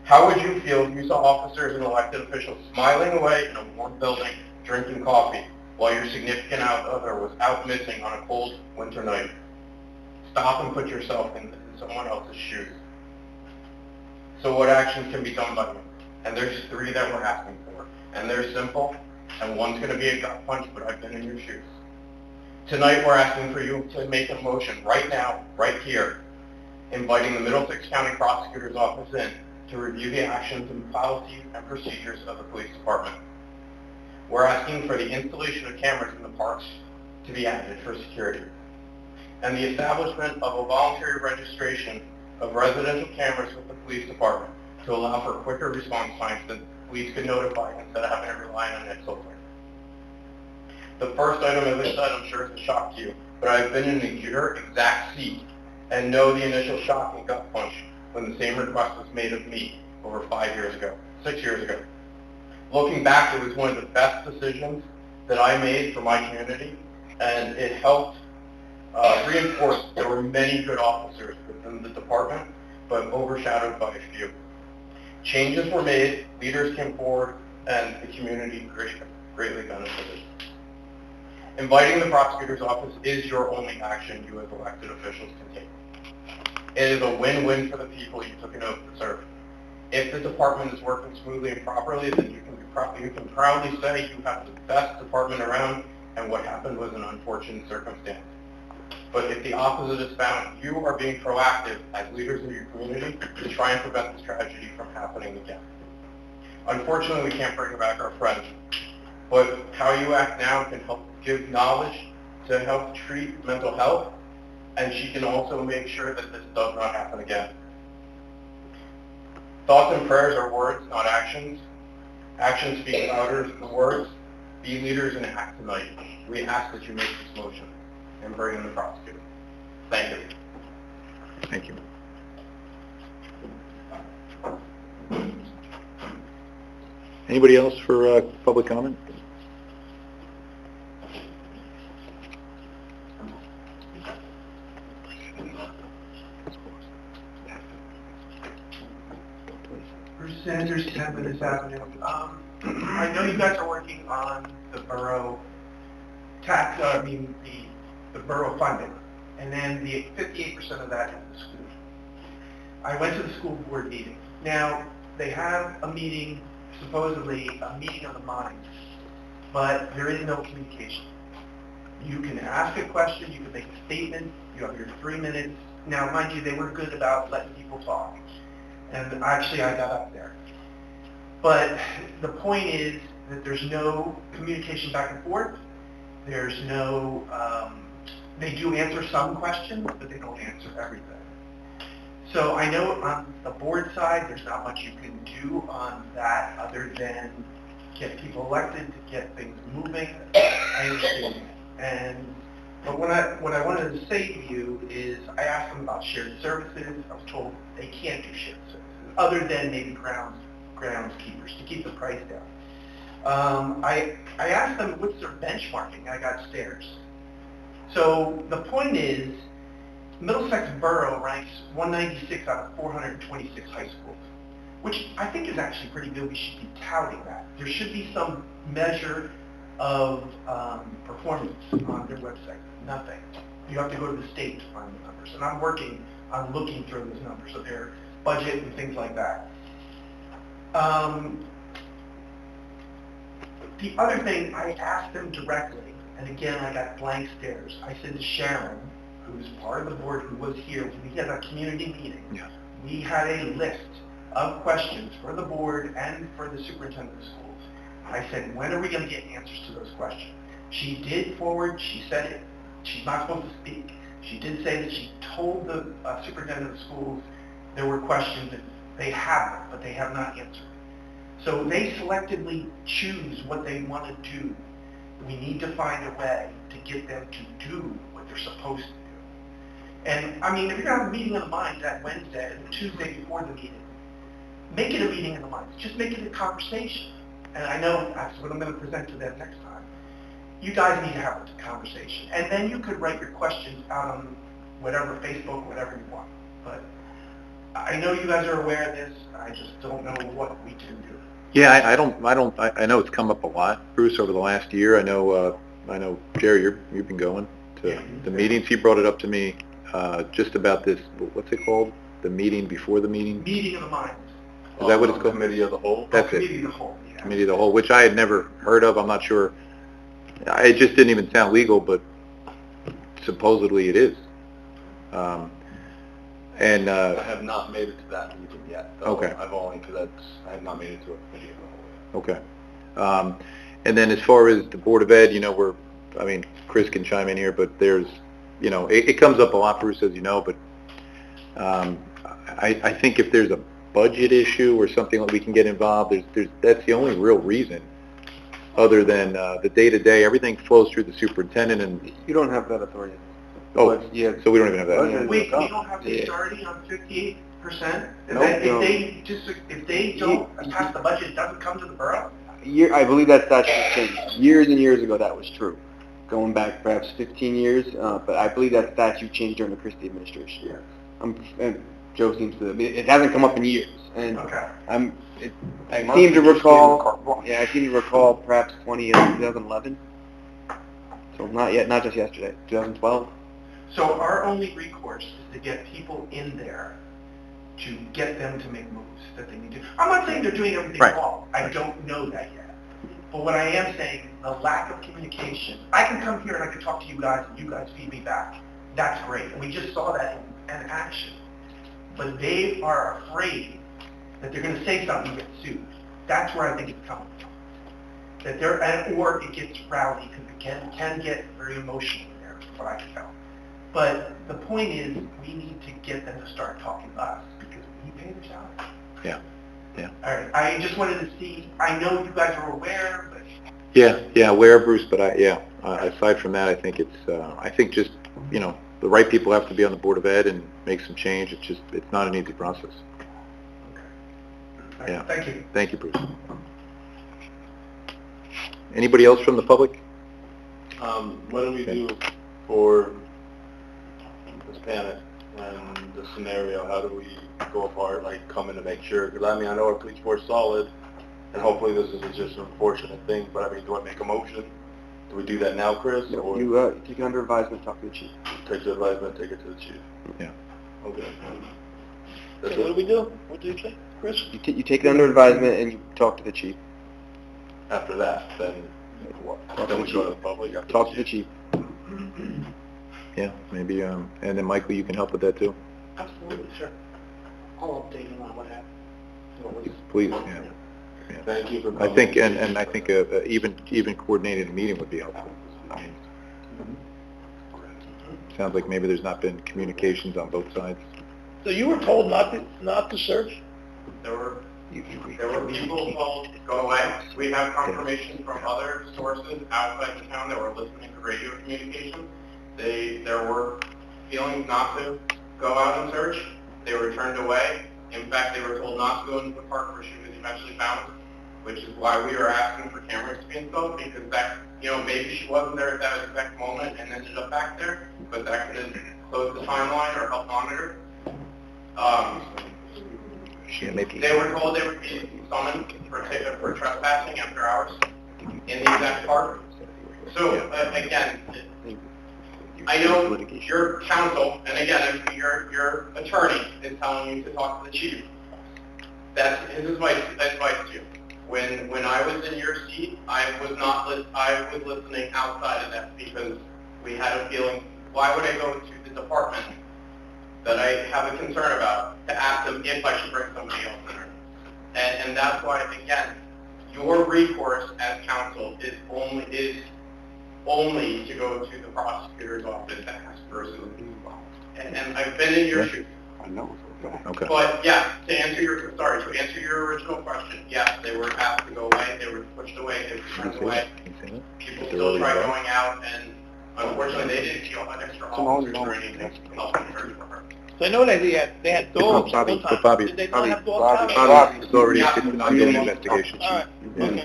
How would you feel if you saw officers and elected officials smiling away in a warm building, drinking coffee, while your significant other was out missing on a cold winter night? Stop and put yourself in someone else's shoes. So what actions can be done by you? And there's 3 that we're asking for. And they're simple, and one's going to be a gut punch, but I've been in your shoes. Tonight we're asking for you to make a motion right now, right here, inviting the Middlesex County Prosecutor's Office in to review the actions and policies and procedures of the police department. We're asking for the installation of cameras in the parks to be added for security, and the establishment of a voluntary registration of residential cameras with the police department to allow for quicker response times that police could notify instead of having to rely on it solely. The first item, as I said, I'm sure is a shock to you, but I've been in your exact seat and know the initial shock and gut punch when the same request was made of me over 5 years ago, 6 years ago. Looking back, it was one of the best decisions that I made for my community, and it helped reinforce there were many good officers within the department, but overshadowed by a few. Changes were made, leaders came forward, and the community greatly benefited. Inviting the prosecutor's office is your only action you as elected officials can take. It is a win-win for the people you took an oath to serve. If the department is working smoothly and properly, then you can proudly say you have the best department around, and what happened was an unfortunate circumstance. But if the opposite is found, you are being proactive as leaders of your community to try and prevent this tragedy from happening again. Unfortunately, we can't bring back our friend, but how you act now can help give knowledge to help treat mental health, and she can also make sure that this does not happen again. Thoughts and prayers are words, not actions. Actions speak louder than words. Be leaders and act tonight. We ask that you make this motion and bring in the prosecutor. Thank you. Thank you. Anybody else for public comment? Bruce Sanders, 10 Venice Avenue. I know you guys are working on the borough the borough funding, and then the 58% of that is the school. I went to the school board meeting. Now, they have a meeting, supposedly a meeting of the minds, but there is no communication. You can ask a question, you can make a statement, you have your 3 minutes. Now, mind you, they were good about letting people talk. And actually, I got up there. But the point is that there's no communication back and forth. There's no, they do answer some questions, but they don't answer everything. So I know on the board side, there's not much you can do on that other than get people elected to get things moving. I understand. But what I wanted to say to you is I asked them about shared services. I was told they can't do shared services other than maybe groundskeepers to keep the price down. I asked them what's their benchmarking. I got stares. So the point is, Middlesex Borough ranks 196 out of 426 high schools, which I think is actually pretty good. We should be touting that. There should be some measure of performance on their website. Nothing. You have to go to the state to find the numbers. And I'm working on looking through those numbers of their budget and things like that. The other thing, I asked them directly, and again, I got blank stares. I said to Sharon, who's part of the board, who was here when we had a community meeting, we had a list of questions for the board and for the superintendent of schools. I said, when are we going to get answers to those questions? She did forward, she said it, she's not supposed to speak. She did say that she told the superintendent of schools there were questions that they have them, but they have not answered. So they selectively choose what they want to do. We need to find a way to get them to do what they're supposed to do. And I mean, if you're going to have a meeting of the minds that Wednesday, the Tuesday before the meeting, make it a meeting of the minds. Just make it a conversation. And I know that's what I'm going to present to them next time. You guys need to have a conversation. And then you could write your questions out on whatever, Facebook, whatever you want. But I know you guys are aware of this. I just don't know what we can do. Yeah, I know it's come up a lot, Bruce, over the last year. I know, Jerry, you've been going to the meetings. He brought it up to me, just about this, what's it called? The meeting before the meeting? Meeting of the minds. Is that what it's called? Committee of the Whole? That's it. Committee of the Whole, yeah. Committee of the Whole, which I had never heard of. I'm not sure. It just didn't even sound legal, but supposedly it is. I have not made it to that meeting yet. Though. Okay. I have not made it to a committee of the whole yet. Okay. And then as far as the Board of Ed, Chris can chime in here, but there's, it comes up a lot, Bruce, as you know, but I think if there's a budget issue or something that we can get involved, that's the only real reason, other than the day-to-day, everything flows through the superintendent and... You don't have that authority. Oh, yeah. So we don't even have that. Wait, we don't have the authority on 58%? If they don't pass the budget, it doesn't come to the borough? I believe that statute has changed. Years and years ago, that was true. Going back perhaps 15 years, but I believe that statute changed during the Christie administration. Yeah. And Joe seems to, it hasn't come up in years. And okay. I seem to recall perhaps 2011. So not just yesterday, 2012. So our only recourse is to get people in there to get them to make moves that they need to. I'm not saying they're doing everything wrong. I don't know that yet. But what I am saying, the lack of communication. I can come here and I can talk to you guys and you guys feed me back. That's great. And we just saw that in action. But they are afraid that they're going to say something and get sued. That's where I think it's coming from. Or it gets rowdy because it can get very emotional in there, from what I can tell. But the point is, we need to get them to start talking to us because we pay their salary. Yeah. All right. I just wanted to see. I know you guys are aware, but yeah, aware, Bruce. But aside from that, I think it's just the right people have to be on the Board of Ed and make some change. It's not an easy process. Okay. Yeah. Thank you. Thank you, Bruce. Anybody else from the public? What do we do for this panic and the scenario? How do we go apart, come in to make sure? Because I know our police force is solid, and hopefully this is just an unfortunate thing, but do I make a motion? Do we do that now, Chris? No, or you take it under advisement, talk to the chief. Take the advisement, take it to the chief. Yeah. Okay. So what do we do? What did you say, Chris? You take it under advisement and you talk to the chief. After that, then what? Talk to Then the we go to chief. the public after Talk the to the chief. Yeah, maybe, and then Michael, you can help with that too? Absolutely, sure. I'll update you on what happened. Please, yeah. Thank you for I think, and I think even coordinating a meeting would be helpful. I mean, sounds like maybe there's not been communications on both sides. So you were told not to search? There were people told to go away. We have confirmation from other sources outside the town that were listening to radio communications. There were feelings not to go out and search. They were turned away. In fact, they were told not to go into the park where she was eventually found, which is why we are asking for cameras to be installed, because that, maybe she wasn't there at that exact moment and ended up back there, but that could have closed the timeline or helped monitor. They were told they would be summoned for trespassing after hours in the exact park. So, again, I know your counsel, and again, your attorney is telling you to talk to the chief. That's his advice to you. When I was in your seat, I was listening outside of that because we had a feeling, why would I go to the department that I have a concern about to ask them if I should bring somebody else in there? And that's why, again, your recourse as counsel is only to go to the prosecutor's office to ask for assistance. And I've been in your shoes. I know. Okay. But yeah, to answer your original question, yes, they were asked to go away, they were pushed away, they were turned away. People still tried going out, and unfortunately, they didn't feel an extra officers or anything to help them search for her. So I know that they had dogs at one time. Bobby, Did they not have dogs? It's already, it's an ongoing investigation. All right, okay.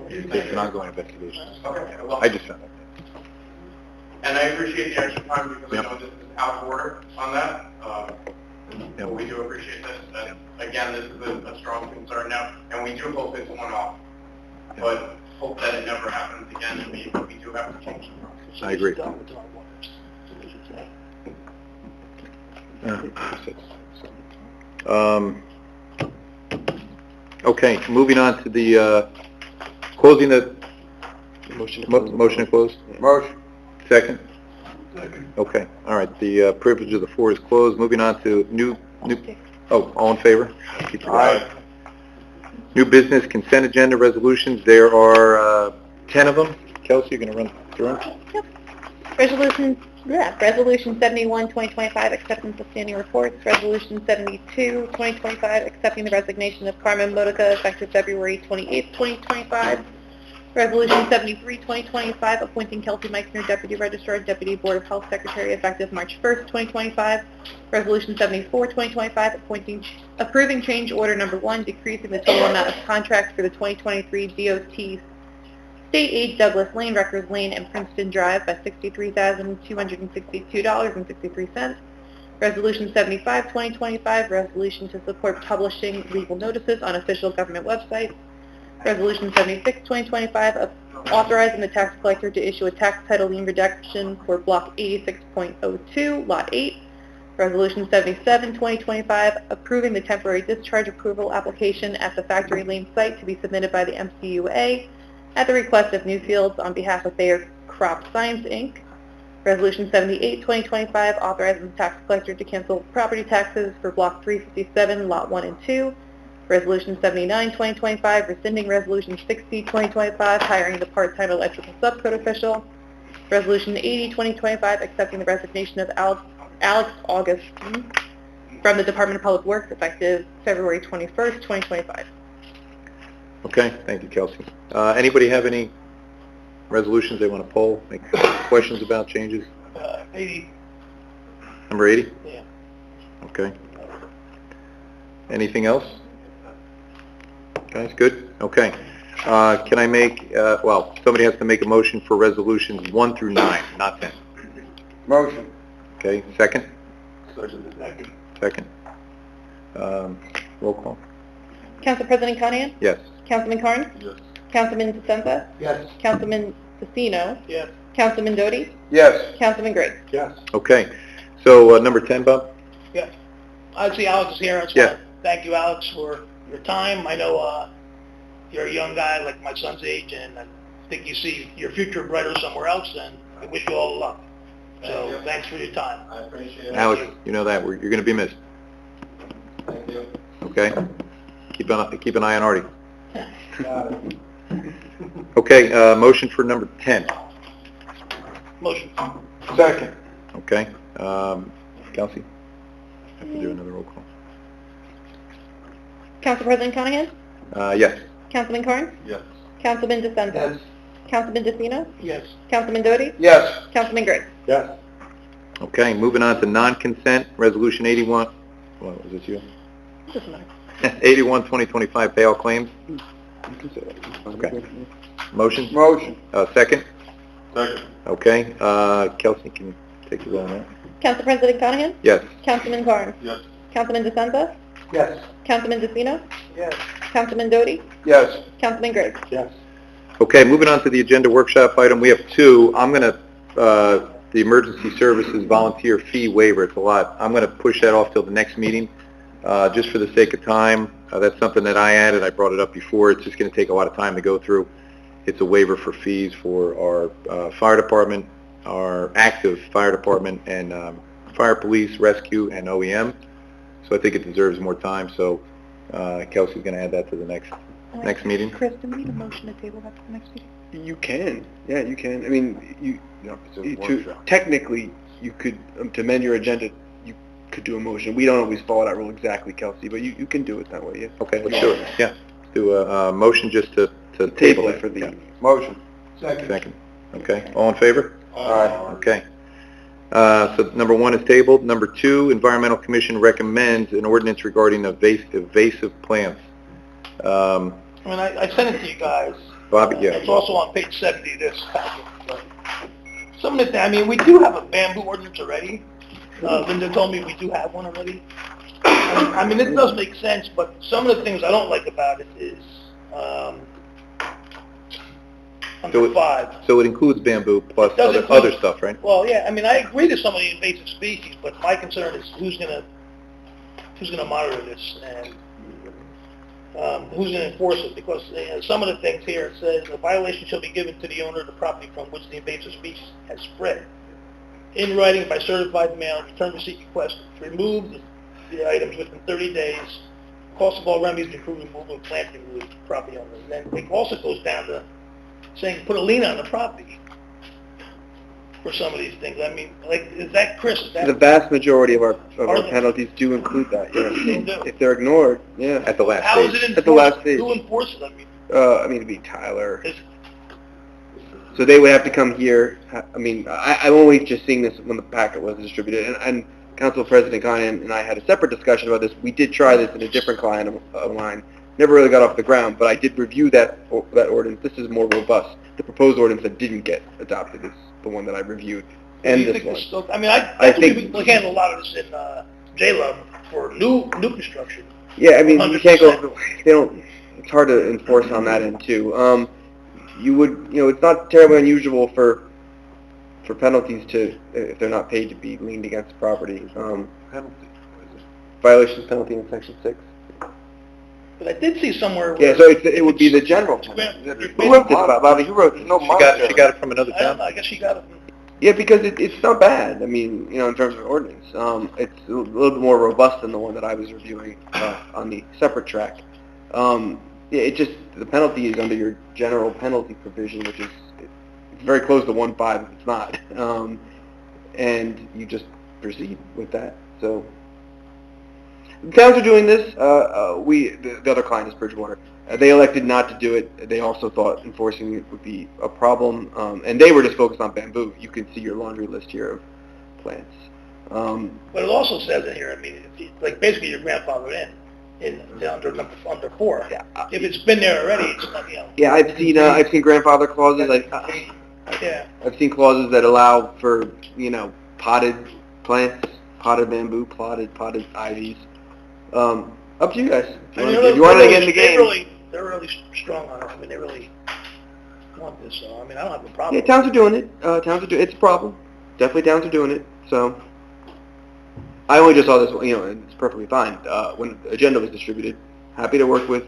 It's an ongoing investigation. Okay, well, I just found out. and I appreciate the extra time because I know this is out of order on that. But we do appreciate this. And again, this is a strong concern now, and we do hope it's one-off. But hope that it never happens again, and we do have to change the process. I agree. Okay, moving on to the, closing the, motion to close? Motion. Second? Okay, all right, the privilege of the floor is closed. Moving on to all in favor? Aye. New business consent agenda resolutions, there are 10 of them. Kelsey, you're going to run through them? Yep. Resolution 71, 2025, acceptance of standing reports. Resolution 72, 2025, accepting the resignation of Carmen Modica effective February 28, 2025. Resolution 73, 2025, appointing Kelsey Meichner, Deputy Registrar, Deputy Board of Health Secretary, effective March 1st, 2025. Resolution 74, 2025, approving change order number 1, decreasing the total amount of contracts for the 2023 DOT State Aid Douglas Lane, Records Lane, and Princeton Drive by $63,262.63. Resolution 75, 2025, resolution to support publishing legal notices on official government websites. Resolution 76, 2025, authorizing the tax collector to issue a tax title lien reduction for Block 86.02, Lot 8. Resolution 77, 2025, approving the temporary discharge approval application at the Factory Lane site to be submitted by the MCUA at the request of Newfields on behalf of Bayer Crop Science, Inc. Resolution 78, 2025, authorizing the tax collector to cancel property taxes for Block 357, Lot 1 and 2. Resolution 79, 2025, rescinding Resolution 60, 2025, hiring the part-time electrical subcode official. Resolution 80, 2025, accepting the resignation of Alex Augustine from the Department of Public Works effective February 21st, 2025. Okay, thank you, Kelsey. Anybody have any resolutions they want to poll, make questions about changes? 80. Number 80? Yeah. Okay. Anything else? Guys, good? Okay. Can I make, somebody has to make a motion for resolutions 1 through 9, not 10. Motion. Okay, second? Second. Second. Roll call? Council President Conahan? Yes. Councilman Carnes? Yes. Councilman DeSenza? Yes. Councilman Pacino? Yes. Councilman Doty? Yes. Councilman Gray? Yes. Okay. So, number 10, Bob? Yes. I see Alex is here. Yeah. Thank you, Alex, for your time. I know you're a young guy like my son's age, and I think you see your future brighter somewhere else, and We wish you all luck. So, thanks for your time. I appreciate it. Alex, you know that, you're going to be missed, Thank you. okay? Keep an eye on Artie. Got it. Okay, motion for number 10, Motion. Second. okay? Kelsey? Have to do another roll call. Council President Conahan? Yes. Councilman Carn? Yes. Councilman DeSenza? Yes. Councilman DeCino? Yes. Councilman Doty? Yes. Councilman Gregg? Yes. Okay, moving on to non-consent, Resolution 81, what was this you? Doesn't matter. 81, 2025, pay all claims. Okay. Motion? Motion. Second? Second. Okay, Kelsey, can you take the roll on that? Council President Conahan? Yes. Councilman Carn? Yes. Councilman DeSenza? Yes. Councilman DeCino? Yes. Councilman Doty? Yes. Councilman Gregg? Yes. Okay, moving on to the agenda workshop item, we have two. I'm going to, the emergency services volunteer fee waiver, it's a lot. I'm going to push that off till the next meeting, just for the sake of time. That's something that I added, I brought it up before, it's just going to take a lot of time to go through. It's a waiver for fees for our fire department, our active fire department, and fire police, rescue, and OEM. So I think it deserves more time, so Kelsey's going to add that to the next meeting. Chris, do we need a motion to table that to the next meeting? You can, yeah, you can. I mean, It's a workshop. technically, you could, to amend your agenda, you could do a motion. We don't always follow that rule exactly, Kelsey, but you can do it that way, yeah. Okay, let's do it, yeah. Do a motion just to Table it it. for the... Yeah. Motion. Second. Okay, all in favor? Aye. Okay. So number 1 is tabled. Number 2, Environmental Commission recommends an ordinance regarding invasive plants. I mean, I sent it to you guys. Bobby, yeah. It's also on page 70 of this packet. But some of the, I mean, we do have a bamboo ordinance already. Linda told me we do have one already. I mean, it does make sense, but some of the things I don't like about it is, under 5. So it includes bamboo plus It does other stuff, right? Well, yeah, I mean, I agree to some of the invasive species, but my concern is who's gonna monitor this and who's gonna enforce it? Because some of the things here, it says a violation shall be given to the owner of the property from which the invasive species has spread. In writing by certified mail, return receipt request, remove the items within 30 days. Cost of all remedies include removal of plant removal of property owners. Then it also goes down to saying put a lien on the property for some of these things. I mean, like, is that, Chris, is that... The vast majority of our Are they? penalties do include that, They yeah. do. If they're ignored, yeah. At the last How is stage. it enforced? At the last stage. Who enforces it? I mean, I mean, it'd be Tyler. So they would have to come here. I mean, I'm only just seeing this when the packet was distributed, and Council President Conahan and I had a separate discussion about this. We did try this in a different client of mine. Never really got off the ground, but I did review that ordinance. This is more robust. The proposed ordinance that didn't get adopted is the one that I reviewed, and this one. I mean, I think we handle a lot of this in J-Love for new construction. Yeah, I mean, you can't go. 100%. They don't. It's hard to enforce on that end too. You would, it's not terribly unusual for penalties to, if they're not paid, to be leaned against the property. Penalty. Violations penalty in section 6. But I did see somewhere Yeah, where... so it would be the general penalty. Who wrote this, Bobby? Who wrote this? No She got it from another I don't town? know, I guess she got it from... Yeah, because it's not bad. I mean, in terms of ordinance, it's a little bit more robust than the one that I was reviewing on the separate track. Yeah, it just, the penalty is under your general penalty provision, which is it's very close to 1.5 if it's not. And you just proceed with that. So the towns are doing this. The other client is Bridgewater. They elected not to do it. They also thought enforcing it would be a problem, and they were just focused on bamboo. You can see your laundry list here of plants. But it also says in here, I mean, like basically your grandfather in under 4. Yeah. If it's been there already, it's not, Yeah, I've seen grandfather clauses. yeah. I've seen clauses that allow for potted plants, potted bamboo, potted ivies. Up to you guys. If you want to get in the game. They're really strong on it. I mean, they really want this. So I mean, I don't have a problem. Yeah, towns are doing it. It's a problem. Definitely towns are doing it. So I only just saw this, and it's perfectly fine. When the agenda was distributed, happy to work with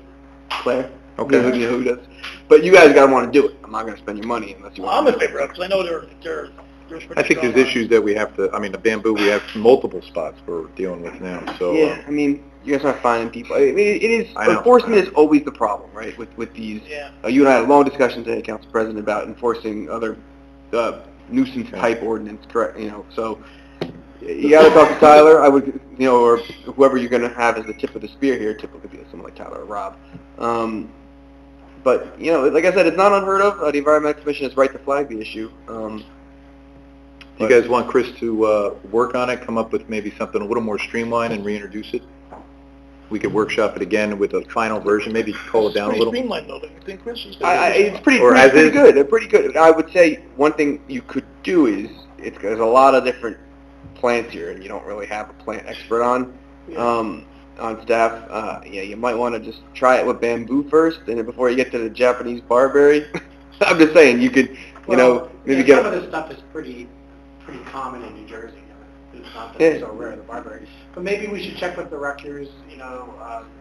Claire Okay. You know who does. But you guys gotta want to do it. I'm not gonna spend your money unless you want. I'm in favor of it, because I know there's I think there's issues that we have to, I mean, the bamboo, we have multiple spots we're dealing with now, so. Yeah, I mean, you guys aren't finding people. I mean, it is, I know. enforcement is always the problem, right, with these. Yeah. You and I had a long discussion today, Council President, about enforcing other nuisance type ordinance, correct, so you gotta talk to Tyler, I would, or whoever you're gonna have as the tip of the spear here, typically be someone like Tyler or Rob. But, like I said, it's not unheard of. The Environmental Commission is right to flag the issue. Do you guys want Chris to work on it, come up with maybe something a little more streamlined and reintroduce it? We could workshop it again with a final version, maybe cull it down a little. Pretty streamlined though, don't you think, Chris? It's pretty good. Pretty good. I would say one thing you could do is, there's a lot of different plants here, and you don't really have a plant expert on staff. You might want to just try it with bamboo first, and then before you get to the Japanese barberry. I'm just saying, you could, maybe get. Some of this stuff is pretty common in New Jersey. It's not that it's so rare, the barberry. But maybe we should check with the Rutgers,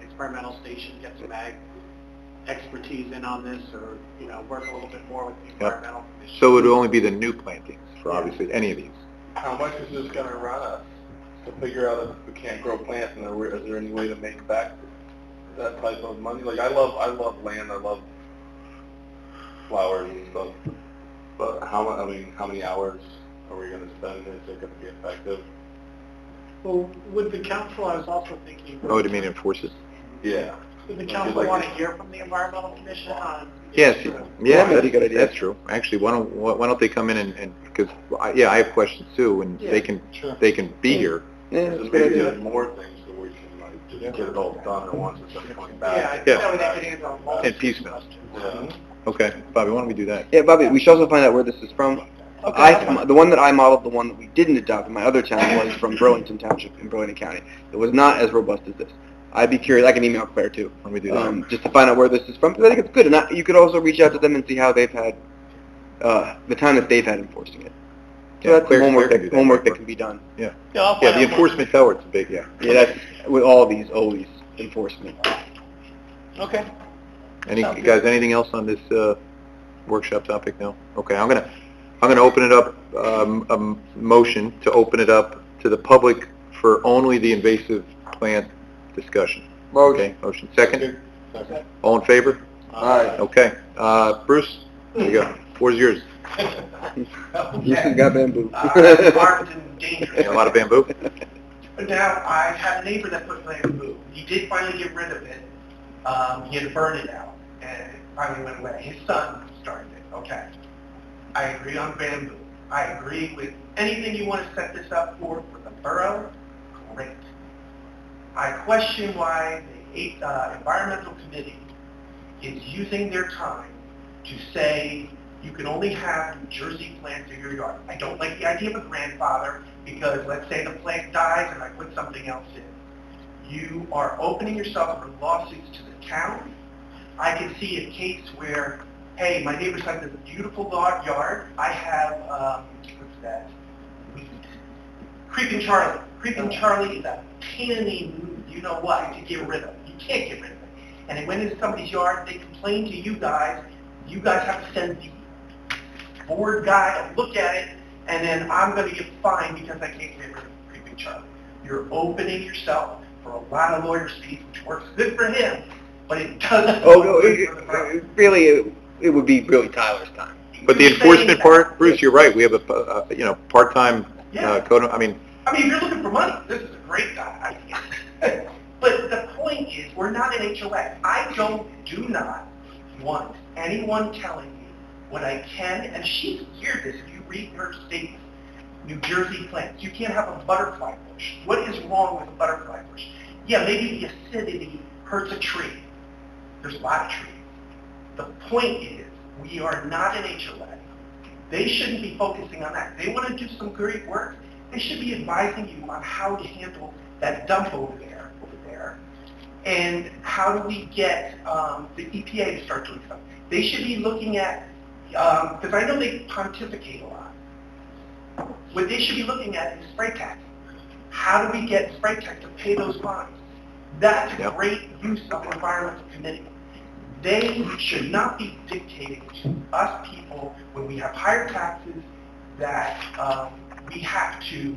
experimental station, get some ag expertise in on this, or, work a little bit more with the environmental commission. So it would only be the new plantings for obviously any of these. How much is this gonna run us to figure out if we can't grow plants, and is there any way to make back that type of money? Like, I love land, I love flowers and stuff, but how many hours are we gonna spend? Is it gonna be effective? Well, with the council, I was also thinking... Oh, do you mean enforce it? Yeah. Would the council want to hear from the environmental commission on... Yes, yeah, that'd be a good idea. That's true. Actually, why don't they come in and because, I have questions too, and they can be here. Yeah, Just maybe do more things so we can, just get it all done at once instead of going back. Yeah, that way they could handle all And piecemeal. Okay, Bobby, why don't we do that? Yeah, Bobby, we should also find out where this is from. Okay. The one that I modeled, the one that we didn't adopt in my other town, was from Burlington Township in Burlington County. It was not as robust as this. I'd be curious. I can email Claire too. Let me do that. Just to find out where this is from, because I think it's good. And you could also reach out to them and see how they've had the time that they've had enforcing it. So that's homework that can be done. Yeah. Yeah, The enforcement tower, it's a big, Yeah, that's with all these always enforcement. Okay. Guys, anything else on this workshop topic? No. Okay, I'm gonna open it up. A motion to open it up to the public for only the invasive plant discussion. Okay, motion. Second? All in favor? Aye. Okay. Bruce, there you go. Floor's yours. You got bamboo. Armed and dangerous. Yeah, a lot of bamboo? But now, I had a neighbor that put bamboo. He did finally get rid of it. He had to burn it out, and it finally went away. His son started it. Okay. I agree on bamboo. I agree with anything you want to set this up for the borough. Great. I question why the environmental committee is using their time to say you can only have New Jersey plants in your yard. I don't like the idea of a grandfather, because let's say the plant dies and I put something else in. You are opening yourself up for lawsuits to the town. I can see a case where, hey, my neighbor's has this beautiful yard. I have, what's that? Creeping Charlie. Creeping Charlie is a pain in the you know what, to get rid of. You can't get rid of it. And it went into somebody's yard, they complain to you guys have to send the board guy to look at it, and then I'm going to get fined because I can't get rid of Creeping Charlie. You're opening yourself for a lot of lawyers' fees, which works good for him, but it doesn't. Oh no, it would be really Tyler's time. But the enforcement part, Bruce, you're right. We have a part-time code. I mean, if you're looking for money, this is a great idea. But the point is, we're not an HOA. I do not want anyone telling me what I can, and she's heard this if you read her statement. New Jersey plants. You can't have a butterfly bush. What is wrong with a butterfly bush? Yeah, maybe the acidity hurts a tree. There's a lot of trees. The point is, we are not an HOA. They shouldn't be focusing on that. They want to do some great work. They should be advising you on how to handle that dump over there, and how do we get the EPA to start doing stuff. They should be looking at, because I know they pontificate a lot. What they should be looking at is spray tax. How do we get spray tax to pay those fines? That's a great use of environmental committee. They should not be dictating to us people when we have higher taxes that we have to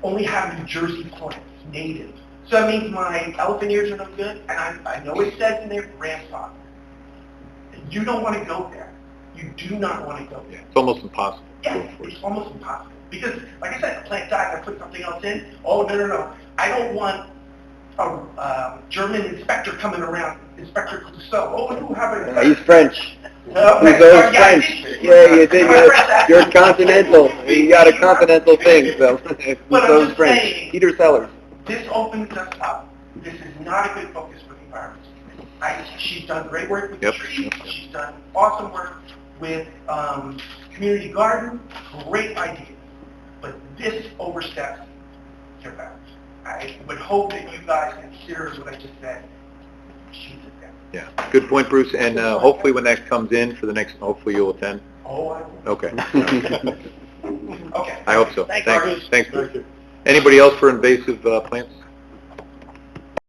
only have New Jersey plants, native. So that means my elephant ears are no good, and I know it says in there grandfather. You don't want to go there. You do not want to go there. It's almost impossible. Yeah, it's almost impossible. Because, like I said, the plant dies, I put something else in. Oh, no. I don't want a German inspector coming around, Inspector Clouseau. Oh, you have a... He's French. Okay. Clouseau's French. Yeah, you did. You're continental. You got a continental thing, so. Clouseau's French. Peter Sellers. This opens us up. This is not a good focus for the environment. She's done great work with the trees. She's done awesome work with community garden. Great ideas. But this oversteps your bounds. I would hope that you guys consider what I just said. She's it down. Yeah, good point, Bruce, and hopefully when that comes in for the next, hopefully you'll attend. Oh, I will. Okay. Okay. I hope so. Thank Thanks. you. Thanks, Bruce. Anybody else for invasive plants?